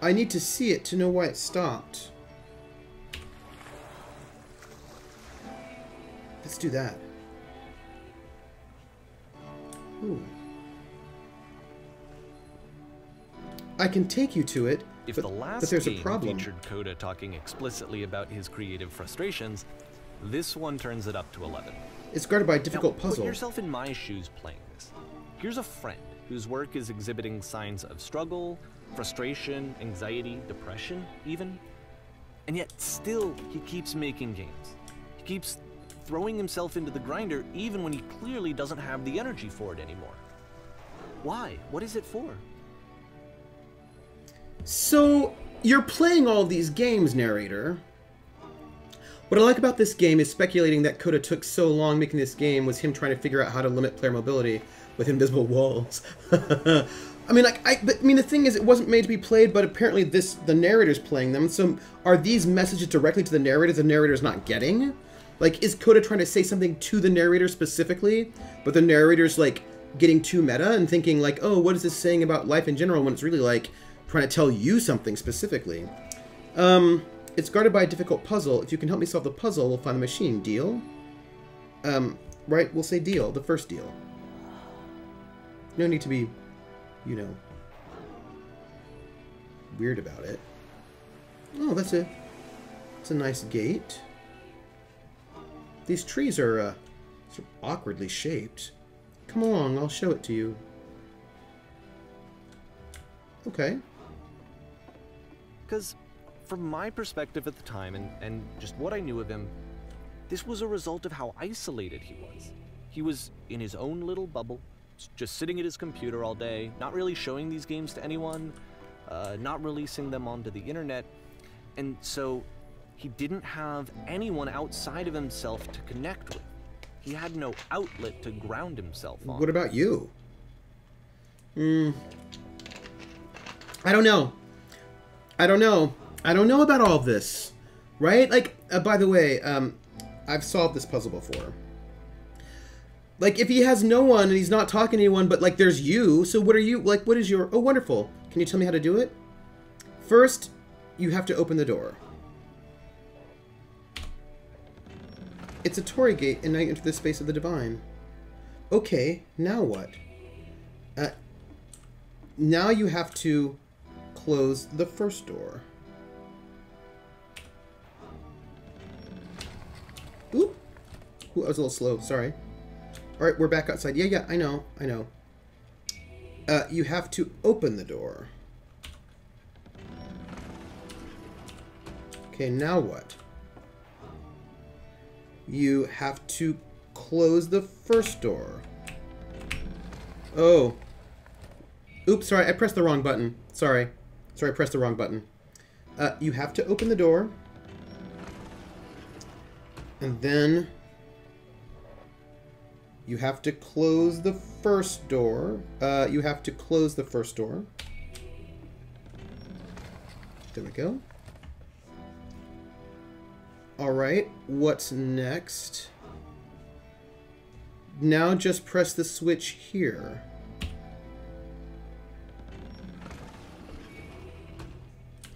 I need to see it to know why it stopped. Let's do that. Ooh. I can take you to it, If but, the last but there's a game problem. featured Coda talking explicitly about his creative frustrations, this one turns it up to 11. It's guarded by a difficult Now, puzzle. Put yourself in my shoes playing this. Here's a friend whose work is exhibiting signs of struggle, frustration, anxiety, depression, even. And yet, still, he keeps making games. He keeps throwing himself into the grinder even when he clearly doesn't have the energy for it anymore. Why? What is it for? So, you're playing all these games, narrator. What I like about this game is speculating that Coda took so long making this game was him trying to figure out how to limit player mobility with invisible walls. I mean, the thing is, it wasn't made to be played, but apparently the narrator's playing them. So, are these messages directly to the narrator's not getting? Like, is Coda trying to say something to the narrator specifically, but the narrator's, like, getting too meta and thinking, like, oh, what is this saying about life in general, when it's really, like, trying to tell you something specifically? It's guarded by a difficult puzzle. If you can help me solve the puzzle, we'll find the machine. Deal? Right? We'll say deal. The first deal. No need to be, you know, weird about it. Oh, that's a nice gate. These trees are sort of awkwardly shaped. Come along, I'll show it to you. Okay. Because from my perspective at the time, and just what I knew of him, this was a result of how isolated he was. He was in his own little bubble, just sitting at his computer all day, not really showing these games to anyone, not releasing them onto the internet, and so he didn't have anyone outside of himself to connect with. He had no outlet to ground himself on. What about you? I don't know. I don't know about all of this, right? Like, by the way, I've solved this puzzle before. Like, if he has no one and he's not talking to anyone, but, like, there's you, so what are you, like, what is your, oh, wonderful. Can you tell me how to do it? First, you have to open the door. It's a Torii gate, and now you enter the space of the divine. Okay, now what? Now you have to close the first door. Oop! Ooh, I was a little slow, sorry. Alright, we're back outside. Yeah, I know. You have to open the door. Okay, now what? You have to close the first door. Oh. Oops, sorry, I pressed the wrong button. Sorry, I pressed the wrong button. You have to open the door. And then you have to close the first door. You have to close the first door. There we go. Alright, what's next? Now just press the switch here.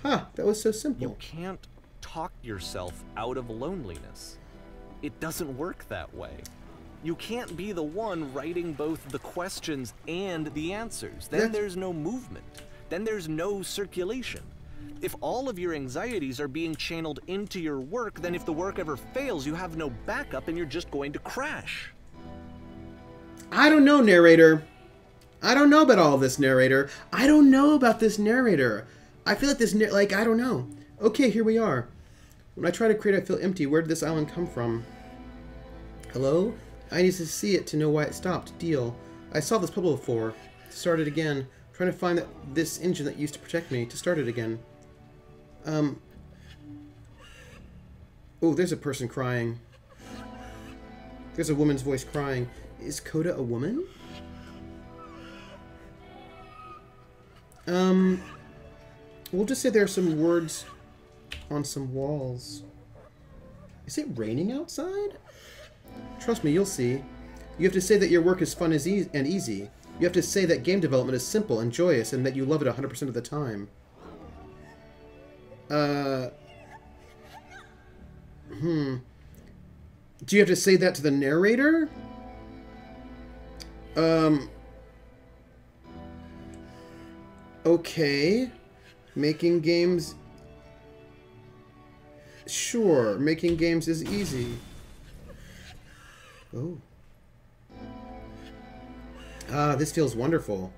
Huh, that was so simple. You can't talk yourself out of loneliness. It doesn't work that way. You can't be the one writing both the questions and the answers. Then there's no movement. Then there's no circulation. If all of your anxieties are being channeled into your work, then if the work ever fails, you have no backup and you're just going to crash. I don't know, narrator. I don't know about all this, narrator. I don't know about this narrator. I feel like this, I don't know. Okay, here we are. When I try to create, I feel empty. Where did this island come from? Hello? I need to see it to know why it stopped. Deal. I saw this puzzle before. To start it again. I'm trying to find this engine that used to protect me. To start it again. Oh, there's a person crying. There's a woman's voice crying. Is Coda a woman? We'll just say there are some words on some walls. Is it raining outside? Trust me, you'll see. You have to say that your work is fun and easy. You have to say that game development is simple and joyous and that you love it 100% of the time. Do you have to say that to the narrator? Okay. Making games... Sure, making games is easy. Oh. Ah, this feels wonderful.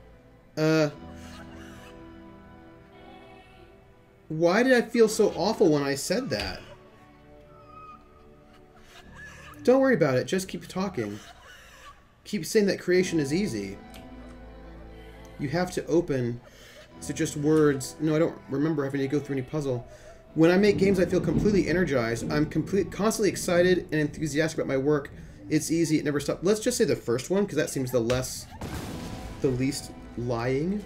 Why did I feel so awful when I said that? Don't worry about it, just keep talking. Keep saying that creation is easy. You have to open to just words. No, I don't remember having to go through any puzzle. When I make games, I feel completely energized. I'm constantly excited and enthusiastic about my work. It's easy, it never stops. Let's just say the first one, because that seems the least lying.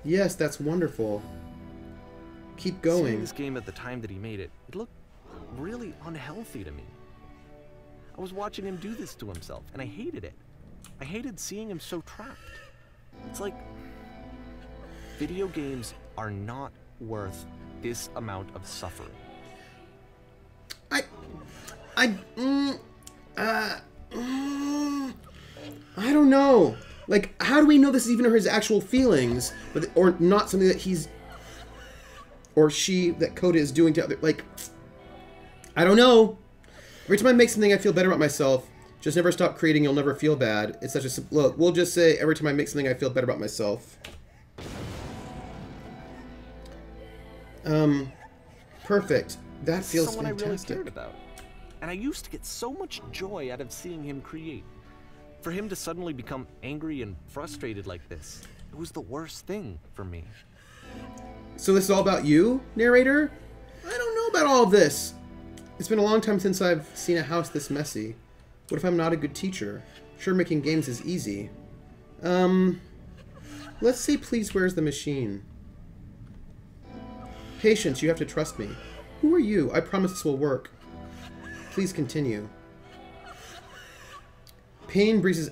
Yes, that's wonderful. Keep going. Seeing this game at the time that he made it, it looked really unhealthy to me. I was watching him do this to himself, and I hated it. I hated seeing him so trapped. It's like, video games are not worth this amount of suffering. I don't know. Like, how do we know this is even his actual feelings, or not something that he's or she that Coda is doing to other? Like, I don't know. Every time I make something, I feel better about myself. Just never stop creating. You'll never feel bad. It's such a simple look. We'll just say every time I make something, I feel better about myself. Perfect. That feels someone fantastic. I really cared about. And I used to get so much joy out of seeing him create. For him to suddenly become angry and frustrated like this, it was the worst thing for me. So this is all about you, narrator? I don't know about all of this. It's been a long time since I've seen a house this messy. What if I'm not a good teacher? Sure, making games is easy. Let's say please, where's the machine? Patience, you have to trust me. Who are you? I promise this will work. Please continue. Pain breezes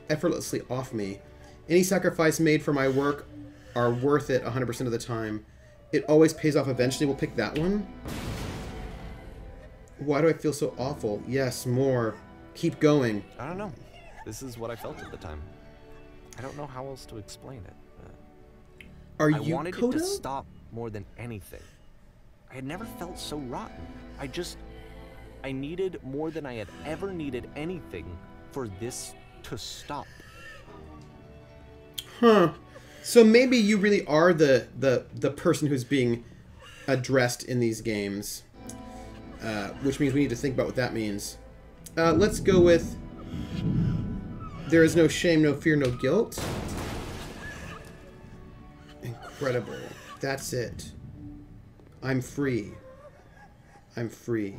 effortlessly off me. Any sacrifice made for my work are worth it 100% of the time. It always pays off eventually. We'll pick that one. Why do I feel so awful? Yes, more. Keep going. I don't know. This is what I felt at the time. I don't know how else to explain it. Are I you wanted Coda? it to stop more than anything. I had never felt so rotten. I needed more than I had ever needed anything for this to stop. Huh. So maybe you really are the person who's being addressed in these games. Which means we need to think about what that means. Let's go with... There is no shame, no fear, no guilt. Incredible. That's it. I'm free. I'm free.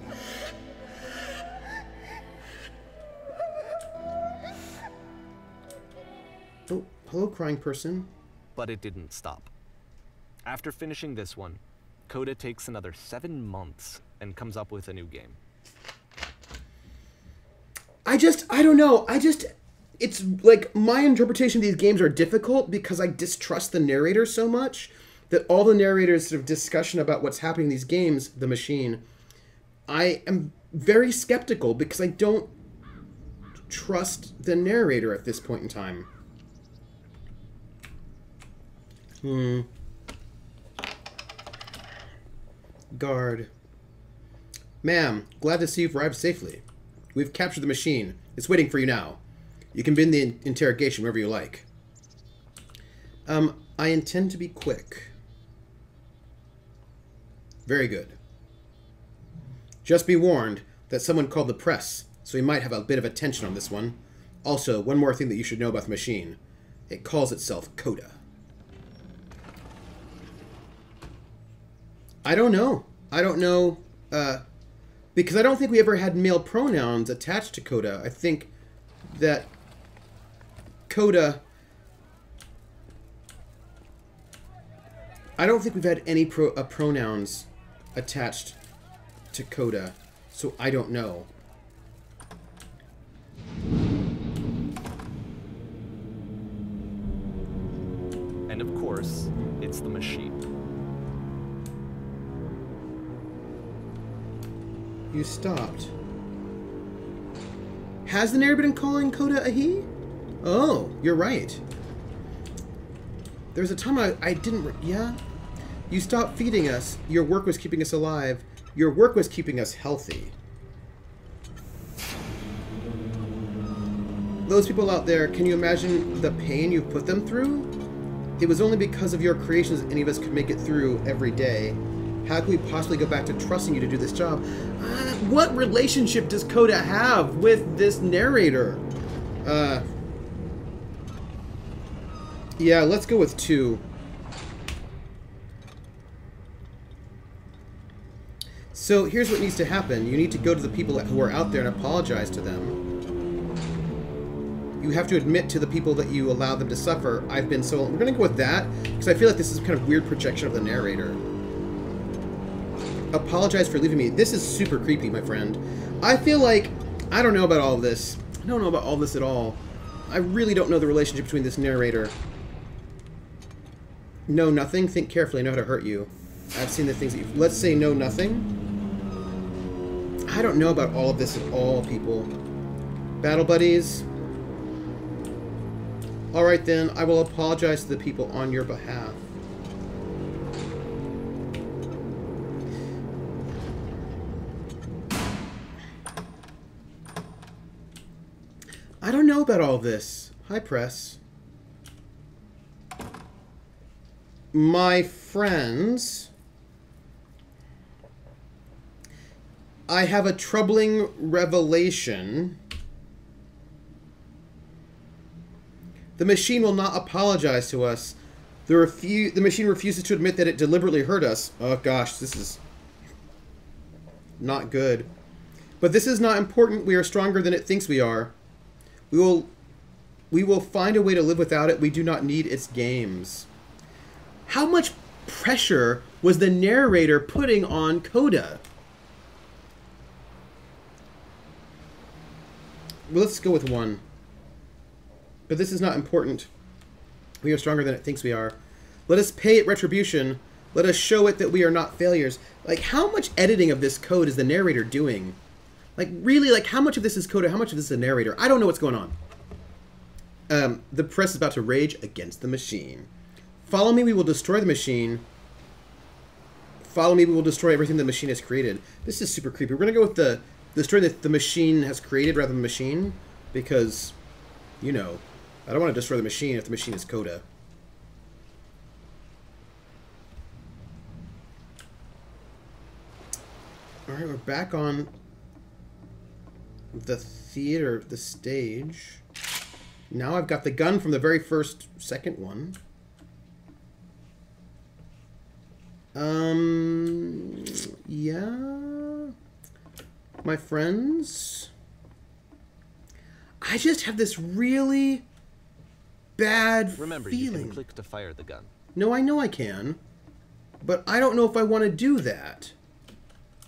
Oh, hello, crying person. But it didn't stop. After finishing this one, Coda takes another 7 months and comes up with a new game. I don't know. It's like my interpretation of these games are difficult because I distrust the narrator so much that all the narrator's sort of discussion about what's happening in these games, the machine, I am very skeptical because I don't trust the narrator at this point in time. Guard. Ma'am, glad to see you've arrived safely. We've captured the machine. It's waiting for you now. You can begin the interrogation wherever you like. I intend to be quick. Very good. Just be warned that someone called the press, so we might have a bit of attention on this one. Also, one more thing that you should know about the machine. It calls itself Coda. I don't know. I don't know, because I don't think we ever had male pronouns attached to Coda. I think that Coda... I don't think we've had any pronouns attached to Coda, so I don't know. And of course, it's the machine. You stopped. Has the narrator been calling Coda a he? Oh, you're right. There's a time I didn't... Yeah? You stopped feeding us. Your work was keeping us alive. Your work was keeping us healthy. Those people out there, can you imagine the pain you put them through? It was only because of your creations that any of us could make it through every day. How can we possibly go back to trusting you to do this job? What relationship does Coda have with this narrator? Yeah, let's go with 2. So here's what needs to happen. You need to go to the people who are out there and apologize to them. You have to admit to the people that you allow them to suffer. I've been so... We're going to go with that, because I feel like this is kind of weird projection of the narrator. Apologize for leaving me. This is super creepy, my friend. I feel like... I don't know about all of this. I don't know about all this at all. I really don't know the relationship between this narrator. Know nothing. Think carefully. I know how to hurt you. I've seen the things that Let's say know nothing. I don't know about all of this at all, people. Battle buddies. Alright then, I will apologize to the people on your behalf. I don't know about all of this. Hi, press. My friends, I have a troubling revelation. The machine will not apologize to us. The machine refuses to admit that it deliberately hurt us. Oh gosh, this is not good. But this is not important. We are stronger than it thinks we are. We will find a way to live without it. We do not need its games. How much pressure was the narrator putting on Coda? Well, let's go with 1. But this is not important. We are stronger than it thinks we are. Let us pay it retribution. Let us show it that we are not failures. Like, how much editing of this code is the narrator doing? Like, really, like, how much of this is Coda? How much of this is the narrator? I don't know what's going on. The press is about to rage against the machine. Follow me, we will destroy the machine. Follow me, we will destroy everything the machine has created. This is super creepy. We're going to go with the destroy that the machine has created rather than the machine. Because, you know, I don't want to destroy the machine if the machine is Coda. Alright, we're back on the theater, the stage. Now I've got the gun from the very second one. Yeah. My friends. I just have this really bad Remember, feeling. you can click to fire the gun. No, I know I can. But I don't know if I want to do that.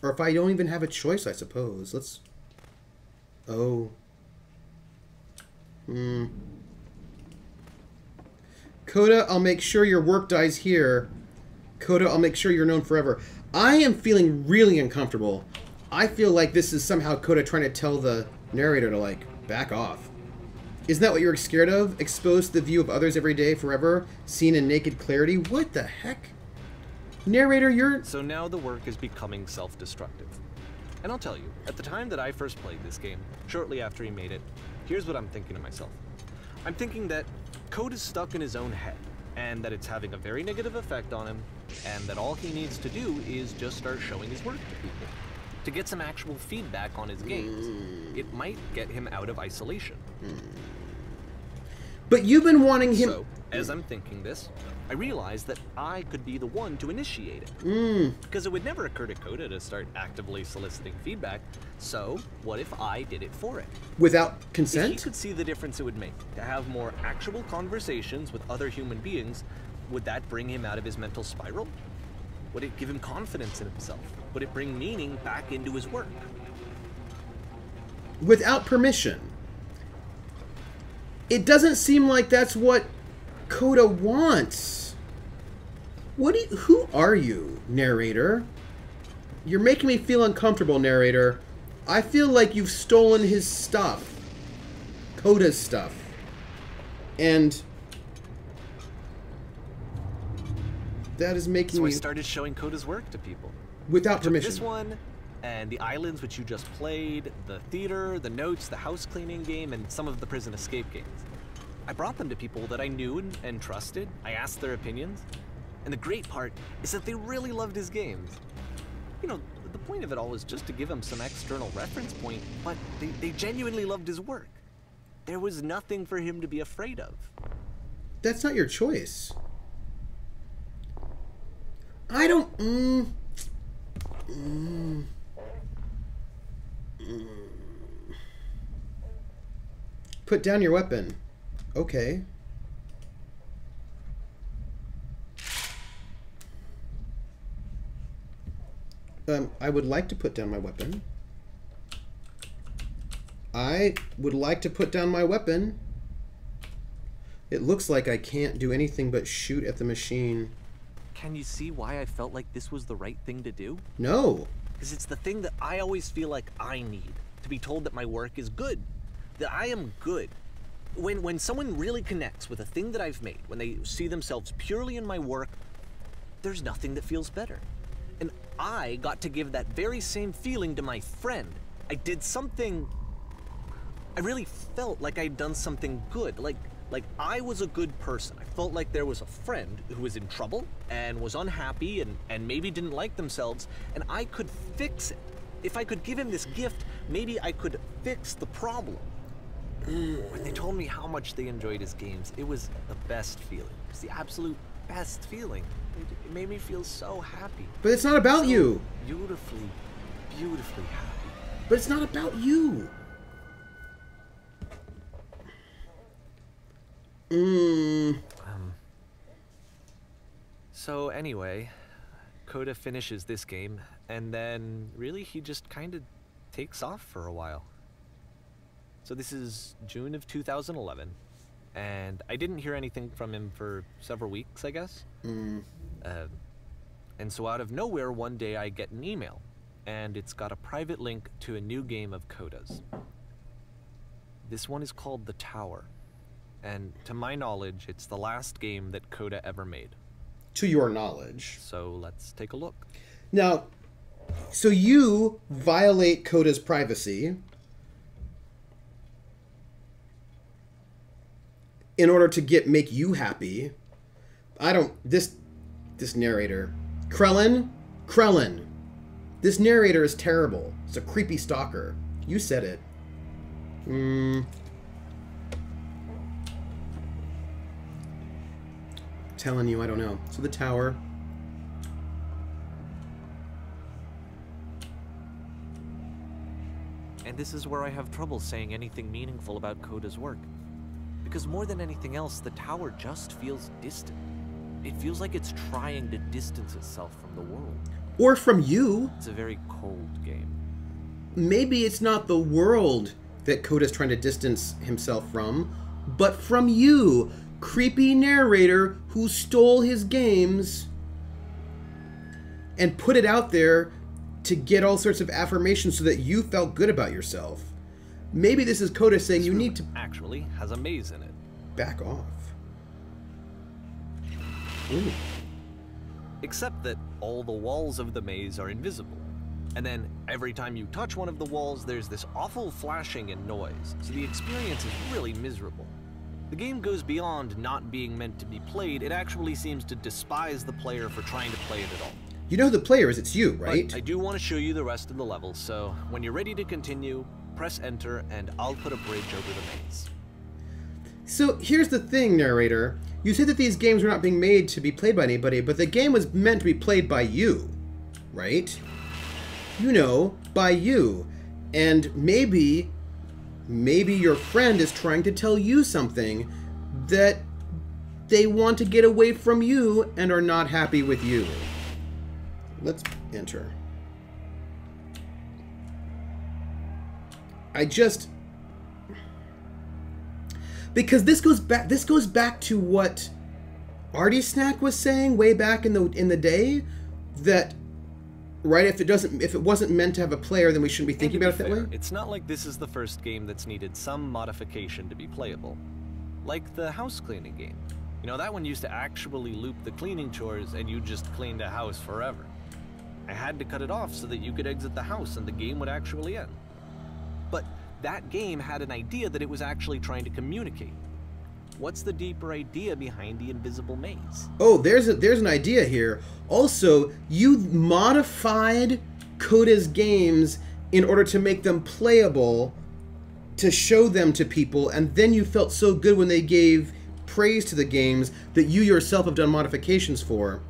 Or if I don't even have a choice, I suppose. Let's... Oh. Coda, I'll make sure your work dies here. Coda, I'll make sure you're known forever. I am feeling really uncomfortable. I feel like this is somehow Coda trying to tell the narrator to, like, back off. Isn't that what you're scared of? Exposed to the view of others every day, forever? Seen in naked clarity? What the heck? Narrator, you're... So now the work is becoming self-destructive. And I'll tell you, at the time that I first played this game, shortly after he made it, here's what I'm thinking to myself. I'm thinking that Code is stuck in his own head, and that it's having a very negative effect on him, and that all he needs to do is just start showing his work to people. To get some actual feedback on his games. It might get him out of isolation. But you've been wanting him... So, as I'm thinking this, I realized that I could be the one to initiate it. Because it would never occur to Coda to start actively soliciting feedback, so what if I did it for it? Without If consent? he could see the difference it would make to have more actual conversations with other human beings, would that bring him out of his mental spiral? Would it give him confidence in himself? Would it bring meaning back into his work? Without permission. It doesn't seem like that's what Coda wants. Who are you, narrator? You're making me feel uncomfortable, narrator. I feel like you've stolen his stuff. Coda's stuff. And That is making So I me... started showing Coda's work to people. Without permission. This one, and the islands which you just played, the theater, the notes, the house cleaning game, and some of the prison escape games. I brought them to people that I knew and trusted. I asked their opinions. And the great part is that they really loved his games. You know, the point of it all was just to give him some external reference point, but they genuinely loved his work. There was nothing for him to be afraid of. That's not your choice. I don't... Put down your weapon. Okay. I would like to put down my weapon. I would like to put down my weapon. It looks like I can't do anything but shoot at the machine. Can you see why I felt like this was the right thing to do? No. Because it's the thing that I always feel like I need. To be told that my work is good. That I am good. When someone really connects with a thing that I've made, when they see themselves purely in my work, there's nothing that feels better. And I got to give that very same feeling to my friend. I did something... I really felt like I'd done something good. Like I was a good person. I felt like there was a friend who was in trouble and was unhappy and maybe didn't like themselves, and I could fix it. If I could give him this gift, maybe I could fix the problem. When they told me how much they enjoyed his games, it was the best feeling. It was the absolute best feeling. It made me feel so happy. But it's not about you. Beautifully, beautifully happy. But it's not about you. So anyway, Coda finishes this game, and then really he just kind of takes off for a while. So this is June of 2011, and I didn't hear anything from him for several weeks, I guess. And so out of nowhere, one day I get an email, and it's got a private link to a new game of Coda's. This one is called The Tower, and to my knowledge, it's the last game that Coda ever made. To your knowledge. So let's take a look. Now, so you violate Coda's privacy in order to make you happy. This narrator. Krellin, this narrator is terrible. It's a creepy stalker. You said it. Telling you, I don't know. So the tower. And this is where I have trouble saying anything meaningful about Coda's work. Because more than anything else, the tower just feels distant. It feels like it's trying to distance itself from the world. Or from you. It's a very cold game. Maybe it's not the world that Coda's trying to distance himself from, but from you, creepy narrator who stole his games and put it out there to get all sorts of affirmation so that you felt good about yourself. Maybe this is Coda saying you need to... actually has a maze in it. Back off. Ooh. Except that all the walls of the maze are invisible. And then every time you touch one of the walls, there's this awful flashing and noise. So the experience is really miserable. The game goes beyond not being meant to be played. It actually seems to despise the player for trying to play it at all. You know who the player is, it's you, right? But I do want to show you the rest of the level, so when you're ready to continue, press enter and I'll put a bridge over the maze. So here's the thing, narrator. You said that these games were not being made to be played by anybody, but the game was meant to be played by you, right? You know, by you. And maybe your friend is trying to tell you something that they want to get away from you and are not happy with you. Let's enter. Because this goes back to what Artie Snack was saying way back in the day, that right, if it wasn't meant to have a player, then we shouldn't be thinking about it that way. It's not like this is the first game that's needed some modification to be playable. Like the house cleaning game. You know, that one used to actually loop the cleaning chores and you just cleaned a house forever. I had to cut it off so that you could exit the house and the game would actually end. But that game had an idea that it was actually trying to communicate. What's the deeper idea behind the invisible maze? Oh, there's an idea here. Also, you modified Coda's games in order to make them playable, to show them to people, and then you felt so good when they gave praise to the games that you yourself have done modifications for.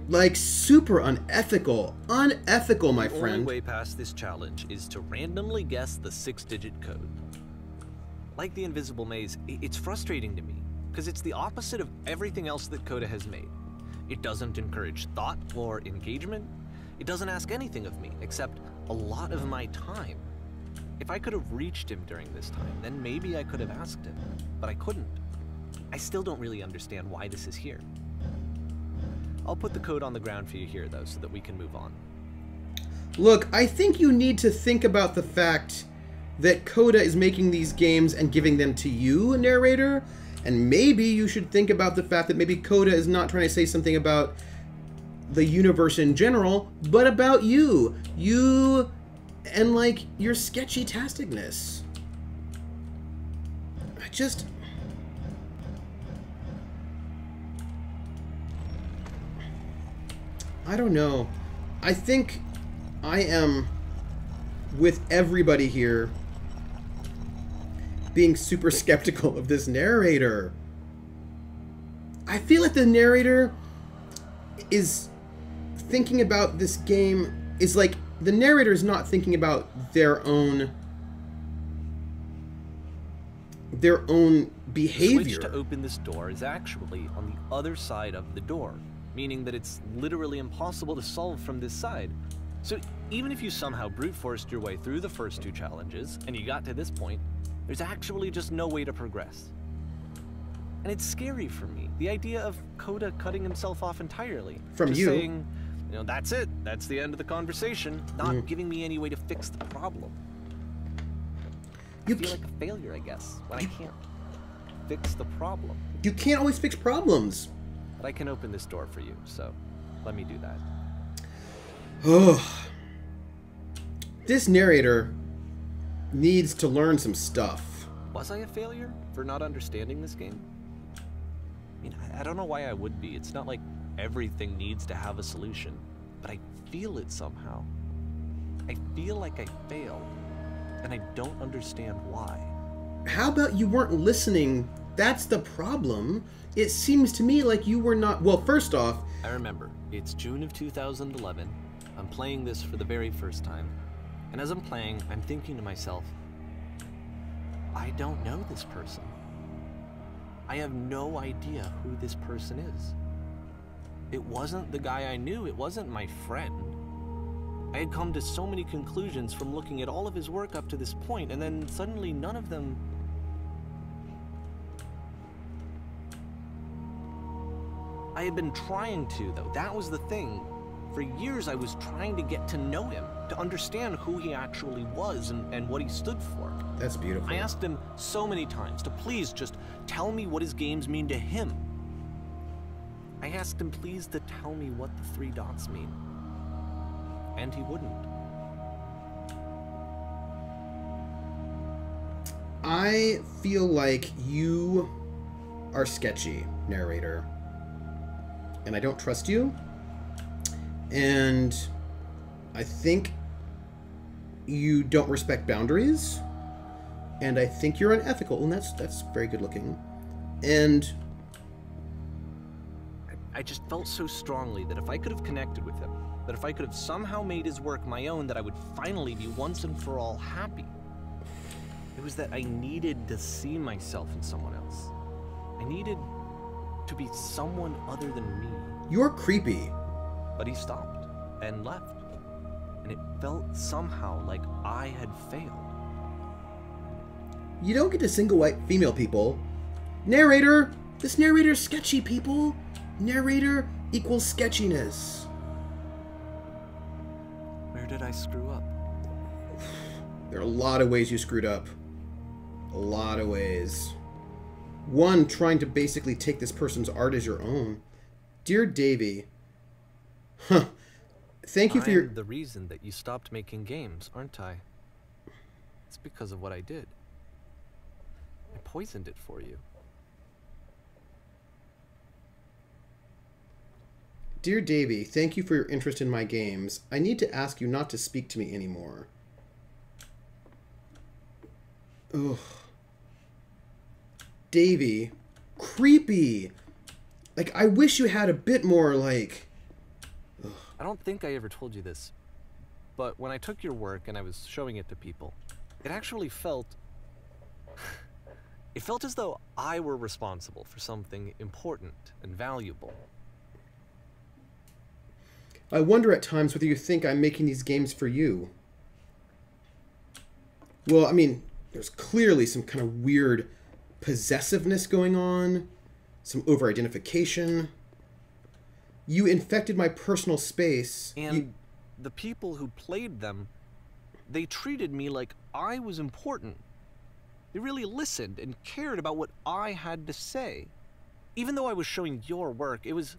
Like, super unethical. Unethical, my friend. The only way past this challenge is to randomly guess the 6-digit code. Like the invisible maze, it's frustrating to me, because it's the opposite of everything else that Coda has made. It doesn't encourage thought or engagement. It doesn't ask anything of me, except a lot of my time. If I could have reached him during this time, then maybe I could have asked him, but I couldn't. I still don't really understand why this is here. I'll put the code on the ground for you here, though, so that we can move on. Look, I think you need to think about the fact that Coda is making these games and giving them to you, narrator, and maybe you should think about the fact that maybe Coda is not trying to say something about the universe in general, but about you. You and, like, your sketchy-tasticness. I don't know. I think I am, with everybody here, being super skeptical of this narrator. I feel like the narrator is thinking about this game, is like, the narrator is not thinking about their own behavior. The switch to open this door is actually on the other side of the door, meaning that it's literally impossible to solve from this side. So even if you somehow brute forced your way through the first 2 challenges and you got to this point, there's actually just no way to progress. And it's scary for me, the idea of Coda cutting himself off entirely. From just you. Saying, you know, that's it, that's the end of the conversation, not giving me any way to fix the problem. I feel like a failure, I guess, when I can't fix the problem. You can't always fix problems. But I can open this door for you, so let me do that. Oh, this narrator needs to learn some stuff. Was I a failure for not understanding this game? I mean, I don't know why I would be. It's not like everything needs to have a solution, but I feel it somehow. I feel like I failed, and I don't understand why. How about you weren't listening? That's the problem. It seems to me like you were not... Well, first off... I remember. It's June of 2011. I'm playing this for the very first time. And as I'm playing, I'm thinking to myself, I don't know this person. I have no idea who this person is. It wasn't the guy I knew. It wasn't my friend. I had come to so many conclusions from looking at all of his work up to this point, and then suddenly none of them... I had been trying to, though. That was the thing. For years, I was trying to get to know him, to understand who he actually was and what he stood for. That's beautiful. I asked him so many times to please just tell me what his games mean to him. I asked him please to tell me what the 3 dots mean. And he wouldn't. I feel like you are sketchy, narrator. And I don't trust you. And I think you don't respect boundaries. And I think you're unethical, and that's very good looking. And I just felt so strongly that if I could have connected with him, that if I could have somehow made his work my own, that I would finally be once and for all happy. It was that I needed to see myself in someone else. I needed to be someone other than me. you're creepy. But he stopped and left. And it felt somehow like I had failed. You don't get to single white female people. Narrator! This narrator's sketchy, people. Narrator equals sketchiness. Where did I screw up? There are a lot of ways you screwed up. A lot of ways. One, trying to basically take this person's art as your own. Dear Davey, thank you for your... I'm the reason that you stopped making games, aren't I? It's because of what I did. I poisoned it for you. Dear Davey, thank you for your interest in my games. I need to ask you not to speak to me anymore. Ugh. Davey, creepy. Like, I wish you had a bit more, like... Ugh. I don't think I ever told you this, but when I took your work and I was showing it to people, it actually felt... it felt as though I were responsible for something important and valuable. I wonder at times whether you think I'm making these games for you. Well, I mean, there's clearly some kind of weird possessiveness going on, some over-identification. You infected my personal space. And the people who played them, they treated me like I was important. They really listened and cared about what I had to say. Even though I was showing your work, it was...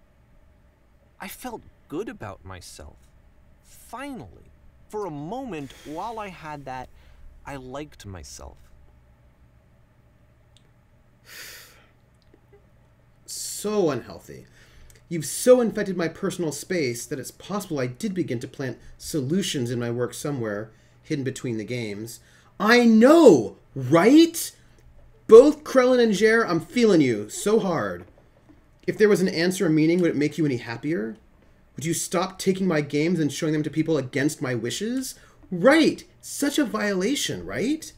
I felt good about myself. Finally. For a moment, while I had that, I liked myself. So unhealthy. You've so infected my personal space that it's possible I did begin to plant solutions in my work somewhere, hidden between the games. I know, right? Both Krellin and Jer, I'm feeling you so hard. If there was an answer or meaning, would it make you any happier? Would you stop taking my games and showing them to people against my wishes? Right! Such a violation, right?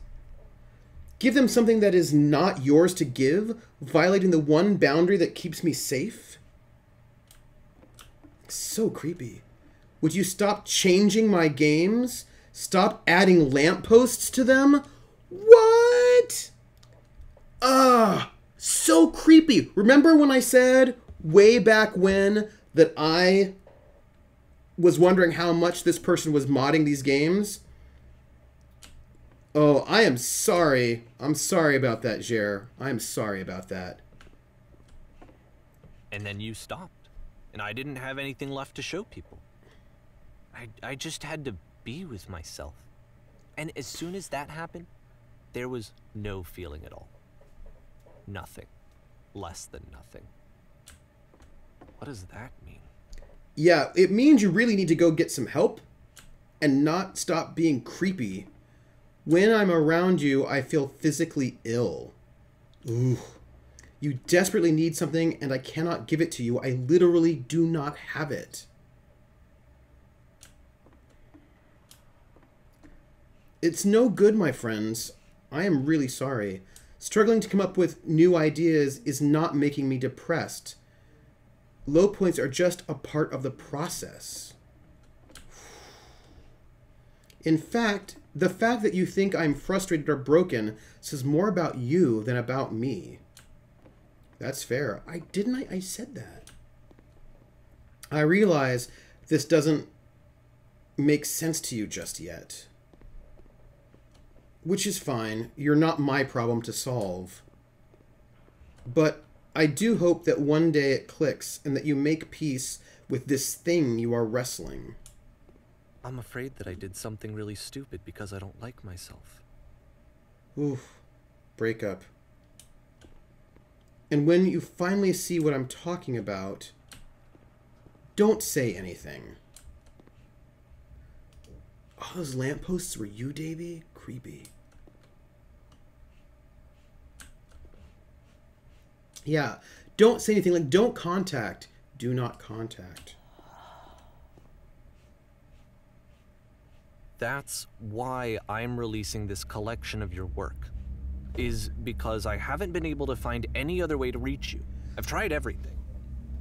Give them something that is not yours to give, violating the one boundary that keeps me safe? So creepy. Would you stop changing my games? Stop adding lampposts to them? What? So creepy. Remember when I said way back when that I was wondering how much this person was modding these games? Oh, I am sorry. I'm sorry about that, Jer. I'm sorry about that. And then you stopped, and I didn't have anything left to show people. I just had to be with myself. And as soon as that happened, there was no feeling at all. Nothing. Less than nothing. What does that mean? Yeah, it means you really need to go get some help and not stop being creepy. When I'm around you, I feel physically ill. Ooh. You desperately need something, and I cannot give it to you. I literally do not have it. It's no good, my friends. I am really sorry. Struggling to come up with new ideas is not making me depressed. Low points are just a part of the process. In fact, the fact that you think I'm frustrated or broken says more about you than about me. That's fair. I said that. I realize this doesn't make sense to you just yet. Which is fine. You're not my problem to solve. But I do hope that one day it clicks and that you make peace with this thing you are wrestling. I'm afraid that I did something really stupid because I don't like myself. Oof. Breakup. And when you finally see what I'm talking about, don't say anything. Oh, those lampposts were you, Davey? Creepy. Yeah, don't say anything. Like, don't contact. Do not contact. That's why I'm releasing this collection of your work. Is because I haven't been able to find any other way to reach you. I've tried everything.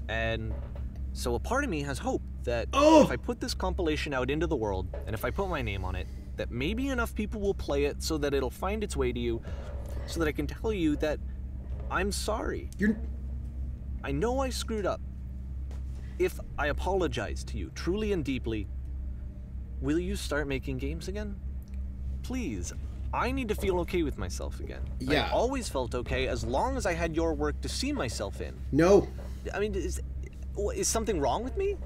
And so a part of me has hope that if I put this compilation out into the world, and if I put my name on it, that maybe enough people will play it so that it'll find its way to you, so that I can tell you that I'm sorry. I know I screwed up. If I apologize to you truly and deeply, will you start making games again? Please, I need to feel okay with myself again. Yeah. I always felt okay as long as I had your work to see myself in. No. I mean, is something wrong with me?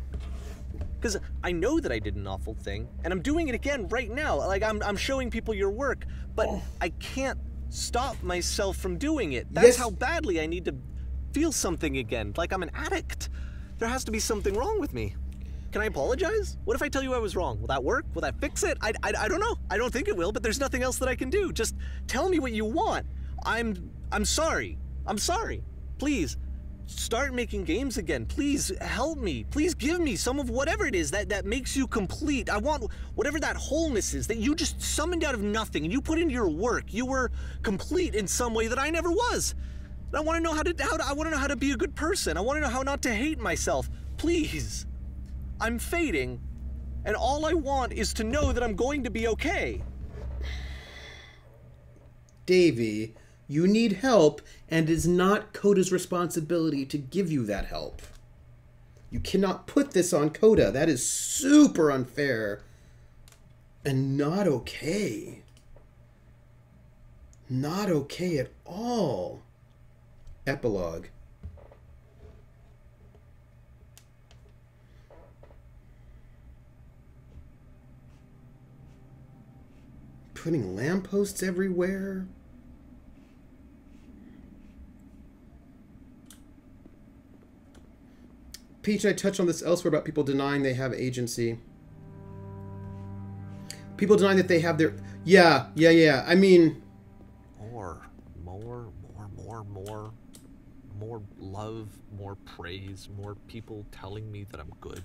Because I know that I did an awful thing, and I'm doing it again right now. Like, I'm showing people your work, but I can't stop myself from doing it. That's Yes. how badly I need to feel something again, like I'm an addict. There has to be something wrong with me. Can I apologize? What if I tell you I was wrong? Will that work? Will that fix it? I don't know. I don't think it will, but there's nothing else that I can do. Just tell me what you want. I'm sorry. I'm sorry. Please, start making games again. Please help me. Please give me some of whatever it is that makes you complete. I want whatever that wholeness is that you just summoned out of nothing and you put into your work. You were complete in some way that I never was. I want to know I want to know how to be a good person. I want to know how not to hate myself. Please. I'm fading, and all I want is to know that I'm going to be okay. Davey, you need help, and it is not Coda's responsibility to give you that help. You cannot put this on Coda. That is super unfair and not okay. Not okay at all. Epilogue. Putting lampposts everywhere. Peach, I touched on this elsewhere about people denying they have agency. People denying that they have their... Yeah. I mean... More love, more praise, more people telling me that I'm good.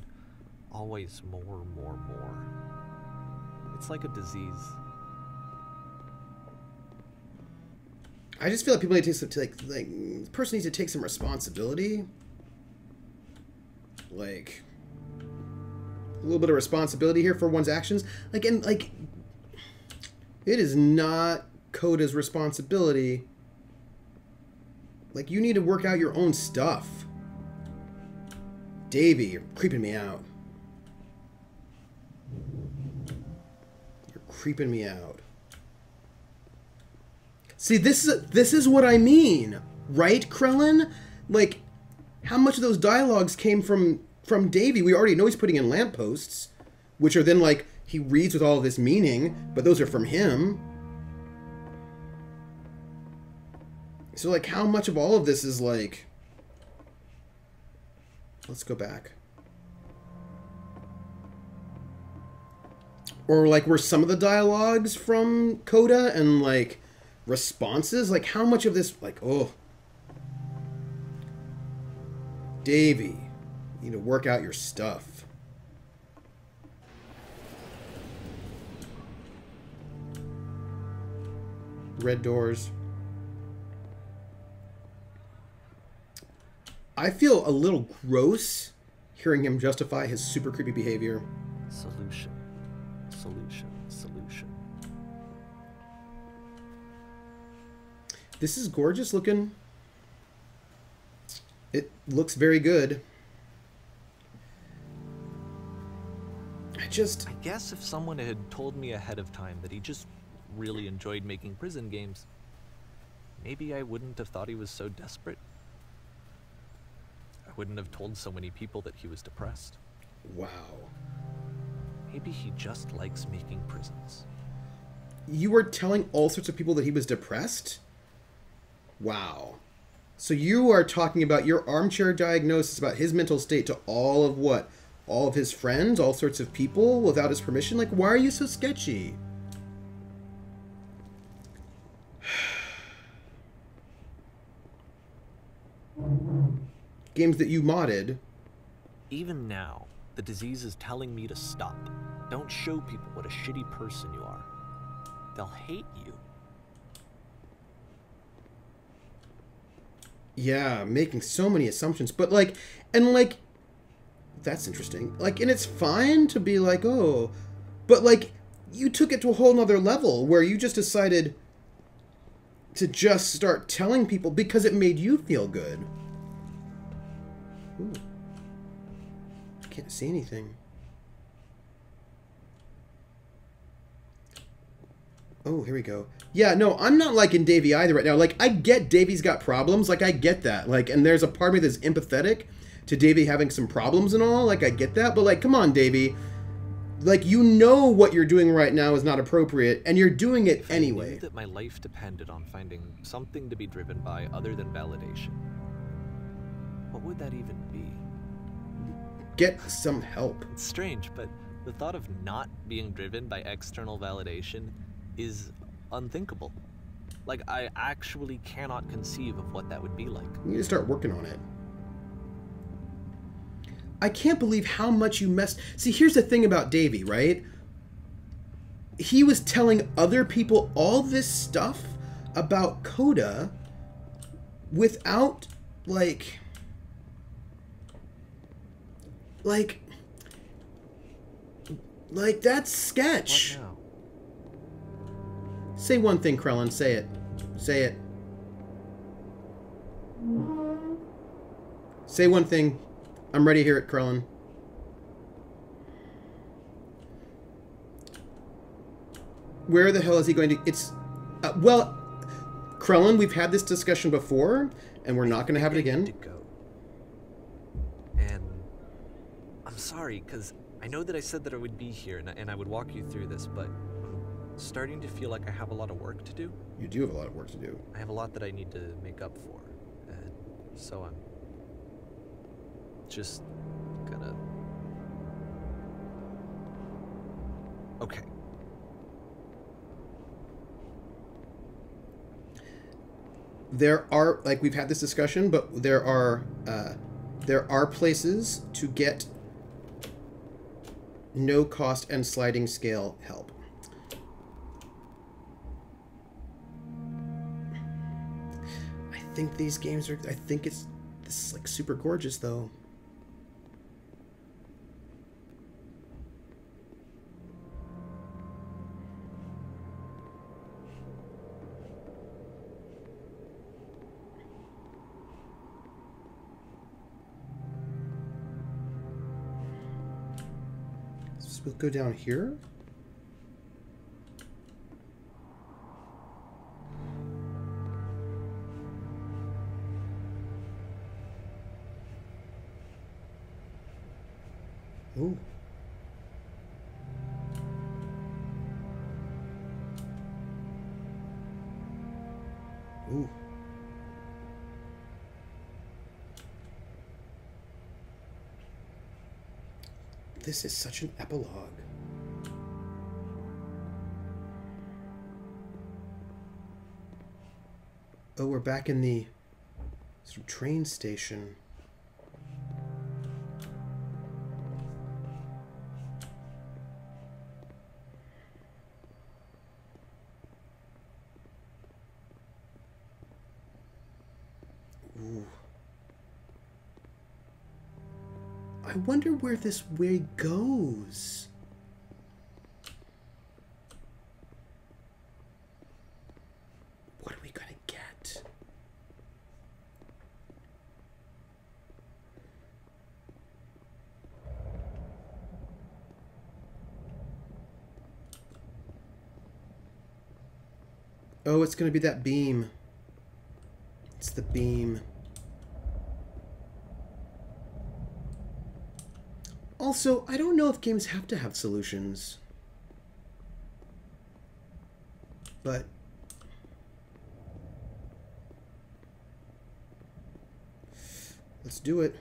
Always more. It's like a disease. I just feel like people need to take some, like the person needs to take some responsibility. Like, a little bit of responsibility here for one's actions. Like, and like, it is not Coda's responsibility. Like, you need to work out your own stuff. Davey, you're creeping me out. You're creeping me out. See, this is what I mean, right, Krellin? Like, how much of those dialogues came from Davey? We already know he's putting in lampposts, which are then like he reads with all of this meaning, but those are from him. So, like, how much of all of this is like... Let's go back. Or, like, were some of the dialogues from Coda and, like, responses? Like, how much of this... Like, oh... Davey, you need to work out your stuff. Red doors. I feel a little gross hearing him justify his super creepy behavior. Solution. This is gorgeous looking. It looks very good. I guess if someone had told me ahead of time that he just really enjoyed making prison games, maybe I wouldn't have thought he was so desperate. I wouldn't have told so many people that he was depressed. Wow. Maybe he just likes making prisons. You were telling all sorts of people that he was depressed? Wow. So you are talking about your armchair diagnosis about his mental state to all of what? All of his friends? All sorts of people without his permission? Like, why are you so sketchy? Games that you modded. Even now, the disease is telling me to stop. Don't show people what a shitty person you are. They'll hate you. Yeah, making so many assumptions. But, like, and, like, that's interesting. Like, and it's fine to be like, oh, but, like, you took it to a whole nother level where you just decided to just start telling people because it made you feel good. Ooh. I can't see anything. Oh, here we go. Yeah, no, I'm not liking Davey either right now. Like, I get Davey's got problems. Like, I get that. Like, and there's a part of me that's empathetic to Davey having some problems and all. Like, I get that. But, like, come on, Davey. Like, you know what you're doing right now is not appropriate, and you're doing it If I anyway. knew that my life depended on finding something to be driven by other than validation, what would that even be? Get some help. It's strange, but the thought of not being driven by external validation is unthinkable. Like, I actually cannot conceive of what that would be like. You need to start working on it. I can't believe how much you messed... See, here's the thing about Davey, right? He was telling other people all this stuff about Coda without, like... Like, that's sketch. What now? Say one thing, Krellin. Say it. Say it. Say one thing. I'm ready to hear it, Krellin. Where the hell is he going to... It's... well, Krellin, we've had this discussion before, and we're not going to have it again. To go. And I'm sorry, because I know that I said that I would be here and I would walk you through this, but I'm starting to feel like I have a lot of work to do. You do have a lot of work to do. I have a lot that I need to make up for, and so I'm just gonna... Okay. There are, like, we've had this discussion, but there are places to get no cost and sliding scale help. I think these games are, I think this is like super gorgeous though. We'll go down here. Ooh. Ooh. This is such an epilogue. Oh, we're back in the sort of train station. Ooh. I wonder where this way goes. What are we gonna get? Oh, it's gonna be that beam. It's the beam. Also, I don't know if games have to have solutions. But... let's do it.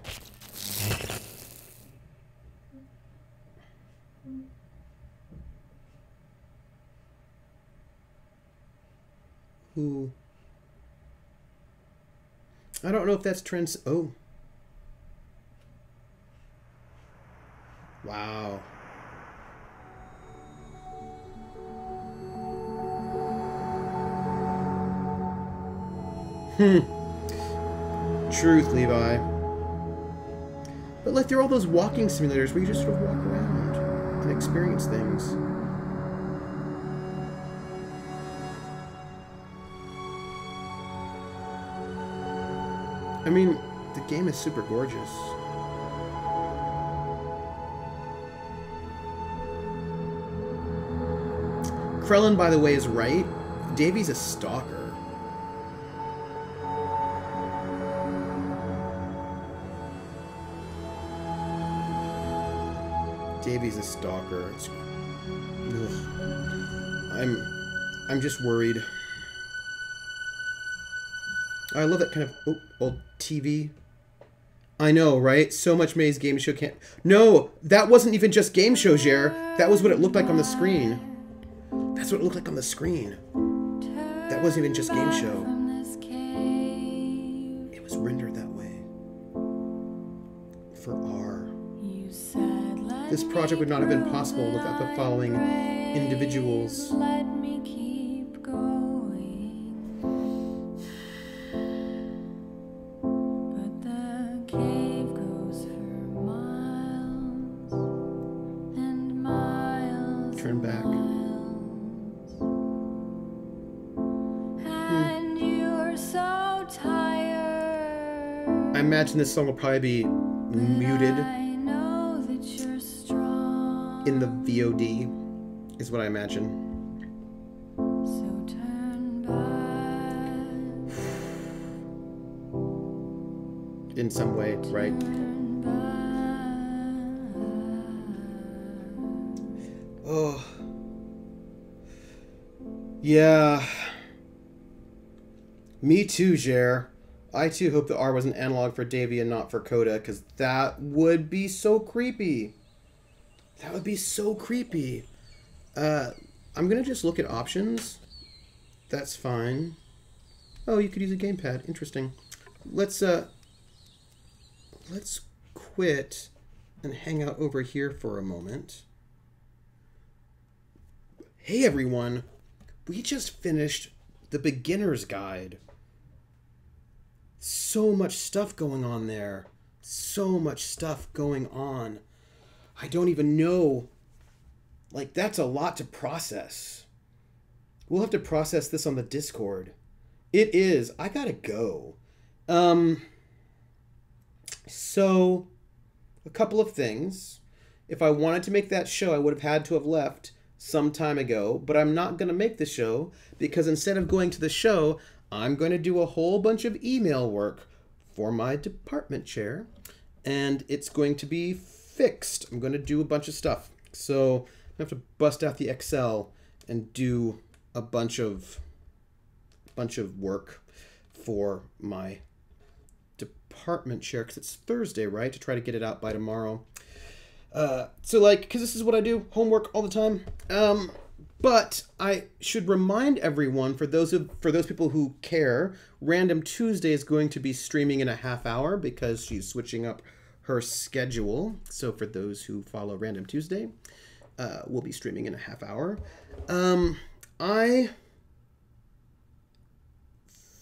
Ooh. I don't know if that's trans... Oh. Wow. Truth, Levi. But like, there are all those walking simulators where you just sort of walk around and experience things. I mean, the game is super gorgeous. Krellin, by the way, is right. Davy's a stalker. Davy's a stalker. I'm just worried. I love that kind of old TV. I know, right? So much May's game show can't... No, that wasn't even just game show, Jer. That was what it looked like on the screen. That's what it looked like on the screen. That wasn't even just game show. It was rendered that way. For R. This project would not have been possible without the following individuals. Turn back. I imagine this song will probably be muted in the VOD, is what I imagine. In some way, right? Oh. Yeah. Me too, Jer. I too hope the R was an analog for Davy and not for Coda, because that would be so creepy. That would be so creepy. I'm going to just look at options. That's fine. Oh, you could use a gamepad. Interesting. Let's quit and hang out over here for a moment. Hey everyone, we just finished the beginner's guide. So much stuff going on there. So much stuff going on. I don't even know. Like, that's a lot to process. We'll have to process this on the Discord. It is. I gotta go. So, a couple of things. If I wanted to make that show, I would have had to have left some time ago, but I'm not going to make the show because instead of going to the show, I'm going to do a whole bunch of email work for my department chair, and it's going to be fixed. I'm going to do a bunch of stuff. So I have to bust out the Excel and do a bunch of work for my department chair because it's Thursday, right? To try to get it out by tomorrow. So like, because this is what I do, homework all the time. But I should remind everyone, for those people who care, Random Tuesday is going to be streaming in a half hour because she's switching up her schedule. So for those who follow Random Tuesday, we'll be streaming in a half hour. I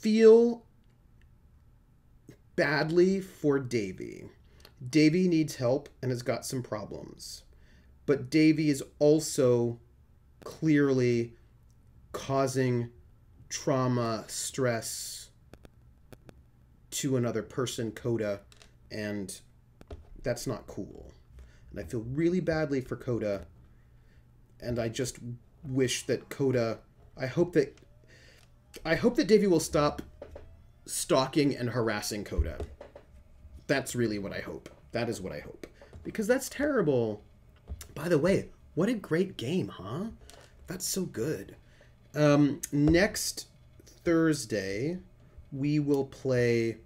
feel badly for Davy. Davy needs help and has got some problems. But Davy is also clearly causing trauma, stress to another person, Coda, and that's not cool. And I feel really badly for Coda, and I just wish that Coda... I hope that Davy will stop stalking and harassing Coda. That's really what I hope. That is what I hope. Because that's terrible. By the way, what a great game, huh? That's so good. Next Thursday, we will play...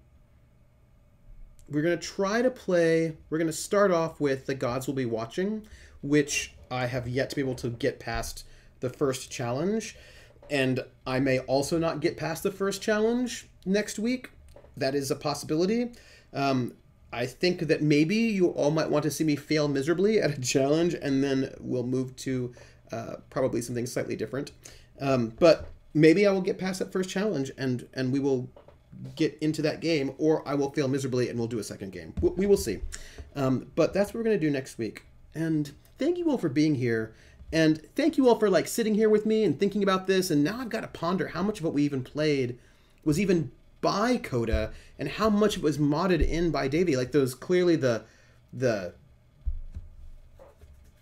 We're going to try to play... We're going to start off with The Gods Will Be Watching, which I have yet to be able to get past the first challenge. And I may also not get past the first challenge next week. That is a possibility. I think that maybe you all might want to see me fail miserably at a challenge, and then we'll move to probably something slightly different. But maybe I will get past that first challenge, and we will get into that game, or I will fail miserably and we'll do a second game. We will see. But that's what we're going to do next week. And thank you all for being here. And thank you all for like sitting here with me and thinking about this. And now I've got to ponder how much of what we even played was even by Coda and how much it was modded in by Davy. Like those clearly the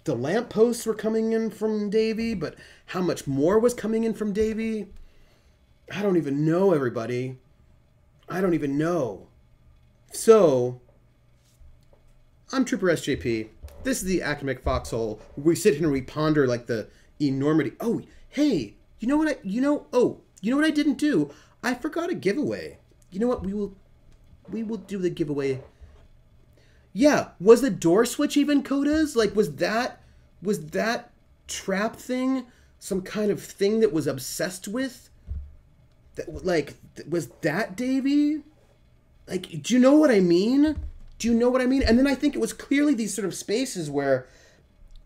the lampposts were coming in from Davey, but how much more was coming in from Davey? I don't even know, everybody. I don't even know. So, I'm Trooper SJP. This is the Academic Foxhole. We sit here and we ponder like the enormity. Oh, hey, you know what I didn't do? I forgot a giveaway. You know what? We will do the giveaway. Yeah, was the door switch even Coda's? Like, was that trap thing some kind of thing that was obsessed with? Was that Davey? Like, do you know what I mean? Do you know what I mean? And then I think it was clearly these sort of spaces where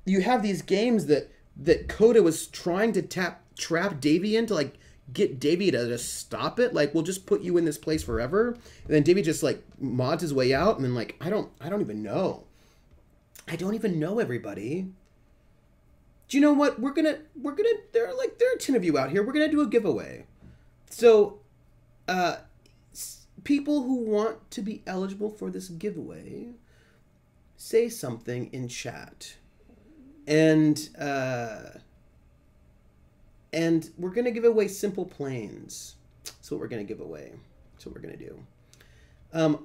you have these games that Coda was trying to trap Davey in to, like, get Davey to just stop it. Like, we'll just put you in this place forever. And then Davey just, like, mods his way out. And then, like, I don't even know. I don't even know, everybody. Do you know what? We're gonna, there are 10 of you out here. We're gonna do a giveaway. So, people who want to be eligible for this giveaway, say something in chat. And we're going to give away Simple Planes. That's what we're going to give away. That's what we're going to do.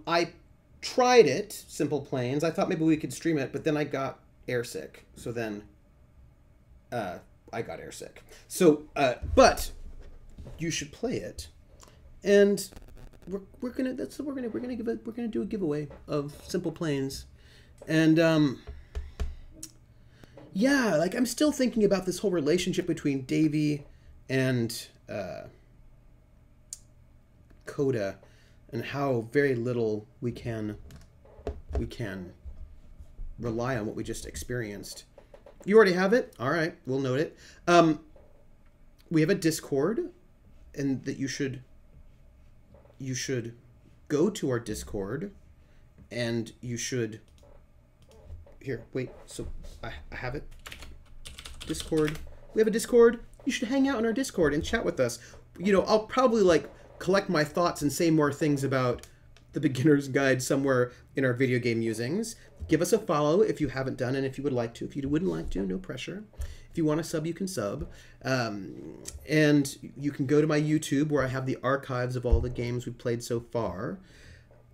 I tried it, Simple Planes. I thought maybe we could stream it, but then I got airsick. So then I got airsick. So, but you should play it. And we're gonna do a giveaway of Simple Planes. And yeah, like, I'm still thinking about this whole relationship between Davey and Coda, and how very little we can rely on what we just experienced. You already have it? All right, we'll note it. We have a Discord, and that you should go to our Discord, and you should... Here, wait, so I have it. Discord. We have a Discord. You should hang out in our Discord and chat with us. You know, I'll probably, like, collect my thoughts and say more things about the Beginner's Guide somewhere in our video game musings. Give us a follow if you haven't done, and if you would like to. If you wouldn't like to, no pressure. If you want to sub, you can sub. And you can go to my YouTube, where I have the archives of all the games we've played so far.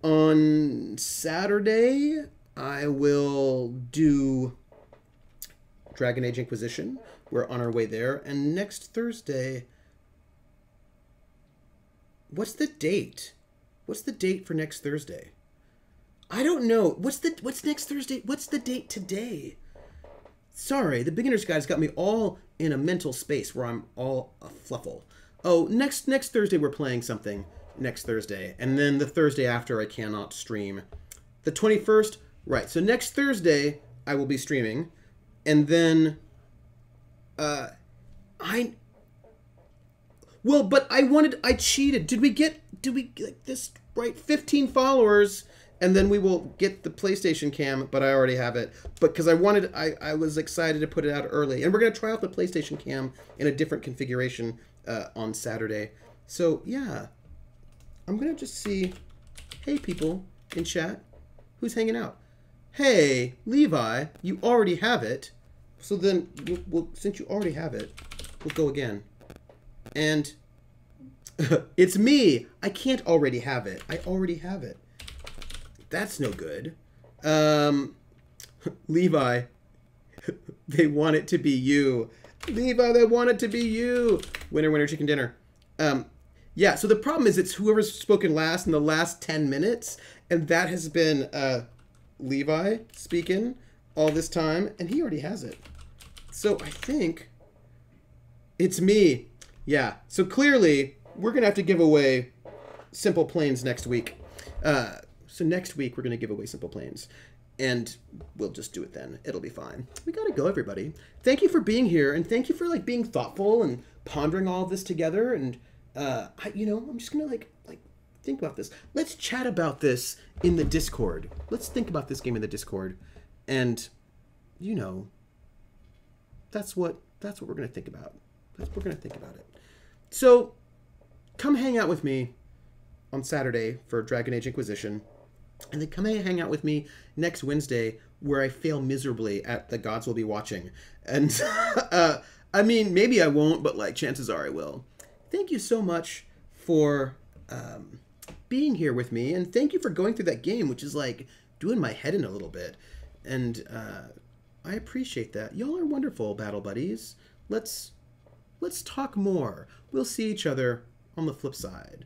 On Saturday, I will do Dragon Age Inquisition. We're on our way there. And next Thursday... What's the date? What's the date for next Thursday? I don't know. What's next Thursday? What's the date today? Sorry, the Beginner's Guide's got me all in a mental space where I'm all a fluffle. Oh, next Thursday we're playing something. Next Thursday. And then the Thursday after I cannot stream. The 21st... Right, so next Thursday I will be streaming, and then, but I cheated. Did we get this right? 15 followers, and then we will get the PlayStation Cam, but I already have it. But because I was excited to put it out early, and we're going to try out the PlayStation Cam in a different configuration on Saturday. So, yeah, I'm going to just see, hey, people in chat, who's hanging out? Hey, Levi, you already have it. So then, since you already have it, we'll go again. And it's me. I can't already have it. I already have it. That's no good. Levi, they want it to be you. Levi, they want it to be you. Winner, winner, chicken dinner. Yeah, so the problem is it's whoever's spoken last in the last 10 minutes. And that has been... Levi speaking all this time, and he already has it. So I think it's me. Yeah, so clearly we're going to have to give away Simple Planes next week. So next week we're going to give away Simple Planes, and we'll just do it then. It'll be fine. We got to go, everybody. Thank you for being here, and thank you for, like, being thoughtful and pondering all of this together. And, I'm just going to, like think about this. Let's chat about this in the Discord. Let's think about this game in the Discord. And, that's what we're going to think about. We're going to think about it. So, come hang out with me on Saturday for Dragon Age Inquisition. And then come hang out with me next Wednesday where I fail miserably at The Gods Will Be Watching. And, I mean, maybe I won't, but, like, chances are I will. Thank you so much for being here with me, and thank you for going through that game, which is, like, doing my head in a little bit. And I appreciate that. Y'all are wonderful, Battle Buddies. Let's talk more. We'll see each other on the flip side.